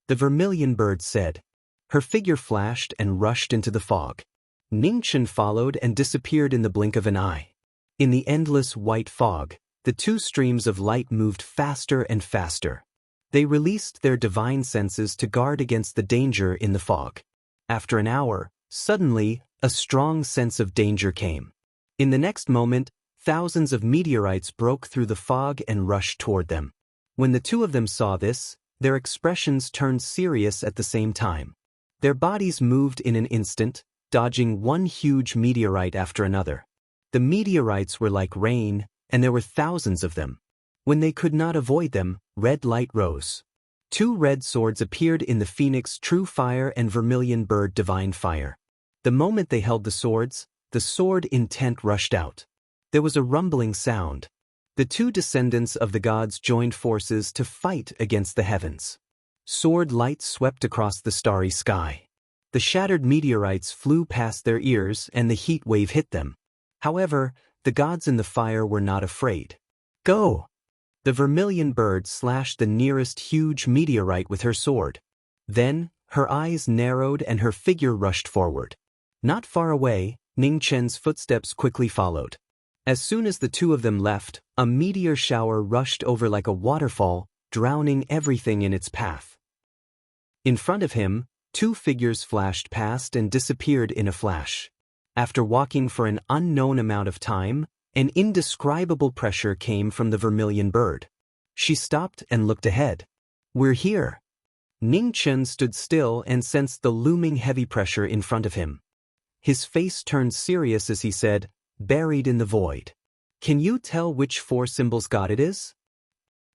the vermilion bird said. Her figure flashed and rushed into the fog. Ningchen followed and disappeared in the blink of an eye. In the endless white fog, the 2 streams of light moved faster and faster. They released their divine senses to guard against the danger in the fog. After an hour, suddenly, a strong sense of danger came. In the next moment, thousands of meteorites broke through the fog and rushed toward them. When the 2 of them saw this, their expressions turned serious at the same time. Their bodies moved in an instant, dodging one huge meteorite after another. The meteorites were like rain, and there were thousands of them. When they could not avoid them, red light rose. 2 red swords appeared in the Phoenix True Fire and Vermilion Bird Divine Fire. The moment they held the swords, the sword intent rushed out. There was a rumbling sound. The 2 descendants of the gods joined forces to fight against the heavens. Sword light swept across the starry sky. The shattered meteorites flew past their ears and the heat wave hit them. However, the gods in the fire were not afraid. "Go!" The vermilion bird slashed the nearest huge meteorite with her sword. Then, her eyes narrowed and her figure rushed forward. Not far away, Ningchen's footsteps quickly followed. As soon as the 2 of them left, a meteor shower rushed over like a waterfall, drowning everything in its path. In front of him, 2 figures flashed past and disappeared in a flash. After walking for an unknown amount of time, an indescribable pressure came from the vermilion bird. She stopped and looked ahead. "We're here." Ningchen stood still and sensed the looming heavy pressure in front of him. His face turned serious as he said, "Buried in the void. Can you tell which 4 symbols god it is?"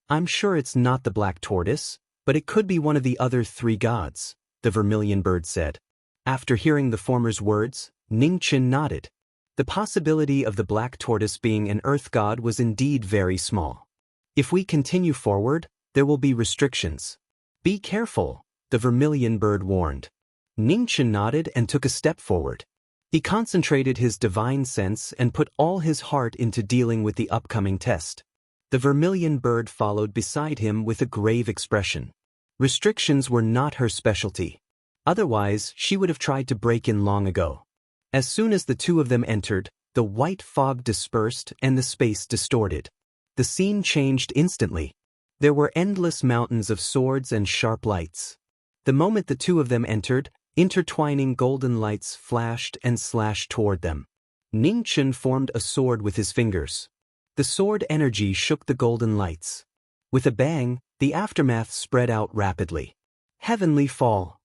"I'm sure it's not the black tortoise, but it could be one of the other 3 gods," the vermilion bird said. After hearing the former's words, Ningchen nodded. The possibility of the black tortoise being an earth god was indeed very small. "If we continue forward, there will be restrictions. Be careful," the vermilion bird warned. Ningchen nodded and took a step forward. He concentrated his divine sense and put all his heart into dealing with the upcoming test. The vermilion bird followed beside him with a grave expression. Restrictions were not her specialty. Otherwise, she would have tried to break in long ago. As soon as the 2 of them entered, the white fog dispersed and the space distorted. The scene changed instantly. There were endless mountains of swords and sharp lights. The moment the 2 of them entered, intertwining golden lights flashed and slashed toward them. Ning Chen formed a sword with his fingers. The sword energy shook the golden lights. With a bang, the aftermath spread out rapidly. Heavenly fall.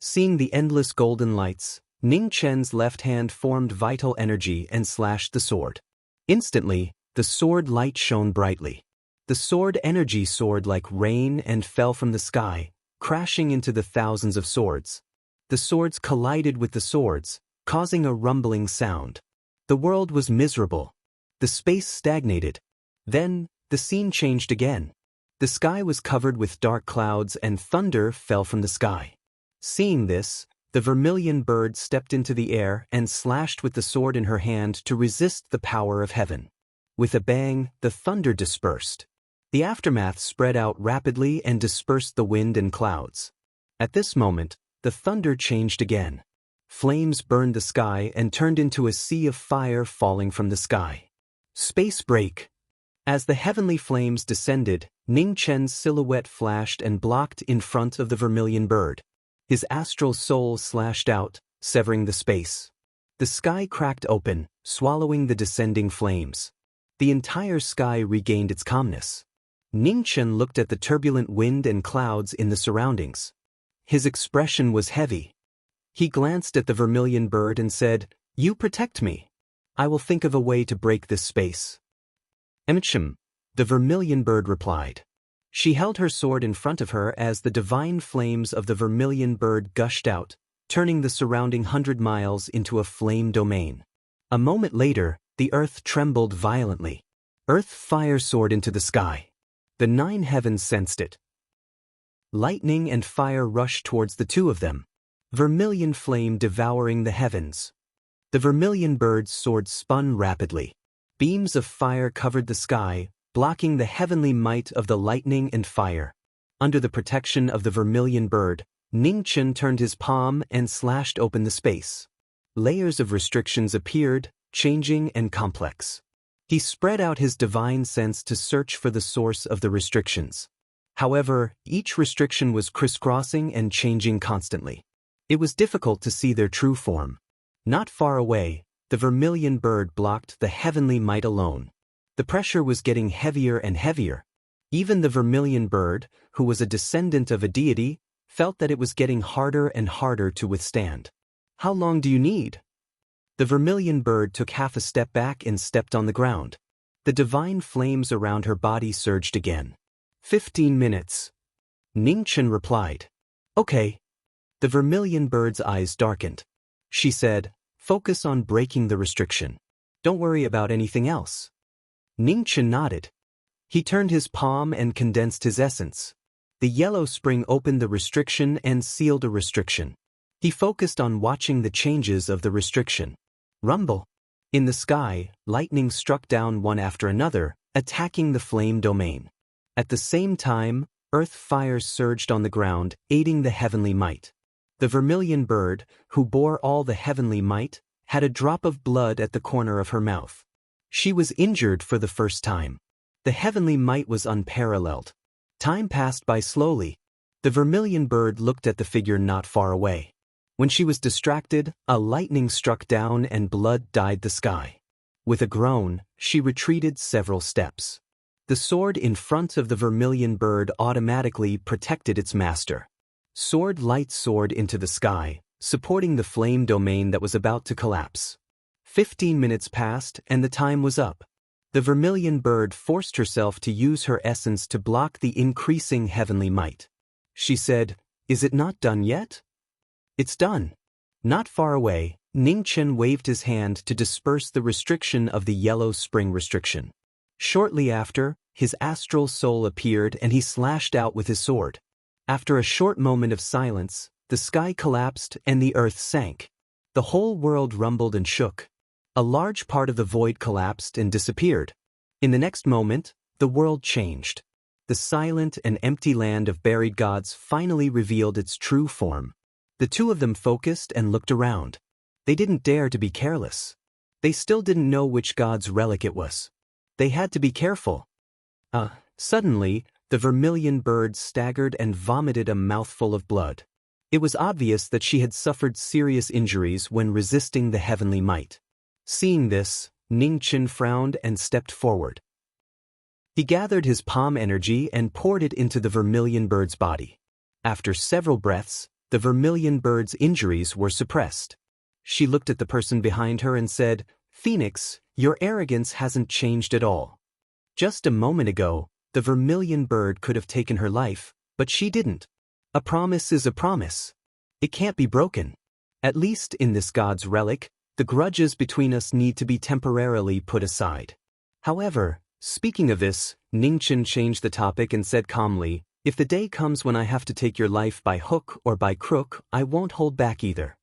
Seeing the endless golden lights, Ning Chen's left hand formed vital energy and slashed the sword. Instantly, the sword light shone brightly. The sword energy soared like rain and fell from the sky, crashing into the thousands of swords. The swords collided with the swords, causing a rumbling sound. The world was miserable. The space stagnated. Then, the scene changed again. The sky was covered with dark clouds and thunder fell from the sky. Seeing this, the vermilion bird stepped into the air and slashed with the sword in her hand to resist the power of heaven. With a bang, the thunder dispersed. The aftermath spread out rapidly and dispersed the wind and clouds. At this moment, the thunder changed again. Flames burned the sky and turned into a sea of fire falling from the sky. Space break. As the heavenly flames descended, Ning Chen's silhouette flashed and blocked in front of the vermilion bird. His astral soul slashed out, severing the space. The sky cracked open, swallowing the descending flames. The entire sky regained its calmness. Ning Chen looked at the turbulent wind and clouds in the surroundings. His expression was heavy. He glanced at the vermilion bird and said, "You protect me. I will think of a way to break this space." "Emchem," the vermilion bird replied. She held her sword in front of her as the divine flames of the vermilion bird gushed out, turning the surrounding 100 miles into a flame domain. A moment later, the earth trembled violently. Earth fire soared into the sky. The 9 heavens sensed it. Lightning and fire rushed towards the two of them. Vermilion flame devouring the heavens. The vermilion bird's sword spun rapidly. Beams of fire covered the sky, blocking the heavenly might of the lightning and fire. Under the protection of the vermilion bird, Ning Chen turned his palm and slashed open the space. Layers of restrictions appeared, changing and complex. He spread out his divine sense to search for the source of the restrictions. However, each restriction was crisscrossing and changing constantly. It was difficult to see their true form. Not far away, the vermilion bird blocked the heavenly might alone. The pressure was getting heavier and heavier. Even the vermilion bird, who was a descendant of a deity, felt that it was getting harder and harder to withstand. "How long do you need?" The vermilion bird took half a step back and stepped on the ground. The divine flames around her body surged again. 15 minutes. Ning Chen replied. "Okay." The vermilion bird's eyes darkened. She said, "Focus on breaking the restriction. Don't worry about anything else." Ning Chen nodded. He turned his palm and condensed his essence. The yellow spring opened the restriction and sealed a restriction. He focused on watching the changes of the restriction. Rumble. In the sky, lightning struck down one after another, attacking the flame domain. At the same time, earth fire surged on the ground, aiding the heavenly might. The vermilion bird, who bore all the heavenly might, had a drop of blood at the corner of her mouth. She was injured for the first time. The heavenly might was unparalleled. Time passed by slowly. The vermilion bird looked at the figure not far away. When she was distracted, a lightning struck down and blood dyed the sky. With a groan, she retreated several steps. The sword in front of the vermilion bird automatically protected its master. Sword light soared into the sky, supporting the flame domain that was about to collapse. 15 minutes passed and the time was up. The vermilion bird forced herself to use her essence to block the increasing heavenly might. She said, "Is it not done yet?" "It's done." Not far away, Ning Chen waved his hand to disperse the restriction of the yellow spring restriction. Shortly after, his astral soul appeared and he slashed out with his sword. After a short moment of silence, the sky collapsed and the earth sank. The whole world rumbled and shook. A large part of the void collapsed and disappeared. In the next moment, the world changed. The silent and empty land of buried gods finally revealed its true form. The two of them focused and looked around. They didn't dare to be careless. They still didn't know which god's relic it was. They had to be careful. Suddenly, the vermilion bird staggered and vomited a mouthful of blood. It was obvious that she had suffered serious injuries when resisting the heavenly might. Seeing this, Ning Chen frowned and stepped forward. He gathered his palm energy and poured it into the vermilion bird's body. After several breaths, the vermilion bird's injuries were suppressed. She looked at the person behind her and said, "Phoenix, your arrogance hasn't changed at all. Just a moment ago, the vermilion bird could have taken her life, but she didn't. A promise is a promise. It can't be broken. At least in this god's relic, the grudges between us need to be temporarily put aside." However, speaking of this, Ning Chen changed the topic and said calmly, "If the day comes when I have to take your life by hook or by crook, I won't hold back either."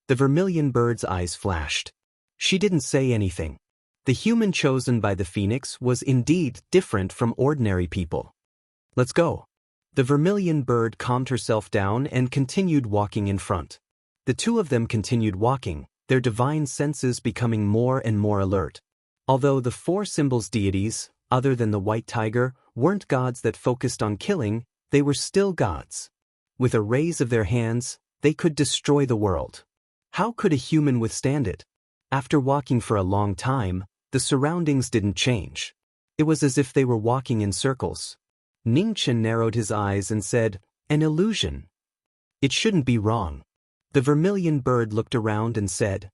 The vermilion bird's eyes flashed. She didn't say anything. The human chosen by the phoenix was indeed different from ordinary people. "Let's go." The vermilion bird calmed herself down and continued walking in front. The two of them continued walking, their divine senses becoming more and more alert. Although the four symbols deities, other than the white tiger, weren't gods that focused on killing, they were still gods. With a raise of their hands, they could destroy the world. How could a human withstand it? After walking for a long time, the surroundings didn't change. It was as if they were walking in circles. Ning Chen narrowed his eyes and said, "An illusion. It shouldn't be wrong." The vermilion bird looked around and said,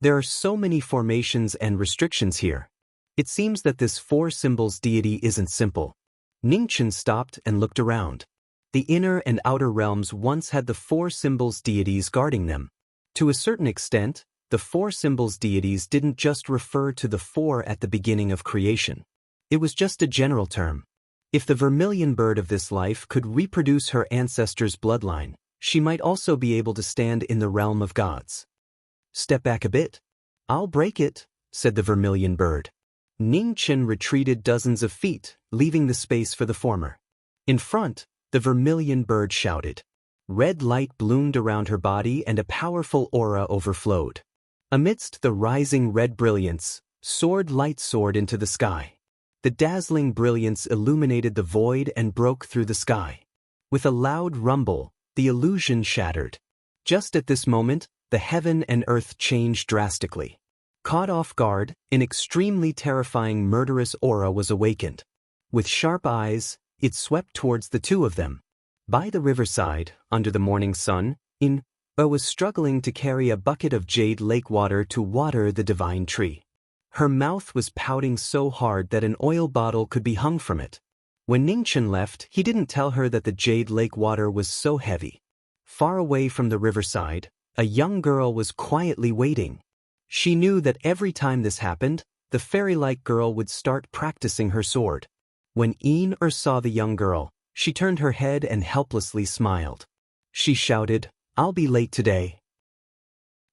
"There are so many formations and restrictions here. It seems that this four symbols deity isn't simple." Ning Chen stopped and looked around. The inner and outer realms once had the four symbols deities guarding them. To a certain extent, the four symbols deities didn't just refer to the four at the beginning of creation. It was just a general term. If the vermilion bird of this life could reproduce her ancestors' bloodline, she might also be able to stand in the realm of gods. "Step back a bit. I'll break it," said the vermilion bird. Ning Chen retreated dozens of feet, leaving the space for the former. In front, the vermilion bird shouted. Red light bloomed around her body and a powerful aura overflowed. Amidst the rising red brilliance, light soared into the sky. The dazzling brilliance illuminated the void and broke through the sky. With a loud rumble, the illusion shattered. Just at this moment, the heaven and earth changed drastically. Caught off guard, an extremely terrifying murderous aura was awakened. With sharp eyes, it swept towards the two of them. By the riverside, under the morning sun, was struggling to carry a bucket of jade lake water to water the divine tree. Her mouth was pouting so hard that an oil bottle could be hung from it. When Ning Chen left, he didn't tell her that the jade lake water was so heavy. Far away from the riverside, a young girl was quietly waiting. She knew that every time this happened, the fairy-like girl would start practicing her sword. When saw the young girl, she turned her head and helplessly smiled. She shouted, "I'll be late today."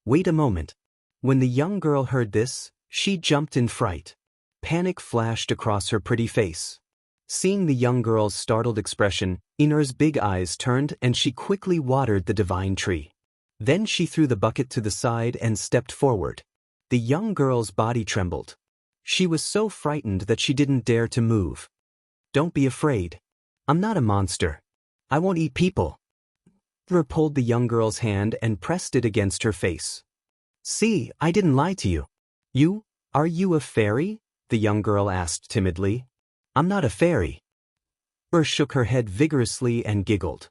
Wait a moment. When the young girl heard this, she jumped in fright. Panic flashed across her pretty face. Seeing the young girl's startled expression, Inar's big eyes turned and she quickly watered the divine tree. Then she threw the bucket to the side and stepped forward. The young girl's body trembled. She was so frightened that she didn't dare to move. "Don't be afraid. I'm not a monster. I won't eat people." Inar pulled the young girl's hand and pressed it against her face. "See, I didn't lie to you." Are you a fairy?" the young girl asked timidly. "I'm not a fairy." Inar shook her head vigorously and giggled.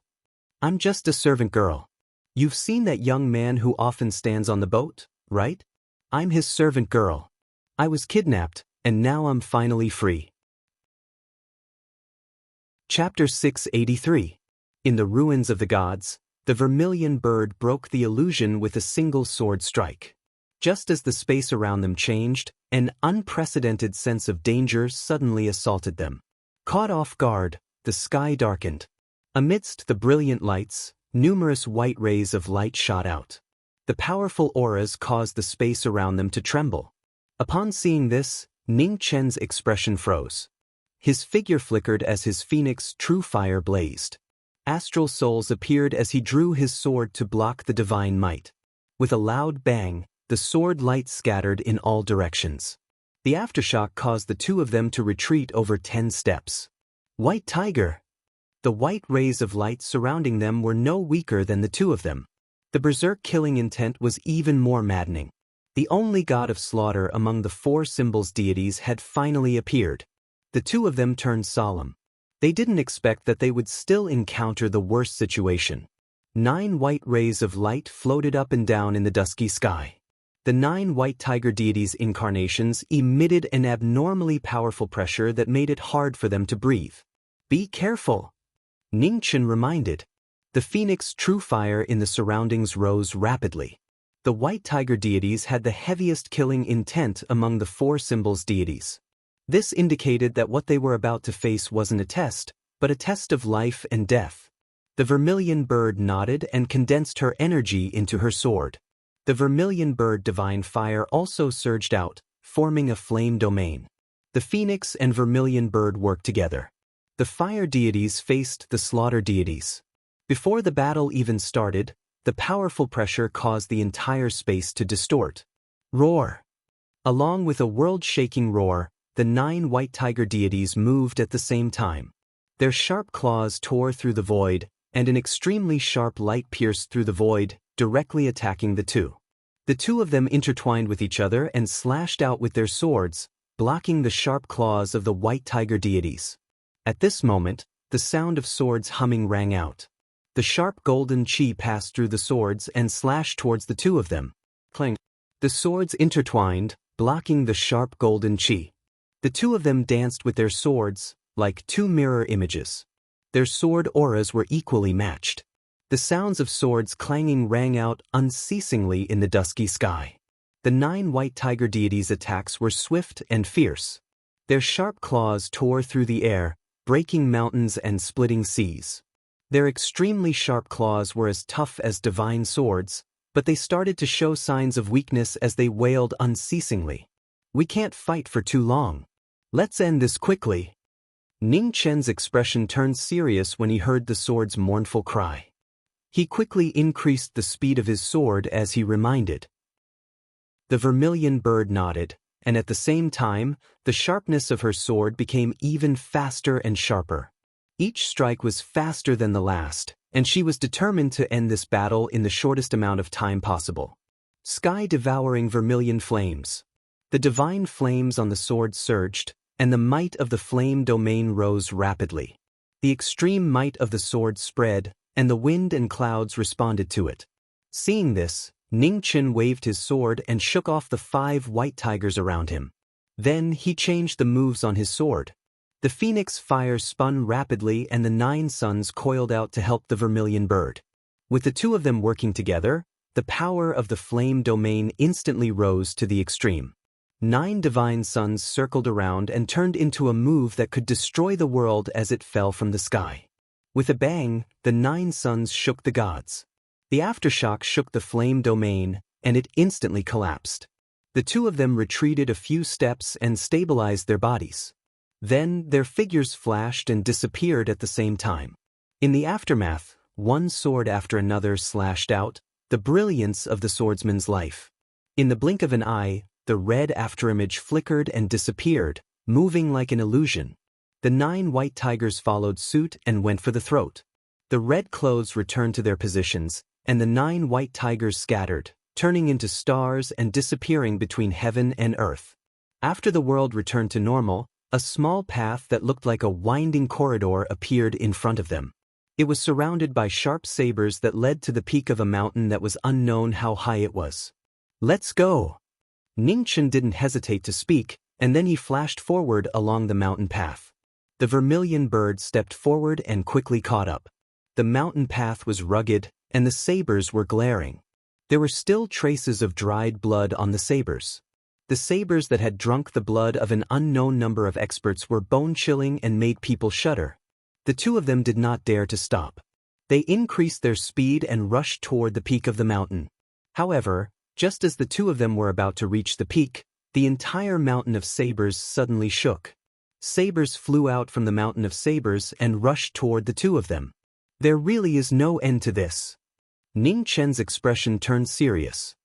"I'm just a servant girl. You've seen that young man who often stands on the boat, right? I'm his servant girl. I was kidnapped, and now I'm finally free." Chapter 683. In the ruins of the gods, the vermilion bird broke the illusion with a single sword strike. Just as the space around them changed, an unprecedented sense of danger suddenly assaulted them. Caught off guard, the sky darkened. Amidst the brilliant lights, numerous white rays of light shot out. The powerful auras caused the space around them to tremble. Upon seeing this, Ning Chen's expression froze. His figure flickered as his phoenix true fire blazed. Astral souls appeared as he drew his sword to block the divine might. With a loud bang, the sword light scattered in all directions. The aftershock caused the two of them to retreat over 10 steps. White Tiger! The white rays of light surrounding them were no weaker than the two of them. The berserk killing intent was even more maddening. The only god of slaughter among the four symbols deities had finally appeared. The two of them turned solemn. They didn't expect that they would still encounter the worst situation. 9 white rays of light floated up and down in the dusky sky. The 9 white tiger deities' incarnations emitted an abnormally powerful pressure that made it hard for them to breathe. "Be careful," Ningchen reminded. The phoenix true fire in the surroundings rose rapidly. The white tiger deities had the heaviest killing intent among the four symbols deities. This indicated that what they were about to face wasn't a test, but a test of life and death. The vermilion bird nodded and condensed her energy into her sword. The vermilion bird divine fire also surged out, forming a flame domain. The phoenix and vermilion bird worked together. The fire deities faced the slaughter deities. Before the battle even started, the powerful pressure caused the entire space to distort. Roar! Along with a world-shaking roar, the 9 white tiger deities moved at the same time. Their sharp claws tore through the void, and an extremely sharp light pierced through the void, directly attacking the two. The two of them intertwined with each other and slashed out with their swords, blocking the sharp claws of the white tiger deities. At this moment, the sound of swords humming rang out. The sharp golden chi passed through the swords and slashed towards the two of them. Clang! The swords intertwined, blocking the sharp golden chi. The two of them danced with their swords, like two mirror images. Their sword auras were equally matched. The sounds of swords clanging rang out unceasingly in the dusky sky. The 9 white tiger deities' attacks were swift and fierce. Their sharp claws tore through the air, breaking mountains and splitting seas. Their extremely sharp claws were as tough as divine swords, but they started to show signs of weakness as they wailed unceasingly. "We can't fight for too long. Let's end this quickly." Ning Chen's expression turned serious when he heard the sword's mournful cry. He quickly increased the speed of his sword as he reminded. The vermilion bird nodded, and at the same time, the sharpness of her sword became even faster and sharper. Each strike was faster than the last, and she was determined to end this battle in the shortest amount of time possible. Sky-devouring vermilion flames. The divine flames on the sword surged, and the might of the flame domain rose rapidly. The extreme might of the sword spread, and the wind and clouds responded to it. Seeing this, Ningchen waved his sword and shook off the 5 white tigers around him. Then he changed the moves on his sword. The phoenix fire spun rapidly and the 9 suns coiled out to help the vermilion bird. With the two of them working together, the power of the flame domain instantly rose to the extreme. 9 divine suns circled around and turned into a move that could destroy the world as it fell from the sky. With a bang, the 9 suns shook the gods. The aftershock shook the flame domain, and it instantly collapsed. The two of them retreated a few steps and stabilized their bodies. Then, their figures flashed and disappeared at the same time. In the aftermath, one sword after another slashed out, the brilliance of the swordsman's life. In the blink of an eye, the red afterimage flickered and disappeared, moving like an illusion. The 9 white tigers followed suit and went for the throat. The red clothes returned to their positions, and the 9 white tigers scattered, turning into stars and disappearing between heaven and earth. After the world returned to normal, a small path that looked like a winding corridor appeared in front of them. It was surrounded by sharp sabers that led to the peak of a mountain that was unknown how high it was. "Let's go!" Ningchen didn't hesitate to speak, and then he flashed forward along the mountain path. The vermilion bird stepped forward and quickly caught up. The mountain path was rugged, and the sabers were glaring. There were still traces of dried blood on the sabers. The sabers that had drunk the blood of an unknown number of experts were bone-chilling and made people shudder. The two of them did not dare to stop. They increased their speed and rushed toward the peak of the mountain. However, just as the two of them were about to reach the peak, the entire mountain of sabers suddenly shook. Sabers flew out from the mountain of sabers and rushed toward the two of them. "There really is no end to this." Ning Chen's expression turned serious.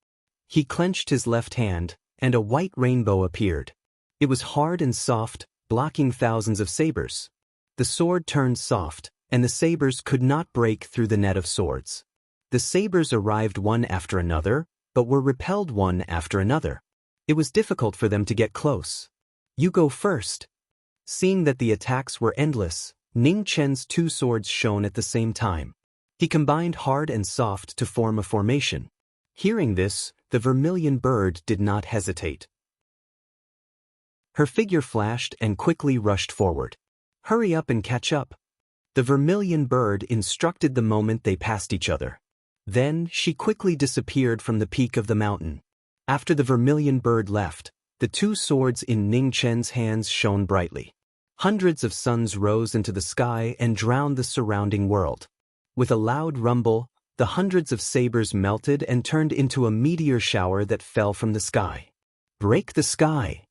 He clenched his left hand, and a white rainbow appeared. It was hard and soft, blocking thousands of sabers. The sword turned soft, and the sabers could not break through the net of swords. The sabers arrived one after another, but were repelled one after another. It was difficult for them to get close. "You go first." Seeing that the attacks were endless, Ning Chen's two swords shone at the same time. He combined hard and soft to form a formation. Hearing this, the vermilion bird did not hesitate. Her figure flashed and quickly rushed forward. "Hurry up and catch up." The vermilion bird instructed the moment they passed each other. Then she quickly disappeared from the peak of the mountain. After the vermilion bird left, the two swords in Ning Chen's hands shone brightly. Hundreds of suns rose into the sky and drowned the surrounding world. With a loud rumble, the hundreds of sabers melted and turned into a meteor shower that fell from the sky. "Break the sky!"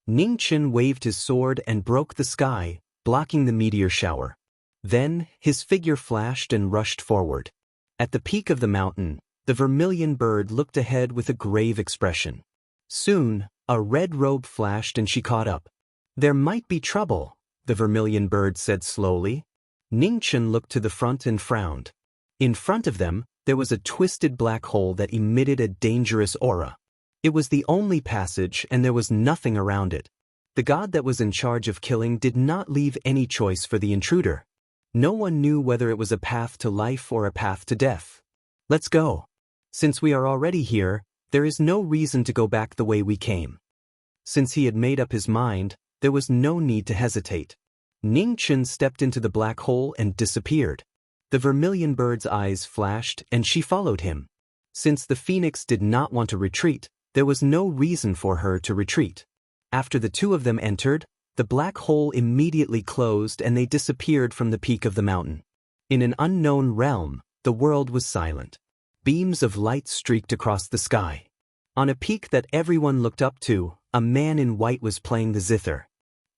Ning Chen waved his sword and broke the sky, blocking the meteor shower. Then, his figure flashed and rushed forward. At the peak of the mountain, the vermilion bird looked ahead with a grave expression. Soon, a red robe flashed and she caught up. "There might be trouble," the vermilion bird said slowly. Ning Chen looked to the front and frowned. In front of them, there was a twisted black hole that emitted a dangerous aura. It was the only passage and there was nothing around it. The god that was in charge of killing did not leave any choice for the intruder. No one knew whether it was a path to life or a path to death. "Let's go. Since we are already here, there is no reason to go back the way we came." Since he had made up his mind, there was no need to hesitate. Ning Chen stepped into the black hole and disappeared. The vermilion bird's eyes flashed and she followed him. Since the phoenix did not want to retreat, there was no reason for her to retreat. After the two of them entered, the black hole immediately closed and they disappeared from the peak of the mountain. In an unknown realm, the world was silent. Beams of light streaked across the sky. On a peak that everyone looked up to, a man in white was playing the zither.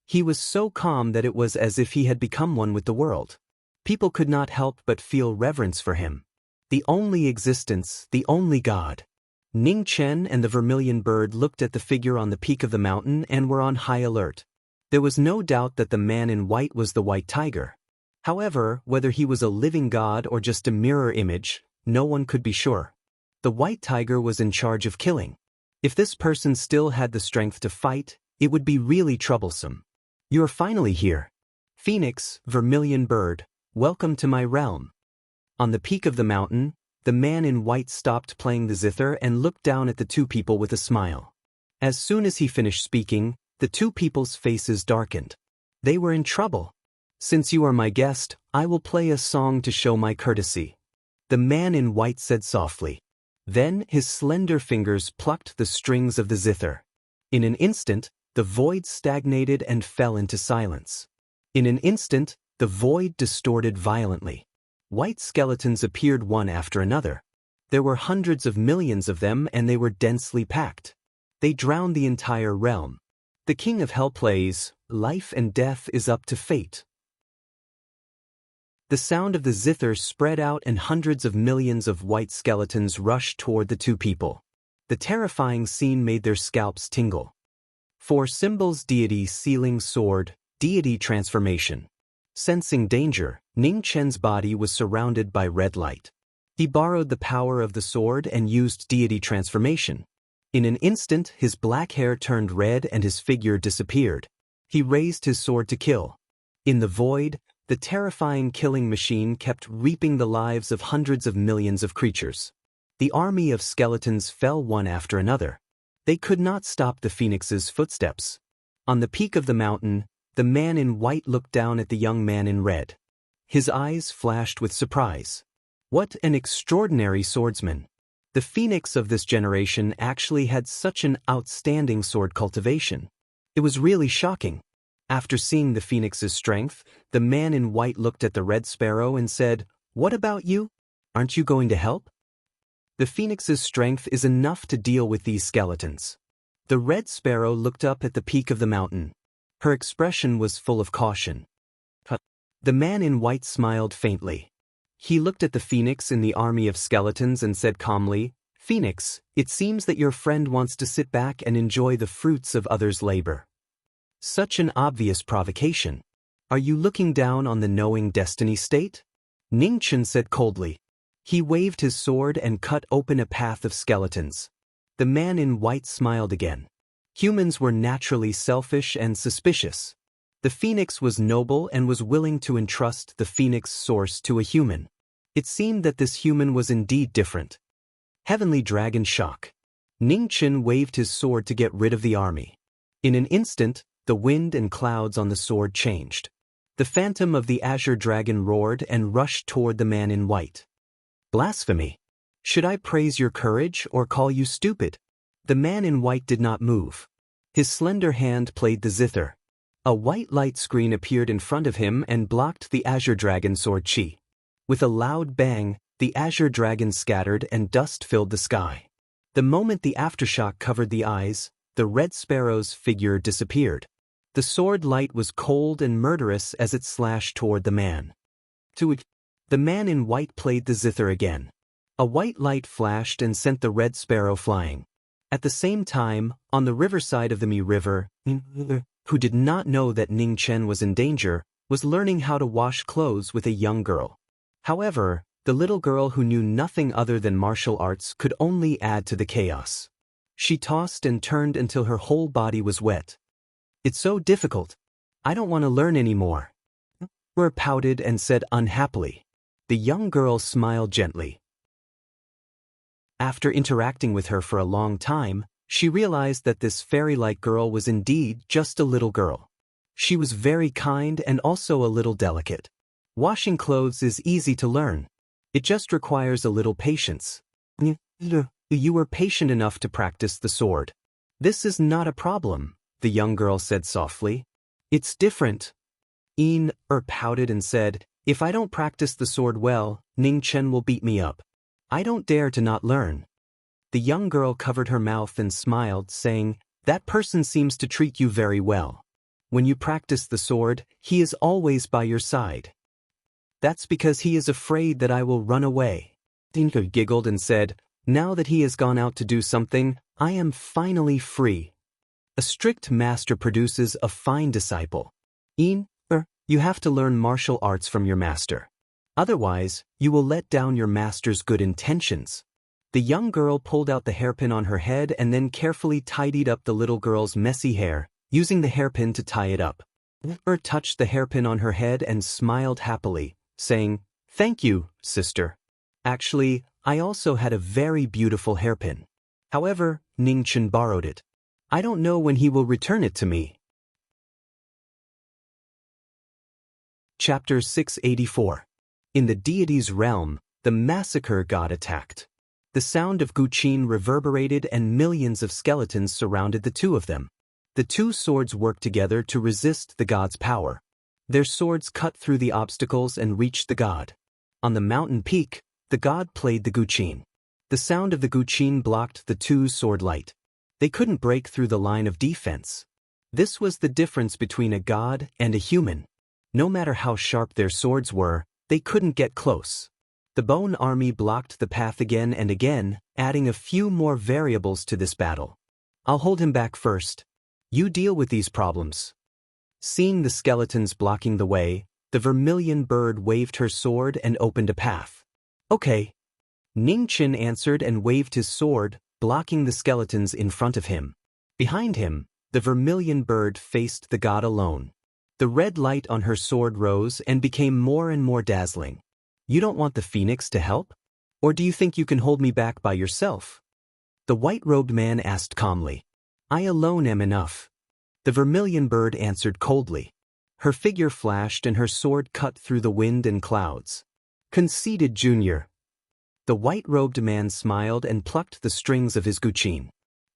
He was so calm that it was as if he had become one with the world. People could not help but feel reverence for him. The only existence, the only god. Ning Chen and the vermilion bird looked at the figure on the peak of the mountain and were on high alert. There was no doubt that the man in white was the white tiger. However, whether he was a living god or just a mirror image, no one could be sure. The white tiger was in charge of killing. If this person still had the strength to fight, it would be really troublesome. "You are finally here. Phoenix, vermilion bird, welcome to my realm." On the peak of the mountain, the man in white stopped playing the zither and looked down at the two people with a smile. As soon as he finished speaking, the two people's faces darkened. They were in trouble. "Since you are my guest, I will play a song to show my courtesy," the man in white said softly. Then his slender fingers plucked the strings of the zither. In an instant, the void stagnated and fell into silence. In an instant, the void distorted violently. White skeletons appeared one after another. There were hundreds of millions of them and they were densely packed. They drowned the entire realm. The king of hell plays, "Life and death is up to fate." The sound of the zither spread out and hundreds of millions of white skeletons rushed toward the two people. The terrifying scene made their scalps tingle. 4 symbols: deity, sealing sword, deity transformation. Sensing danger, Ning Chen's body was surrounded by red light. He borrowed the power of the sword and used deity transformation. In an instant, his black hair turned red and his figure disappeared. He raised his sword to kill. In the void, the terrifying killing machine kept reaping the lives of hundreds of millions of creatures. The army of skeletons fell one after another. They could not stop the phoenix's footsteps. On the peak of the mountain, the man in white looked down at the young man in red. His eyes flashed with surprise. What an extraordinary swordsman! The phoenix of this generation actually had such an outstanding sword cultivation. It was really shocking. After seeing the phoenix's strength, the man in white looked at the red sparrow and said, "What about you? Aren't you going to help?" The phoenix's strength is enough to deal with these skeletons. The red sparrow looked up at the peak of the mountain. Her expression was full of caution. The man in white smiled faintly. He looked at the phoenix in the army of skeletons and said calmly, "Phoenix, it seems that your friend wants to sit back and enjoy the fruits of others' labor." Such an obvious provocation. Are you looking down on the knowing destiny state? Ning Chen said coldly. He waved his sword and cut open a path of skeletons. The man in white smiled again. Humans were naturally selfish and suspicious. The phoenix was noble and was willing to entrust the phoenix source to a human. It seemed that this human was indeed different. Heavenly Dragon shock. Ningchen waved his sword to get rid of the army. In an instant, the wind and clouds on the sword changed. The phantom of the Azure Dragon roared and rushed toward the man in white. Blasphemy! Should I praise your courage or call you stupid? The man in white did not move. His slender hand played the zither. A white light screen appeared in front of him and blocked the Azure Dragon sword chi. With a loud bang, the Azure Dragon scattered and dust filled the sky. The moment the aftershock covered the eyes, the Red Sparrow's figure disappeared. The sword light was cold and murderous as it slashed toward the man. The man in white played the zither again. A white light flashed and sent the Red Sparrow flying. At the same time, on the riverside of the Mi River, who did not know that Ning Chen was in danger, was learning how to wash clothes with a young girl. However, the little girl who knew nothing other than martial arts could only add to the chaos. She tossed and turned until her whole body was wet. It's so difficult. I don't want to learn anymore. Ur pouted and said unhappily. The young girl smiled gently. After interacting with her for a long time, she realized that this fairy-like girl was indeed just a little girl. She was very kind and also a little delicate. Washing clothes is easy to learn. It just requires a little patience. You were patient enough to practice the sword. This is not a problem, the young girl said softly. It's different. Pouted and said, if I don't practice the sword well, Ning Chen will beat me up. I don't dare to not learn. The young girl covered her mouth and smiled, saying, that person seems to treat you very well. When you practice the sword, he is always by your side. That's because he is afraid that I will run away. Dinka giggled and said, now that he has gone out to do something, I am finally free. A strict master produces a fine disciple. You have to learn martial arts from your master. Otherwise, you will let down your master's good intentions. The young girl pulled out the hairpin on her head and then carefully tidied up the little girl's messy hair, using the hairpin to tie it up. Touched the hairpin on her head and smiled happily, saying, thank you, sister. Actually, I also had a very beautiful hairpin. However, Ning Chen borrowed it. I don't know when he will return it to me. Chapter 684. In the deity's realm, the massacre god attacked. The sound of Guqin reverberated and millions of skeletons surrounded the two of them. The two swords worked together to resist the god's power. Their swords cut through the obstacles and reached the god. On the mountain peak, the god played the Guqin. The sound of the Guqin blocked the two sword light. They couldn't break through the line of defense. This was the difference between a god and a human. No matter how sharp their swords were, they couldn't get close. The Bone Army blocked the path again and again, adding a few more variables to this battle. I'll hold him back first. You deal with these problems. Seeing the skeletons blocking the way, the vermilion bird waved her sword and opened a path. Okay. Ning Chen answered and waved his sword, blocking the skeletons in front of him. Behind him, the vermilion bird faced the god alone. The red light on her sword rose and became more and more dazzling. You don't want the phoenix to help? Or do you think you can hold me back by yourself? The white-robed man asked calmly. I alone am enough. The vermilion bird answered coldly. Her figure flashed and her sword cut through the wind and clouds. Conceited Junior. The white-robed man smiled and plucked the strings of his Guqin.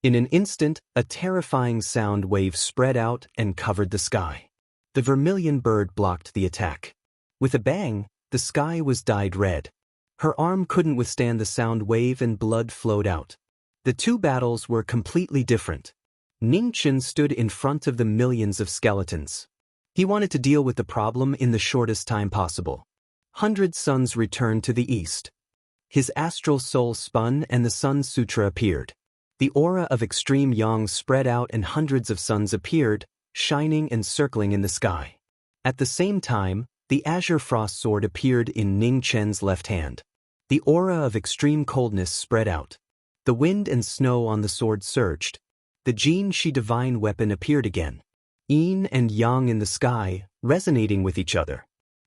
In an instant, a terrifying sound wave spread out and covered the sky. The vermilion bird blocked the attack. With a bang, the sky was dyed red. Her arm couldn't withstand the sound wave and blood flowed out. The two battles were completely different. Ning Chen stood in front of the millions of skeletons. He wanted to deal with the problem in the shortest time possible. 100 suns returned to the east. His astral soul spun and the Sun Sutra appeared. The aura of extreme yang spread out and hundreds of suns appeared, shining and circling in the sky. At the same time, the Azure Frost Sword appeared in Ning Chen's left hand. The aura of extreme coldness spread out. The wind and snow on the sword surged. The Jin-shi divine weapon appeared again. Yin and yang in the sky, resonating with each other.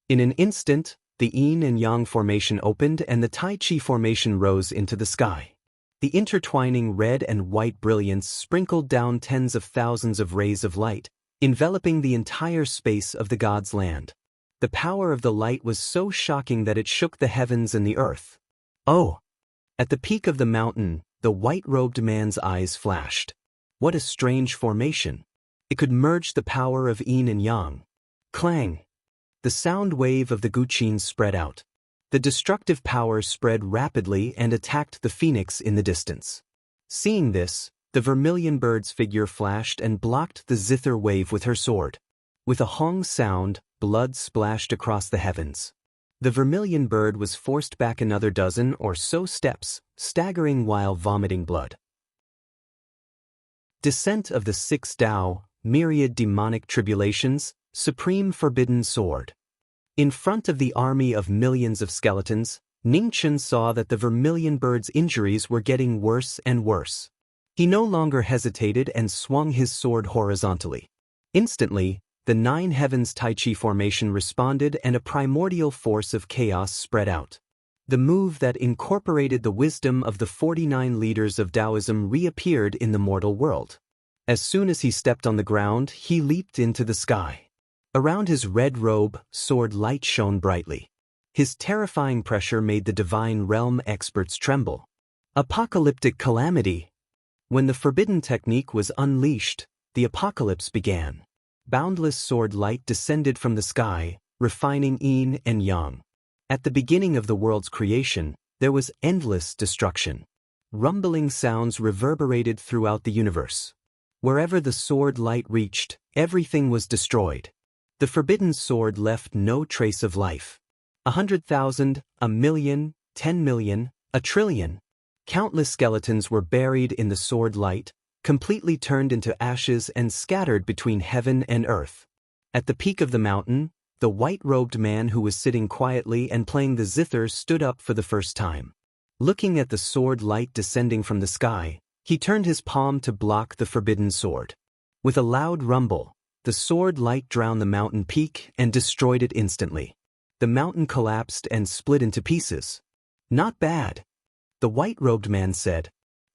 In an instant, the yin and yang formation opened and the tai chi formation rose into the sky. The intertwining red and white brilliance sprinkled down tens of thousands of rays of light, enveloping the entire space of the god's land. The power of the light was so shocking that it shook the heavens and the earth. Oh! At the peak of the mountain, the white-robed man's eyes flashed. What a strange formation! It could merge the power of yin and yang. Clang! The sound wave of the guqin spread out. The destructive power spread rapidly and attacked the phoenix in the distance. Seeing this, the vermilion bird's figure flashed and blocked the zither wave with her sword. With a hong sound, blood splashed across the heavens. The vermilion bird was forced back another dozen or so steps, staggering while vomiting blood. Descent of the Sixth Tao, myriad demonic tribulations, supreme forbidden sword. In front of the army of millions of skeletons, Ningchen saw that the vermilion bird's injuries were getting worse and worse. He no longer hesitated and swung his sword horizontally. Instantly, the nine heavens Tai Chi formation responded and a primordial force of chaos spread out. The move that incorporated the wisdom of the 49 leaders of Taoism reappeared in the mortal world. As soon as he stepped on the ground, he leaped into the sky. Around his red robe, sword light shone brightly. His terrifying pressure made the divine realm experts tremble. Apocalyptic calamity. When the forbidden technique was unleashed, the apocalypse began. Boundless sword light descended from the sky, refining yin and yang. At the beginning of the world's creation, there was endless destruction. Rumbling sounds reverberated throughout the universe. Wherever the sword light reached, everything was destroyed. The forbidden sword left no trace of life. 100,000, 1,000,000, 10 million, 1,000,000,000,000. Countless skeletons were buried in the sword light, completely turned into ashes and scattered between heaven and earth. At the peak of the mountain, the white-robed man who was sitting quietly and playing the zither stood up for the first time. Looking at the sword light descending from the sky, he turned his palm to block the forbidden sword. With a loud rumble, the sword light drowned the mountain peak and destroyed it instantly. The mountain collapsed and split into pieces. Not bad, the white-robed man said.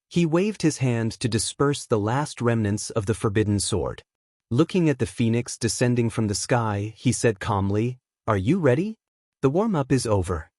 He waved his hand to disperse the last remnants of the forbidden sword. Looking at the phoenix descending from the sky, he said calmly, "Are you ready? The warm-up is over.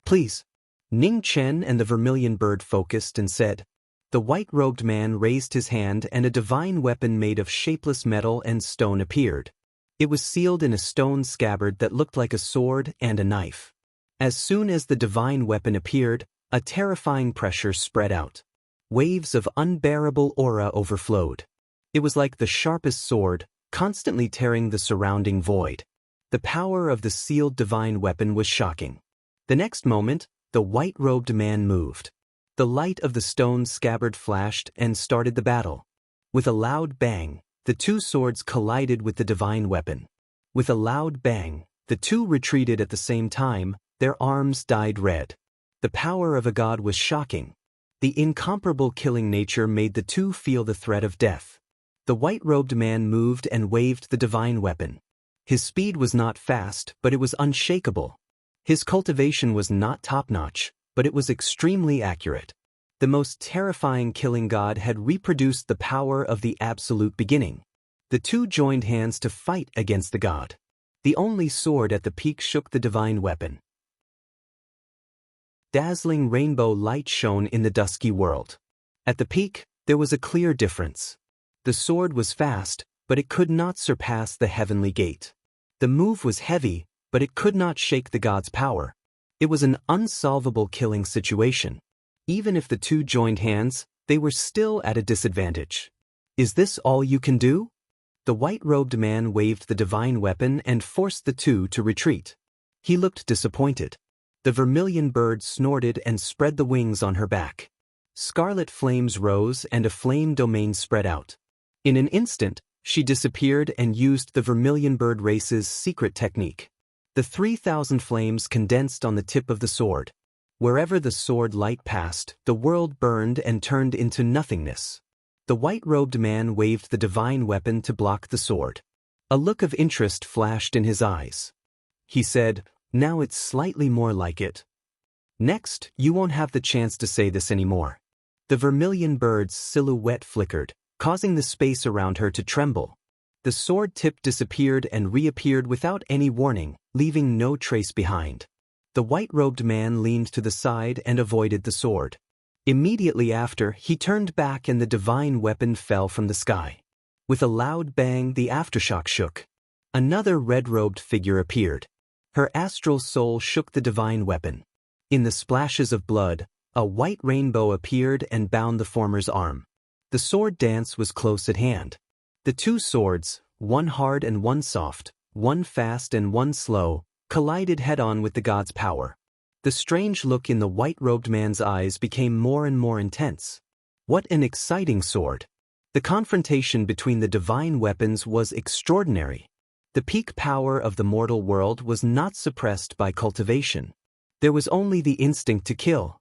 Please." Ning Chen and the vermilion bird focused and said. The white-robed man raised his hand and a divine weapon made of shapeless metal and stone appeared. It was sealed in a stone scabbard that looked like a sword and a knife. As soon as the divine weapon appeared, a terrifying pressure spread out. Waves of unbearable aura overflowed. It was like the sharpest sword, constantly tearing the surrounding void. The power of the sealed divine weapon was shocking. The next moment, the white-robed man moved. The light of the stone scabbard flashed and started the battle. With a loud bang, the two swords collided with the divine weapon. With a loud bang, the two retreated at the same time, their arms dyed red. The power of a god was shocking. The incomparable killing nature made the two feel the threat of death. The white-robed man moved and waved the divine weapon. His speed was not fast, but it was unshakable. His cultivation was not top-notch, but it was extremely accurate. The most terrifying killing god had reproduced the power of the absolute beginning. The two joined hands to fight against the god. The only sword at the peak shook the divine weapon. Dazzling rainbow light shone in the dusky world. At the peak, there was a clear difference. The sword was fast, but it could not surpass the heavenly gate. The move was heavy, but it could not shake the god's power. It was an unsolvable killing situation. Even if the two joined hands, they were still at a disadvantage. Is this all you can do? The white-robed man waved the divine weapon and forced the two to retreat. He looked disappointed. The vermilion bird snorted and spread the wings on her back. Scarlet flames rose and a flame domain spread out. In an instant, she disappeared and used the vermilion bird race's secret technique. The 3,000 flames condensed on the tip of the sword. Wherever the sword light passed, the world burned and turned into nothingness. The white-robed man waved the divine weapon to block the sword. A look of interest flashed in his eyes. He said, "Now it's slightly more like it. Next, you won't have the chance to say this anymore." The vermilion bird's silhouette flickered, causing the space around her to tremble. The sword tip disappeared and reappeared without any warning, leaving no trace behind. The white-robed man leaned to the side and avoided the sword. Immediately after, he turned back and the divine weapon fell from the sky. With a loud bang, the aftershock shook. Another red-robed figure appeared. Her astral soul shook the divine weapon. In the splashes of blood, a white rainbow appeared and bound the former's arm. The sword dance was close at hand. The two swords, one hard and one soft, one fast and one slow, collided head-on with the god's power. The strange look in the white-robed man's eyes became more and more intense. What an exciting sword! The confrontation between the divine weapons was extraordinary. The peak power of the mortal world was not suppressed by cultivation. There was only the instinct to kill.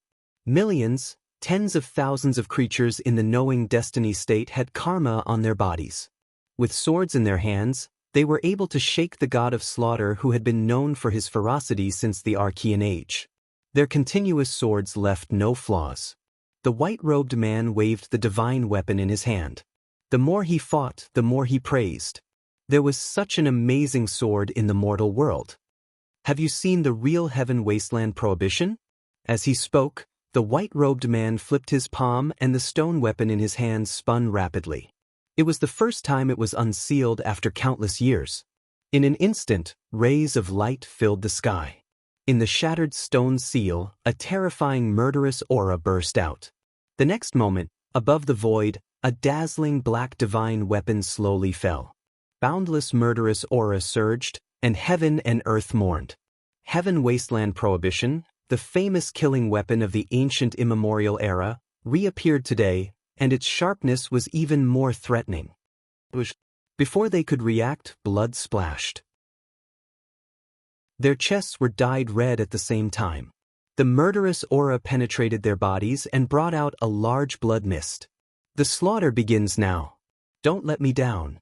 Millions, tens of thousands of creatures in the knowing destiny state had karma on their bodies. With swords in their hands, they were able to shake the god of slaughter who had been known for his ferocity since the Archean Age. Their continuous swords left no flaws. The white-robed man waved the divine weapon in his hand. The more he fought, the more he praised. There was such an amazing sword in the mortal world. Have you seen the real Heaven Wasteland prohibition? As he spoke, the white-robed man flipped his palm and the stone weapon in his hand spun rapidly. It was the first time it was unsealed after countless years. In an instant, rays of light filled the sky. In the shattered stone seal, a terrifying murderous aura burst out. The next moment, above the void, a dazzling black divine weapon slowly fell. Boundless murderous aura surged, and heaven and earth mourned. Heaven Wasteland prohibition, the famous killing weapon of the ancient immemorial era, reappeared today, and its sharpness was even more threatening. Before they could react, blood splashed. Their chests were dyed red at the same time. The murderous aura penetrated their bodies and brought out a large blood mist. "The slaughter begins now. Don't let me down."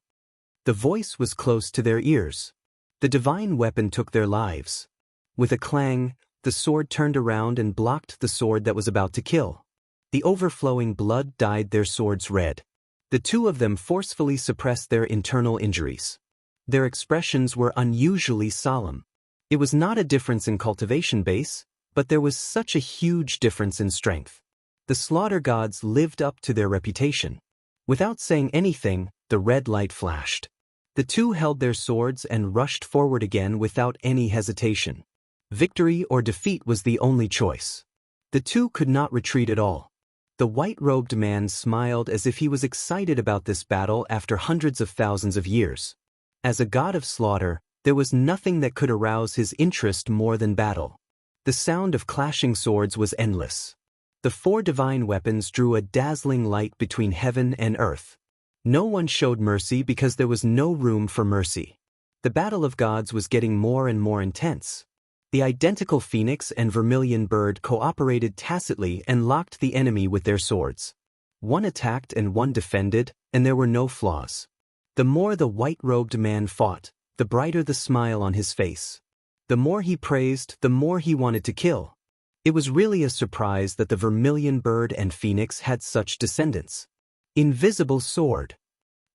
The voice was close to their ears. The divine weapon took their lives. With a clang, the sword turned around and blocked the sword that was about to kill. The overflowing blood dyed their swords red. The two of them forcefully suppressed their internal injuries. Their expressions were unusually solemn. It was not a difference in cultivation base, but there was such a huge difference in strength. The slaughter gods lived up to their reputation. Without saying anything, the red light flashed. The two held their swords and rushed forward again without any hesitation. Victory or defeat was the only choice. The two could not retreat at all. The white-robed man smiled as if he was excited about this battle after hundreds of thousands of years. As a god of slaughter, there was nothing that could arouse his interest more than battle. The sound of clashing swords was endless. The four divine weapons drew a dazzling light between heaven and earth. No one showed mercy because there was no room for mercy. The battle of gods was getting more and more intense. The identical phoenix and vermilion bird cooperated tacitly and locked the enemy with their swords. One attacked and one defended, and there were no flaws. The more the white-robed man fought, the brighter the smile on his face. The more he praised, the more he wanted to kill. It was really a surprise that the vermilion bird and phoenix had such descendants. Invisible sword.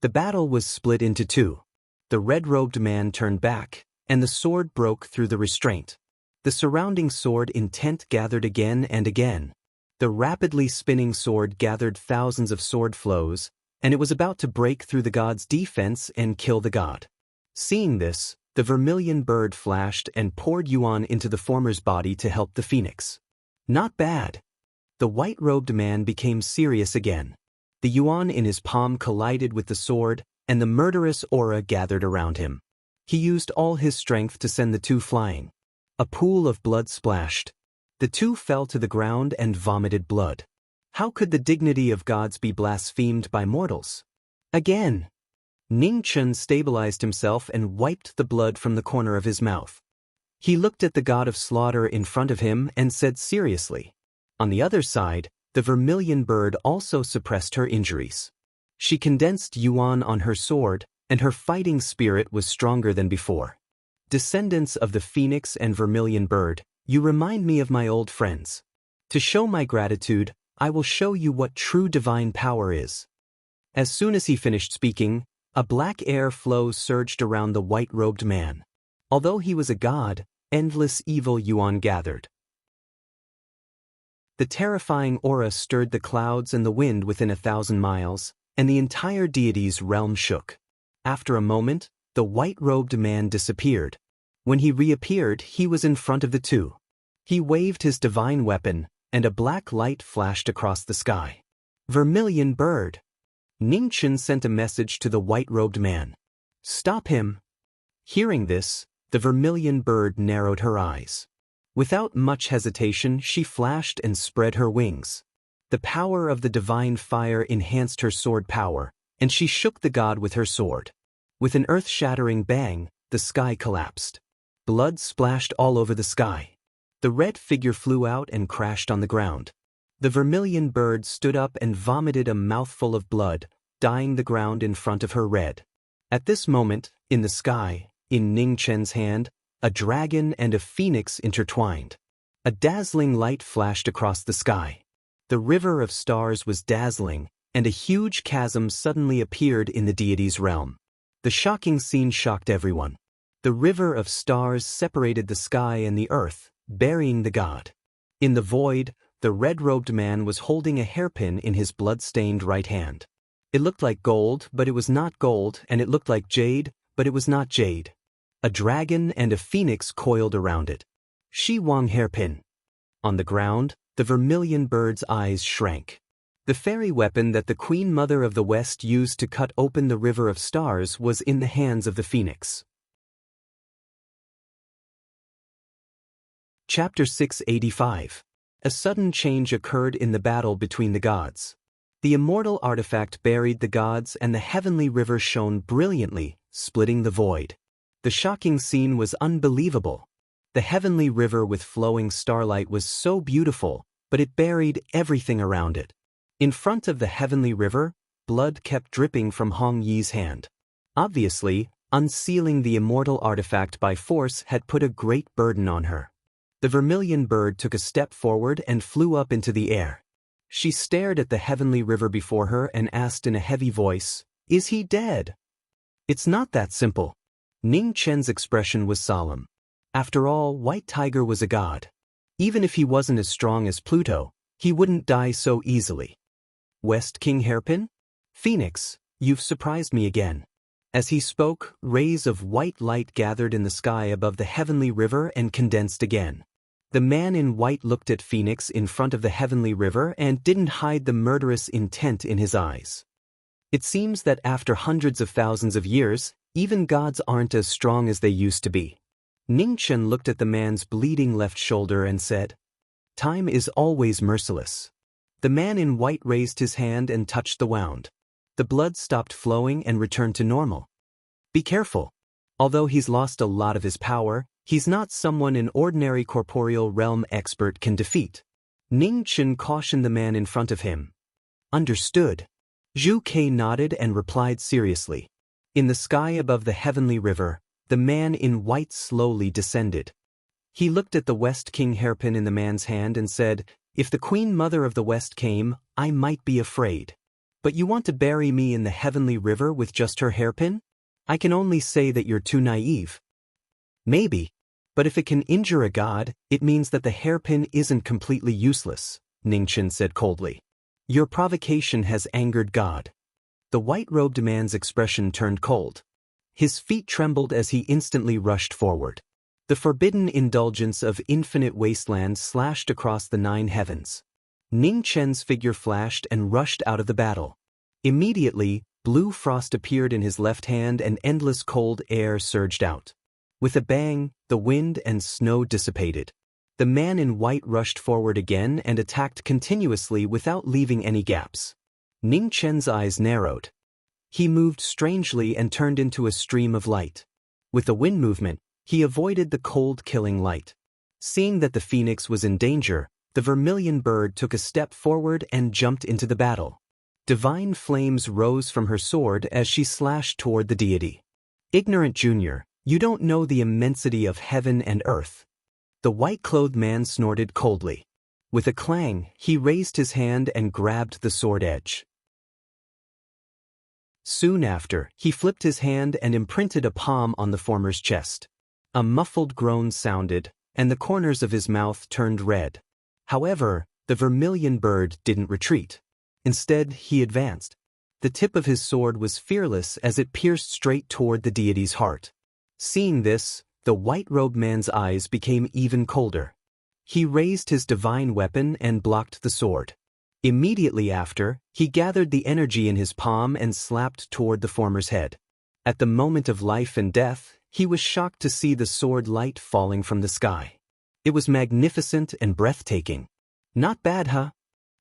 The battle was split into two. The red-robed man turned back, and the sword broke through the restraint. The surrounding sword intent gathered again and again. The rapidly spinning sword gathered thousands of sword flows, and it was about to break through the god's defense and kill the god. Seeing this, the vermilion bird flashed and poured yuan into the former's body to help the phoenix. Not bad. The white-robed man became serious again. The yuan in his palm collided with the sword, and the murderous aura gathered around him. He used all his strength to send the two flying. A pool of blood splashed. The two fell to the ground and vomited blood. How could the dignity of gods be blasphemed by mortals? Again. Ning Chun stabilized himself and wiped the blood from the corner of his mouth. He looked at the god of slaughter in front of him and said seriously. On the other side, the vermilion bird also suppressed her injuries. She condensed yuan on her sword, and her fighting spirit was stronger than before. Descendants of the phoenix and vermilion bird, you remind me of my old friends. To show my gratitude, I will show you what true divine power is. As soon as he finished speaking, a black air flow surged around the white-robed man. Although he was a god, endless evil yuan gathered. The terrifying aura stirred the clouds and the wind within 1,000 miles, and the entire deity's realm shook. After a moment, the white-robed man disappeared. When he reappeared, he was in front of the two. He waved his divine weapon, and a black light flashed across the sky. Vermilion bird! Ningchen sent a message to the white-robed man. Stop him! Hearing this, the vermilion bird narrowed her eyes. Without much hesitation, she flashed and spread her wings. The power of the divine fire enhanced her sword power, and she shook the god with her sword. With an earth-shattering bang, the sky collapsed. Blood splashed all over the sky. The red figure flew out and crashed on the ground. The vermilion bird stood up and vomited a mouthful of blood, dyeing the ground in front of her red. At this moment, in the sky, in Ning Chen's hand, a dragon and a phoenix intertwined. A dazzling light flashed across the sky. The river of stars was dazzling, and a huge chasm suddenly appeared in the deity's realm. The shocking scene shocked everyone. The river of stars separated the sky and the earth, burying the god. In the void, the red-robed man was holding a hairpin in his blood-stained right hand. It looked like gold, but it was not gold, and it looked like jade, but it was not jade. A dragon and a phoenix coiled around it. Shi Wang hairpin. On the ground, the vermilion bird's eyes shrank. The fairy weapon that the Queen Mother of the West used to cut open the river of stars was in the hands of the phoenix. Chapter 685. A sudden change occurred in the battle between the gods. The immortal artifact buried the gods and the heavenly river shone brilliantly, splitting the void. The shocking scene was unbelievable. The heavenly river with flowing starlight was so beautiful, but it buried everything around it. In front of the heavenly river, blood kept dripping from Hong Yi's hand. Obviously, unsealing the immortal artifact by force had put a great burden on her. The vermilion bird took a step forward and flew up into the air. She stared at the heavenly river before her and asked in a heavy voice, "Is he dead?" It's not that simple. Ning Chen's expression was solemn. After all, White Tiger was a god. Even if he wasn't as strong as Pluto, he wouldn't die so easily. West King Hairpin? Phoenix, you've surprised me again. As he spoke, rays of white light gathered in the sky above the heavenly river and condensed again. The man in white looked at Phoenix in front of the heavenly river and didn't hide the murderous intent in his eyes. It seems that after hundreds of thousands of years, even gods aren't as strong as they used to be. Ning Chen looked at the man's bleeding left shoulder and said, "Time is always merciless." The man in white raised his hand and touched the wound. The blood stopped flowing and returned to normal. Be careful. Although he's lost a lot of his power, he's not someone an ordinary corporeal realm expert can defeat. Ning Chen cautioned the man in front of him. Understood. Zhu Ke nodded and replied seriously. In the sky above the heavenly river, the man in white slowly descended. He looked at the West King hairpin in the man's hand and said, "If the Queen Mother of the West came, I might be afraid. But you want to bury me in the heavenly river with just her hairpin? I can only say that you're too naive." Maybe. But if it can injure a god, it means that the hairpin isn't completely useless, Ning Chen said coldly. Your provocation has angered God. The white-robed man's expression turned cold. His feet trembled as he instantly rushed forward. The forbidden indulgence of infinite wasteland slashed across the 9 heavens. Ning Chen's figure flashed and rushed out of the battle. Immediately, blue frost appeared in his left hand and endless cold air surged out. With a bang, the wind and snow dissipated. The man in white rushed forward again and attacked continuously without leaving any gaps. Ning Chen's eyes narrowed. He moved strangely and turned into a stream of light. With a wind movement, He avoided the cold killing light. Seeing that the phoenix was in danger, the vermilion bird took a step forward and jumped into the battle. Divine flames rose from her sword as she slashed toward the deity. Ignorant Junior, you don't know the immensity of heaven and earth. The white-clothed man snorted coldly. With a clang, he raised his hand and grabbed the sword edge. Soon after, he flipped his hand and imprinted a palm on the former's chest. A muffled groan sounded, and the corners of his mouth turned red. However, the vermilion bird didn't retreat. Instead, he advanced. The tip of his sword was fearless as it pierced straight toward the deity's heart. Seeing this, the white-robed man's eyes became even colder. He raised his divine weapon and blocked the sword. Immediately after, he gathered the energy in his palm and slapped toward the former's head. At the moment of life and death, he was shocked to see the sword light falling from the sky. It was magnificent and breathtaking. Not bad, huh?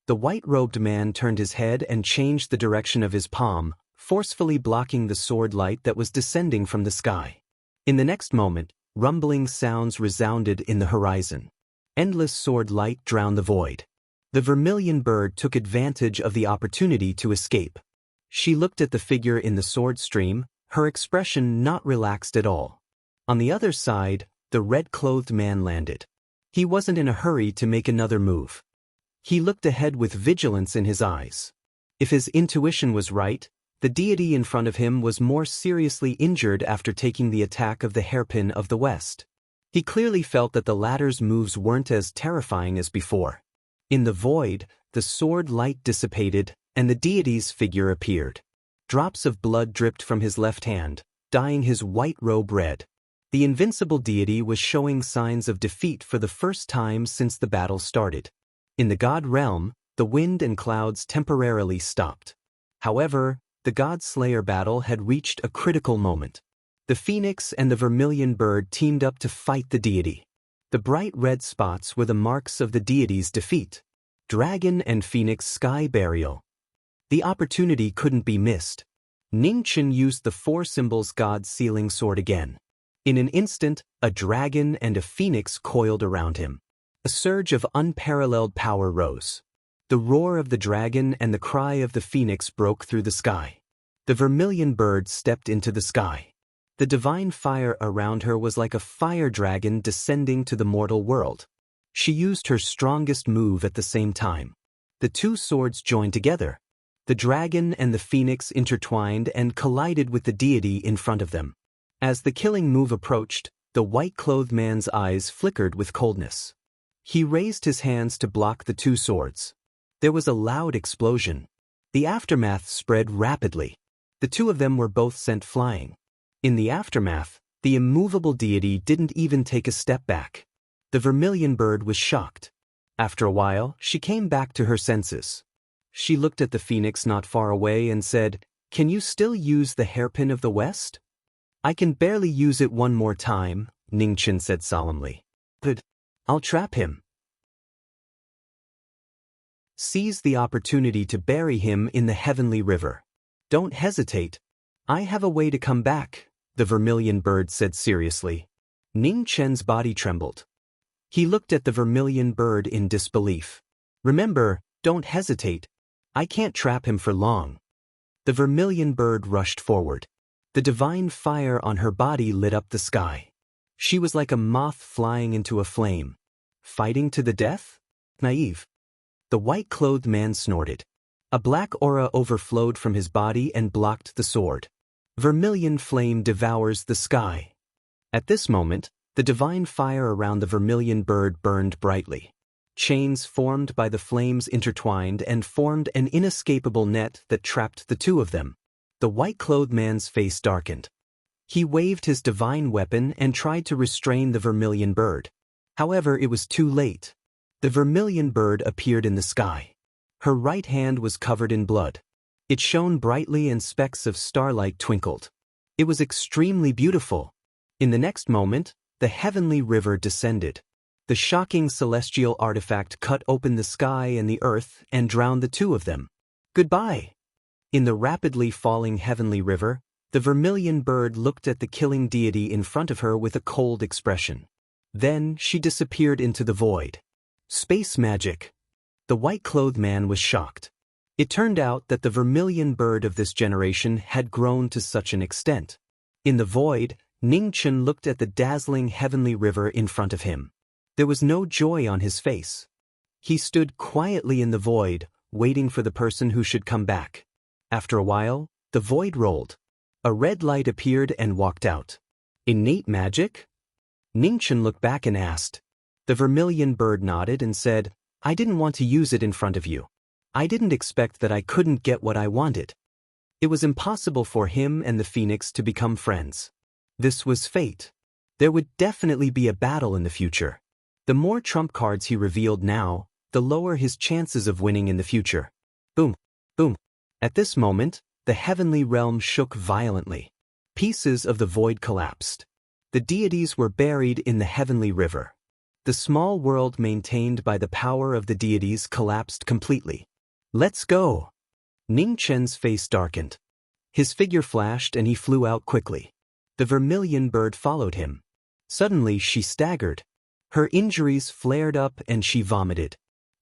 The white-robed man turned his head and changed the direction of his palm, forcefully blocking the sword light that was descending from the sky. In the next moment, rumbling sounds resounded in the horizon. Endless sword light drowned the void. The vermilion bird took advantage of the opportunity to escape. She looked at the figure in the sword stream, her expression not relaxed at all. On the other side, the red-clothed man landed. He wasn't in a hurry to make another move. He looked ahead with vigilance in his eyes. If his intuition was right, the deity in front of him was more seriously injured after taking the attack of the hairpin of the West. He clearly felt that the latter's moves weren't as terrifying as before. In the void, the sword light dissipated, and the deity's figure appeared. Drops of blood dripped from his left hand, dyeing his white robe red. The invincible deity was showing signs of defeat for the first time since the battle started. In the god realm, the wind and clouds temporarily stopped. However, the God-Slayer battle had reached a critical moment. The phoenix and the vermilion bird teamed up to fight the deity. The bright red spots were the marks of the deity's defeat. Dragon and phoenix sky burial. The opportunity couldn't be missed. Ningchen used the four symbols god sealing sword again. In an instant, a dragon and a phoenix coiled around him. A surge of unparalleled power rose. The roar of the dragon and the cry of the phoenix broke through the sky. The vermilion bird stepped into the sky. The divine fire around her was like a fire dragon descending to the mortal world. She used her strongest move at the same time. The two swords joined together. The dragon and the phoenix intertwined and collided with the deity in front of them. As the killing move approached, the white-clothed man's eyes flickered with coldness. He raised his hands to block the two swords. There was a loud explosion. The aftermath spread rapidly. The two of them were both sent flying. In the aftermath, the immovable deity didn't even take a step back. The vermilion bird was shocked. After a while, she came back to her senses. She looked at the phoenix not far away and said, "Can you still use the hairpin of the West?" "I can barely use it one more time," Ningchen said solemnly. "But I'll trap him." Seize the opportunity to bury him in the heavenly river. Don't hesitate. I have a way to come back, the vermilion bird said seriously. Ning Chen's body trembled. He looked at the vermilion bird in disbelief. "Remember, don't hesitate. I can't trap him for long." The vermilion bird rushed forward. The divine fire on her body lit up the sky. She was like a moth flying into a flame. Fighting to the death? Naive. The white-clothed man snorted. A black aura overflowed from his body and blocked the sword. Vermilion flame devours the sky. At this moment, the divine fire around the vermilion bird burned brightly. Chains formed by the flames intertwined and formed an inescapable net that trapped the two of them. The white-clothed man's face darkened. He waved his divine weapon and tried to restrain the vermilion bird. However, it was too late. The vermilion bird appeared in the sky. Her right hand was covered in blood. It shone brightly and specks of starlight twinkled. It was extremely beautiful. In the next moment, the heavenly river descended. The shocking celestial artifact cut open the sky and the earth and drowned the two of them. Goodbye. In the rapidly falling heavenly river, The vermilion bird looked at the killing deity in front of her with a cold expression. Then she disappeared into the void. Space magic. The white-clothed man was shocked. It turned out that the vermilion bird of this generation had grown to such an extent. In the void, Ningchen looked at the dazzling heavenly river in front of him. There was no joy on his face. He stood quietly in the void, waiting for the person who should come back. After a while, the void rolled. A red light appeared and walked out. Innate magic? Ningchen looked back and asked. The vermilion bird nodded and said, I didn't want to use it in front of you. I didn't expect that I couldn't get what I wanted. It was impossible for him and the phoenix to become friends. This was fate. There would definitely be a battle in the future. The more trump cards he revealed now, the lower his chances of winning in the future. Boom, boom. At this moment, the heavenly realm shook violently. Pieces of the void collapsed. The deities were buried in the heavenly river. The small world maintained by the power of the deities collapsed completely. Let's go! Ningchen's face darkened. His figure flashed and he flew out quickly. The vermilion bird followed him. Suddenly she staggered. Her injuries flared up and she vomited.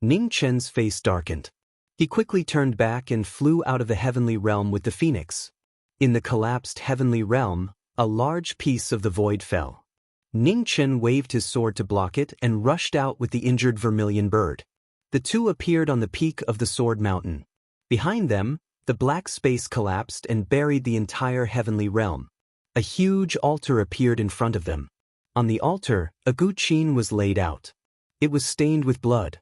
Ningchen's face darkened. He quickly turned back and flew out of the heavenly realm with the phoenix. In the collapsed heavenly realm, a large piece of the void fell. Ningchen waved his sword to block it and rushed out with the injured vermilion bird. The two appeared on the peak of the Sword Mountain. Behind them, the black space collapsed and buried the entire heavenly realm. A huge altar appeared in front of them. On the altar, a guqin was laid out. It was stained with blood.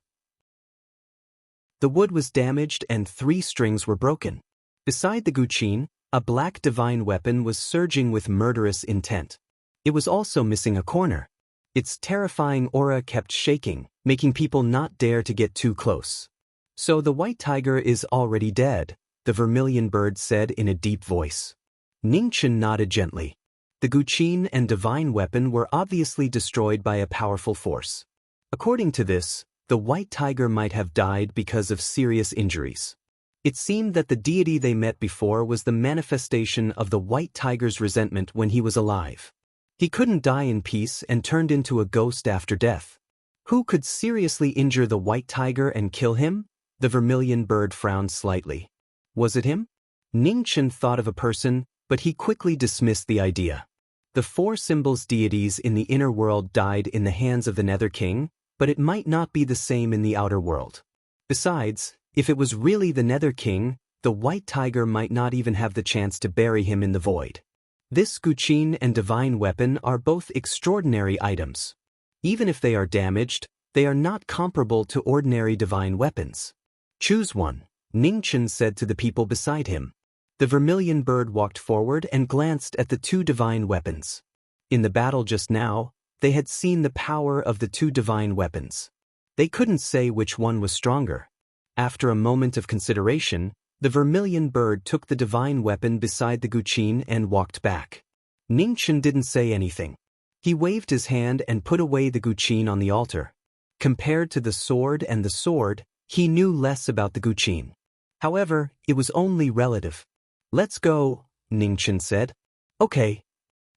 The wood was damaged and 3 strings were broken. Beside the guqin, a black divine weapon was surging with murderous intent. It was also missing a corner. Its terrifying aura kept shaking, making people not dare to get too close. So the white tiger is already dead, the vermilion bird said in a deep voice. Ningchen nodded gently. The guqin and divine weapon were obviously destroyed by a powerful force. According to this, the white tiger might have died because of serious injuries. It seemed that the deity they met before was the manifestation of the white tiger's resentment when he was alive. He couldn't die in peace and turned into a ghost after death. Who could seriously injure the white tiger and kill him? The vermilion bird frowned slightly. Was it him? Ningchen thought of a person, but he quickly dismissed the idea. The 4 symbols deities in the inner world died in the hands of the Nether King, but it might not be the same in the outer world. Besides, if it was really the Nether King, the white tiger might not even have the chance to bury him in the void. This guqin and divine weapon are both extraordinary items. Even if they are damaged, they are not comparable to ordinary divine weapons. Choose one, Ningchen said to the people beside him. The vermilion bird walked forward and glanced at the 2 divine weapons. In the battle just now, they had seen the power of the 2 divine weapons. They couldn't say which one was stronger. After a moment of consideration, the vermilion bird took the divine weapon beside the guqin and walked back. Ningchen didn't say anything. He waved his hand and put away the guqin on the altar. Compared to the sword and the sword, he knew less about the guqin. However, it was only relative. Let's go, Ningchen said. Okay.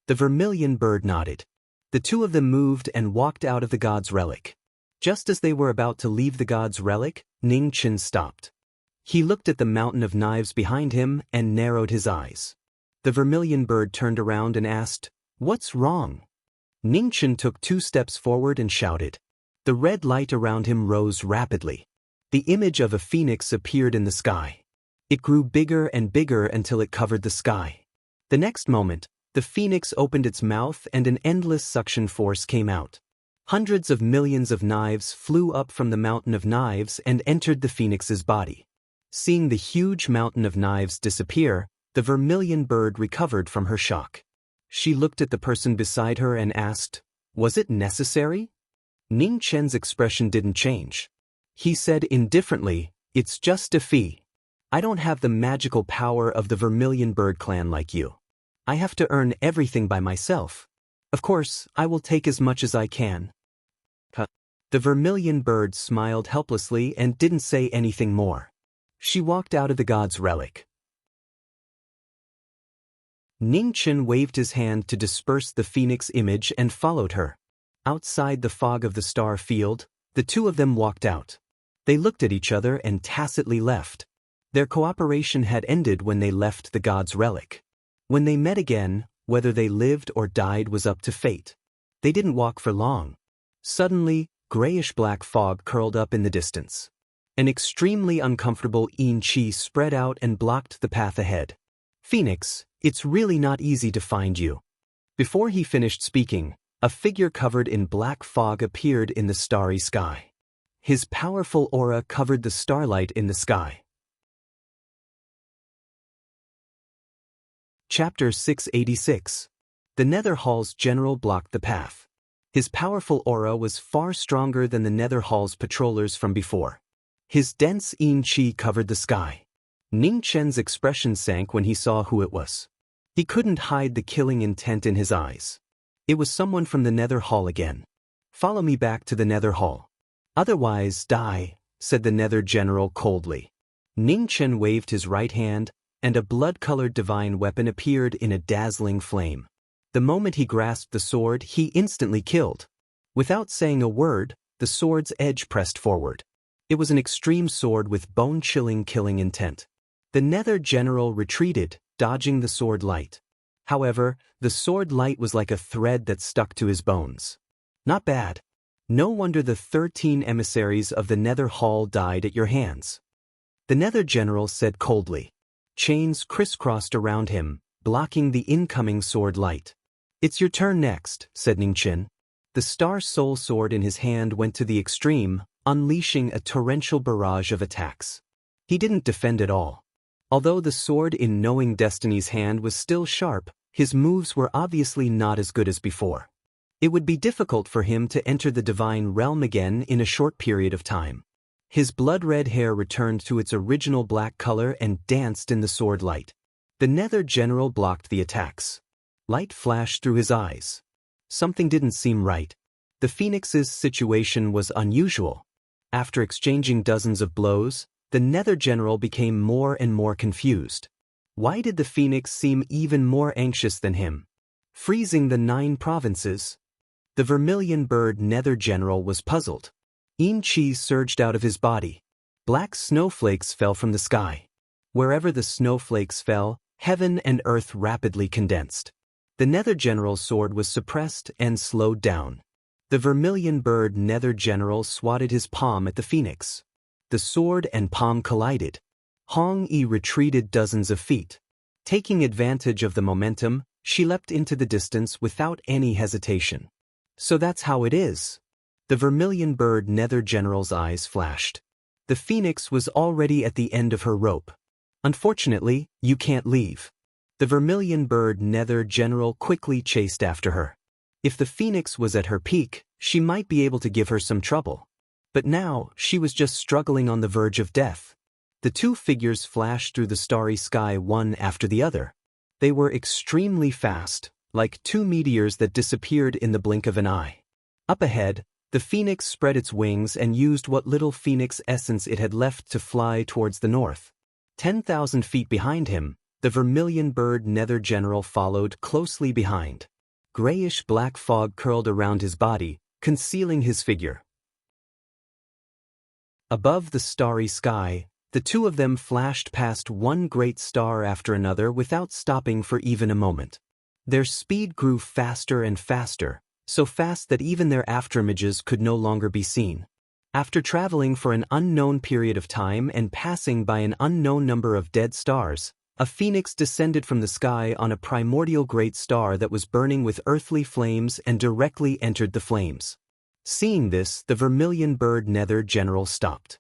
The vermilion bird nodded. The 2 of them moved and walked out of the god's relic. Just as they were about to leave the god's relic, Ningchen stopped. He looked at the mountain of knives behind him and narrowed his eyes. The vermilion bird turned around and asked, "What's wrong?" Ningchen took 2 steps forward and shouted. The red light around him rose rapidly. The image of a phoenix appeared in the sky. It grew bigger and bigger until it covered the sky. The next moment, the phoenix opened its mouth and an endless suction force came out. Hundreds of millions of knives flew up from the mountain of knives and entered the phoenix's body. Seeing the huge mountain of knives disappear, the vermilion bird recovered from her shock. She looked at the person beside her and asked, "Was it necessary?" Ningchen's expression didn't change. He said indifferently, "It's just a fee. I don't have the magical power of the vermilion bird clan like you. I have to earn everything by myself. Of course, I will take as much as I can." The vermilion bird smiled helplessly and didn't say anything more. She walked out of the god's relic. Ning Chen waved his hand to disperse the phoenix image and followed her. Outside the fog of the star field, the two of them walked out. They looked at each other and tacitly left. Their cooperation had ended when they left the god's relic. When they met again, whether they lived or died was up to fate. They didn't walk for long. Suddenly, grayish-black fog curled up in the distance. An extremely uncomfortable yin qi spread out and blocked the path ahead. "Phoenix, it's really not easy to find you." Before he finished speaking, a figure covered in black fog appeared in the starry sky. His powerful aura covered the starlight in the sky. Chapter 686. The Nether Hall's general blocked the path. His powerful aura was far stronger than the Nether Hall's patrollers from before. His dense yin qi covered the sky. Ning Chen's expression sank when he saw who it was. He couldn't hide the killing intent in his eyes. It was someone from the Nether Hall again. "Follow me back to the Nether Hall. Otherwise, die," said the Nether General coldly. Ning Chen waved his right hand, and a blood-colored divine weapon appeared in a dazzling flame. The moment he grasped the sword, he instantly killed. Without saying a word, the sword's edge pressed forward. It was an extreme sword with bone-chilling killing intent. The Nether General retreated, dodging the sword light. However, the sword light was like a thread that stuck to his bones. Not bad. No wonder the 13 emissaries of the Nether Hall died at your hands. The Nether General said coldly. Chains crisscrossed around him, blocking the incoming sword light. "It's your turn next," said Ning Chen. The Star Soul sword in his hand went to the extreme, unleashing a torrential barrage of attacks. He didn't defend at all. Although the sword in Knowing Destiny's hand was still sharp, his moves were obviously not as good as before. It would be difficult for him to enter the divine realm again in a short period of time. His blood-red hair returned to its original black color and danced in the sword light. The Nether General blocked the attacks. Light flashed through his eyes. Something didn't seem right. The Phoenix's situation was unusual. After exchanging dozens of blows, the Nether General became more and more confused. Why did the Phoenix seem even more anxious than him? Freezing the 9 provinces? The Vermilion Bird Nether General was puzzled. Yin Qi surged out of his body. Black snowflakes fell from the sky. Wherever the snowflakes fell, heaven and earth rapidly condensed. The Nether General's sword was suppressed and slowed down. The Vermilion Bird Nether General swatted his palm at the Phoenix. The sword and palm collided. Hong Yi retreated dozens of feet. Taking advantage of the momentum, she leapt into the distance without any hesitation. "So that's how it is." The Vermilion Bird Nether General's eyes flashed. The Phoenix was already at the end of her rope. "Unfortunately, you can't leave." The Vermilion Bird Nether General quickly chased after her. If the Phoenix was at her peak, she might be able to give her some trouble. But now, she was just struggling on the verge of death. The two figures flashed through the starry sky one after the other. They were extremely fast, like 2 meteors that disappeared in the blink of an eye. Up ahead, the Phoenix spread its wings and used what little Phoenix essence it had left to fly towards the north. 10,000 feet behind him, the Vermilion Bird Nether General followed closely behind. Grayish-black fog curled around his body, concealing his figure. Above the starry sky, the two of them flashed past one great star after another without stopping for even a moment. Their speed grew faster and faster, so fast that even their afterimages could no longer be seen. After traveling for an unknown period of time and passing by an unknown number of dead stars, a phoenix descended from the sky on a primordial great star that was burning with earthly flames and directly entered the flames. Seeing this, the Vermilion Bird Nether General stopped.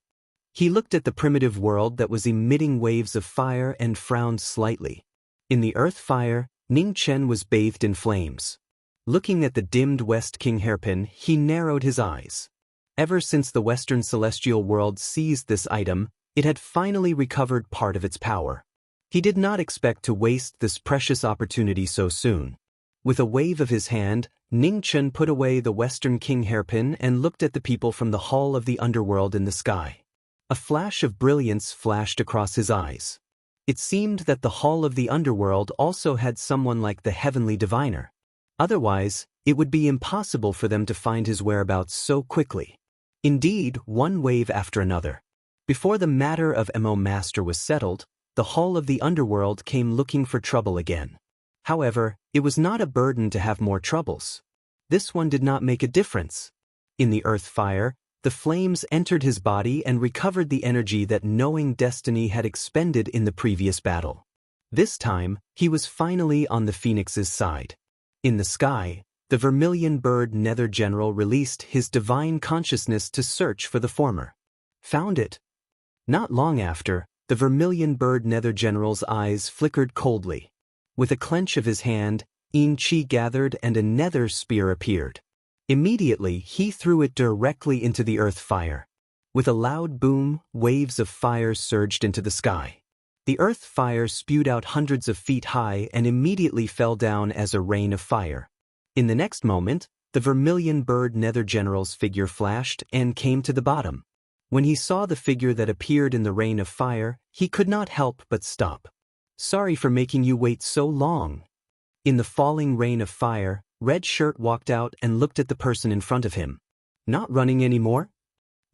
He looked at the primitive world that was emitting waves of fire and frowned slightly. In the earth fire, Ning Chen was bathed in flames. Looking at the dimmed West King hairpin, he narrowed his eyes. Ever since the Western Celestial World seized this item, it had finally recovered part of its power. He did not expect to waste this precious opportunity so soon. With a wave of his hand, Ning Chen put away the Western King hairpin and looked at the people from the Hall of the Underworld in the sky. A flash of brilliance flashed across his eyes. It seemed that the hall of the underworld also had someone like the heavenly diviner. Otherwise, it would be impossible for them to find his whereabouts so quickly. Indeed, one wave after another. Before the matter of Mo Master was settled, the hall of the underworld came looking for trouble again. However, it was not a burden to have more troubles. This one did not make a difference. In the earth fire, the flames entered his body and recovered the energy that knowing destiny had expended in the previous battle. This time, he was finally on the Phoenix's side. In the sky, the vermilion bird Nether General released his divine consciousness to search for the former. Found it. Not long after, the vermilion bird Nether General's eyes flickered coldly. With a clench of his hand, Chi gathered and a nether spear appeared. Immediately, he threw it directly into the earth fire. With a loud boom, waves of fire surged into the sky. The earth fire spewed out hundreds of feet high and immediately fell down as a rain of fire. In the next moment, the vermilion bird Nether General's figure flashed and came to the bottom. When he saw the figure that appeared in the rain of fire, he could not help but stop. Sorry for making you wait so long. In the falling rain of fire, Red Shirt walked out and looked at the person in front of him. Not running anymore?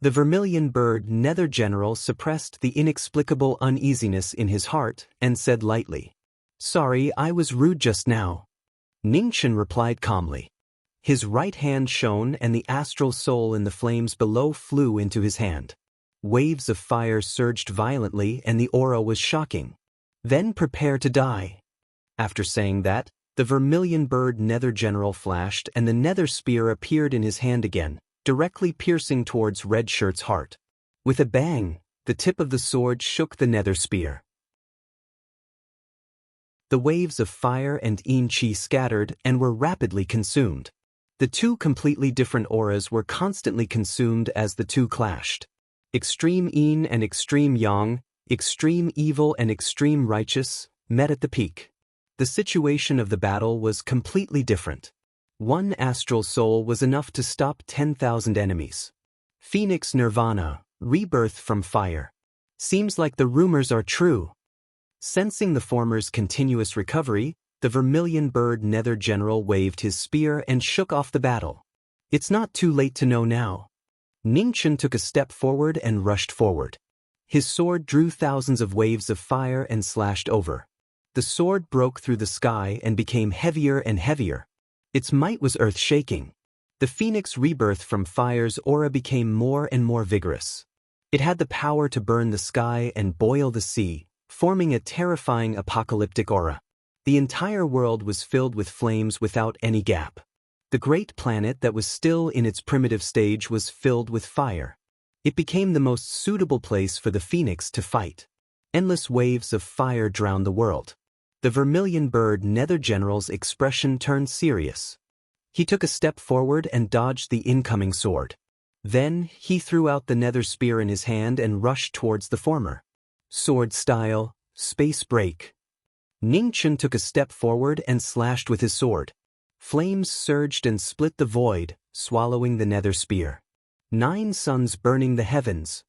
The vermilion bird Nether General suppressed the inexplicable uneasiness in his heart and said lightly, "Sorry, I was rude just now." Ningchen replied calmly. His right hand shone and the astral soul in the flames below flew into his hand. Waves of fire surged violently and the aura was shocking. Then prepare to die. After saying that, the vermilion bird Nether General flashed and the nether spear appeared in his hand again, directly piercing towards Red Shirt's heart. With a bang, the tip of the sword shook the nether spear. The waves of fire and Chi scattered and were rapidly consumed. The two completely different auras were constantly consumed as the two clashed. Extreme Yin and Extreme Yang, extreme evil and extreme righteous, met at the peak. The situation of the battle was completely different. One astral soul was enough to stop 10,000 enemies. Phoenix Nirvana, rebirth from fire. Seems like the rumors are true. Sensing the former's continuous recovery, the vermilion bird Nether General waved his spear and shook off the battle. It's not too late to know now. Ningchen took a step forward and rushed forward. His sword drew thousands of waves of fire and slashed over. The sword broke through the sky and became heavier and heavier. Its might was earth-shaking. The Phoenix rebirth from fire's aura became more and more vigorous. It had the power to burn the sky and boil the sea, forming a terrifying apocalyptic aura. The entire world was filled with flames without any gap. The great planet that was still in its primitive stage was filled with fire. It became the most suitable place for the Phoenix to fight. Endless waves of fire drowned the world. The vermilion bird Nether General's expression turned serious. He took a step forward and dodged the incoming sword. Then, he threw out the nether spear in his hand and rushed towards the former. Sword style, space break. Ningchen took a step forward and slashed with his sword. Flames surged and split the void, swallowing the nether spear. 9 suns burning the heavens.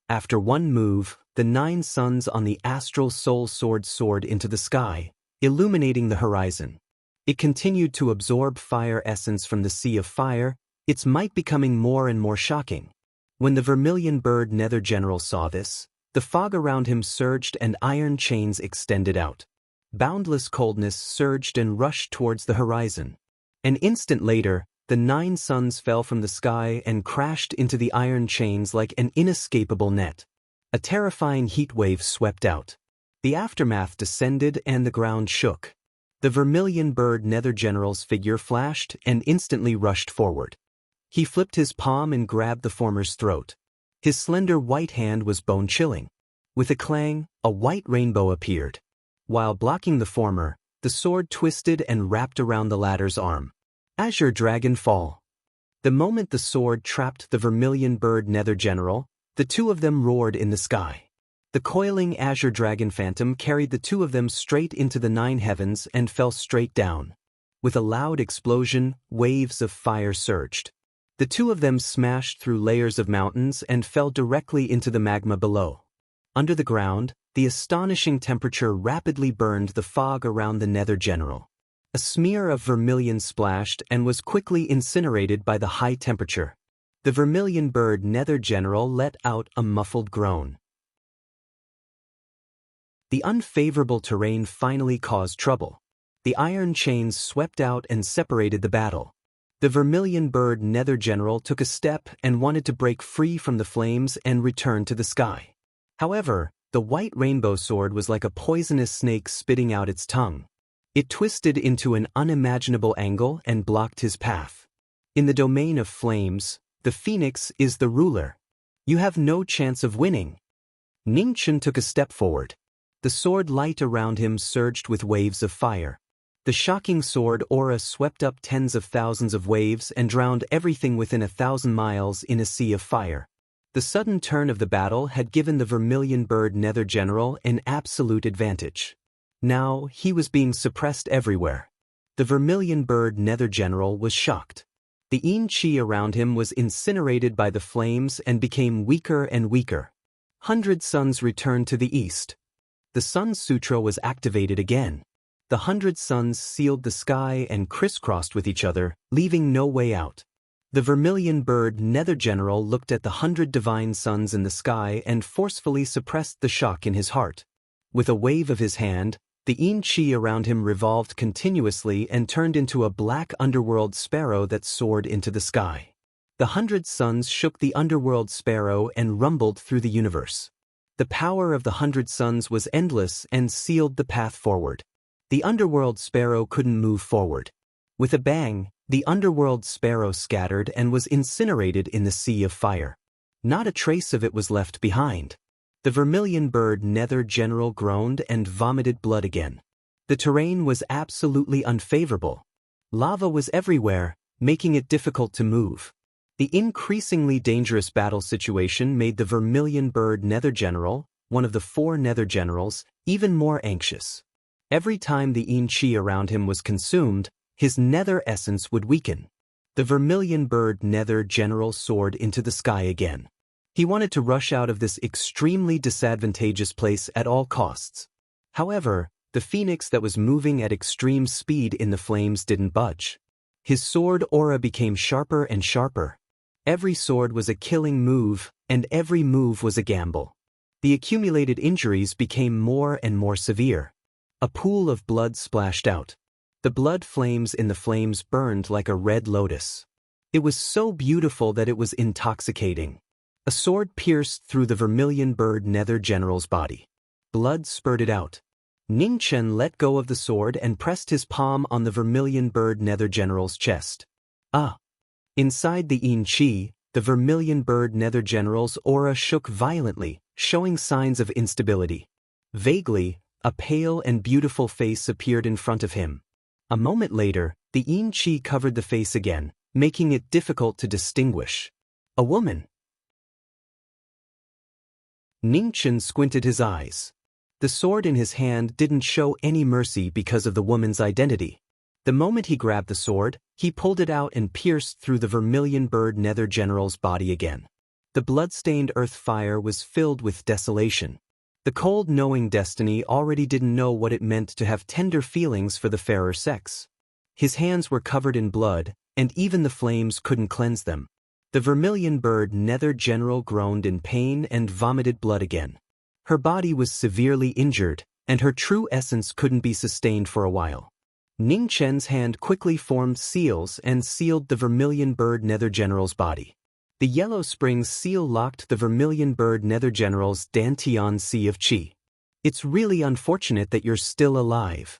After one move, the 9 suns on the astral soul sword soared into the sky, illuminating the horizon. It continued to absorb fire essence from the sea of fire, its might becoming more and more shocking. When the vermilion bird Nether General saw this, the fog around him surged and iron chains extended out. Boundless coldness surged and rushed towards the horizon. An instant later, the 9 suns fell from the sky and crashed into the iron chains like an inescapable net. A terrifying heat wave swept out. The aftermath descended and the ground shook. The vermilion bird Nether General's figure flashed and instantly rushed forward. He flipped his palm and grabbed the former's throat. His slender white hand was bone-chilling. With a clang, a white rainbow appeared. While blocking the former, the sword twisted and wrapped around the latter's arm. Azure Dragon Fall. The moment the sword trapped the vermilion bird Nether General, the two of them roared in the sky. The coiling Azure Dragon Phantom carried the two of them straight into the 9 heavens and fell straight down. With a loud explosion, waves of fire surged. The two of them smashed through layers of mountains and fell directly into the magma below. Under the ground, the astonishing temperature rapidly burned the fog around the Nether General. A smear of vermilion splashed and was quickly incinerated by the high temperature. The vermilion bird Nether General let out a muffled groan. The unfavorable terrain finally caused trouble. The iron chains swept out and separated the battle. The vermilion bird Nether General took a step and wanted to break free from the flames and return to the sky. However, the white rainbow sword was like a poisonous snake spitting out its tongue. It twisted into an unimaginable angle and blocked his path. In the domain of flames, the phoenix is the ruler. You have no chance of winning. Ningchen took a step forward. The sword light around him surged with waves of fire. The shocking sword aura swept up tens of thousands of waves and drowned everything within 1,000 miles in a sea of fire. The sudden turn of the battle had given the vermilion bird Nether General an absolute advantage. Now, he was being suppressed everywhere. The vermilion bird Nether General was shocked. The yin chi around him was incinerated by the flames and became weaker and weaker. 100 suns returned to the east. The Sun Sutra was activated again. The 100 suns sealed the sky and crisscrossed with each other, leaving no way out. The vermilion bird Nether General looked at the 100 divine suns in the sky and forcefully suppressed the shock in his heart. With a wave of his hand, the yin chi around him revolved continuously and turned into a black underworld sparrow that soared into the sky. The 100 suns shook the underworld sparrow and rumbled through the universe. The power of the 100 suns was endless and sealed the path forward. The underworld sparrow couldn't move forward. With a bang, the underworld sparrow scattered and was incinerated in the sea of fire. Not a trace of it was left behind. The vermilion bird Nether General groaned and vomited blood again. The terrain was absolutely unfavorable. Lava was everywhere, making it difficult to move. The increasingly dangerous battle situation made the vermilion bird Nether General, one of the 4 Nether Generals, even more anxious. Every time the yin chi around him was consumed, his nether essence would weaken. The vermilion bird Nether General soared into the sky again. He wanted to rush out of this extremely disadvantageous place at all costs. However, the phoenix that was moving at extreme speed in the flames didn't budge. His sword aura became sharper and sharper. Every sword was a killing move, and every move was a gamble. The accumulated injuries became more and more severe. A pool of blood splashed out. The blood flames in the flames burned like a red lotus. It was so beautiful that it was intoxicating. A sword pierced through the vermilion bird Nether General's body. Blood spurted out. Ningchen let go of the sword and pressed his palm on the vermilion bird Nether General's chest. Ah! Inside the yin chi, the vermilion bird Nether General's aura shook violently, showing signs of instability. Vaguely, a pale and beautiful face appeared in front of him. A moment later, the yin chi covered the face again, making it difficult to distinguish. A woman. Ningchen squinted his eyes. The sword in his hand didn't show any mercy because of the woman's identity. The moment he grabbed the sword, he pulled it out and pierced through the vermilion bird Nether General's body again. The blood-stained earth fire was filled with desolation. The cold knowing destiny already didn't know what it meant to have tender feelings for the fairer sex. His hands were covered in blood, and even the flames couldn't cleanse them. The vermilion bird Nether General groaned in pain and vomited blood again. Her body was severely injured, and her true essence couldn't be sustained for a while. Ningchen's hand quickly formed seals and sealed the vermilion bird Nether General's body. The Yellow Springs seal locked the vermilion bird Nether General's Dantian Sea of Qi. It's really unfortunate that you're still alive.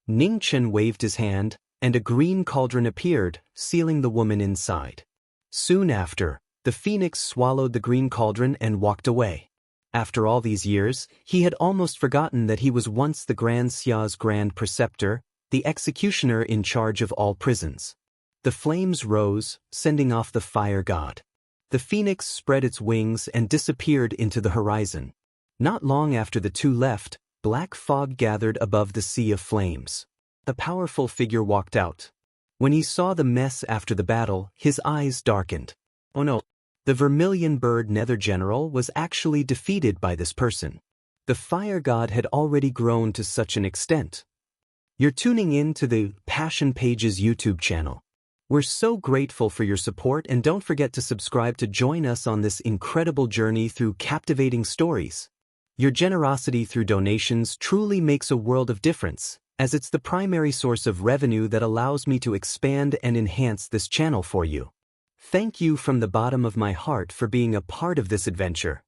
Ningchen waved his hand, and a green cauldron appeared, sealing the woman inside. Soon after, the phoenix swallowed the green cauldron and walked away. After all these years, he had almost forgotten that he was once the Grand Xia's Grand Preceptor, the executioner in charge of all prisons. The flames rose, sending off the fire god. The phoenix spread its wings and disappeared into the horizon. Not long after the two left, black fog gathered above the sea of flames. A powerful figure walked out. When he saw the mess after the battle, his eyes darkened. Oh no! The vermilion bird nether general was actually defeated by this person. The fire god had already grown to such an extent. You're tuning in to the Passion Pages YouTube channel. We're so grateful for your support, and don't forget to subscribe to join us on this incredible journey through captivating stories. Your generosity through donations truly makes a world of difference, as it's the primary source of revenue that allows me to expand and enhance this channel for you. Thank you from the bottom of my heart for being a part of this adventure.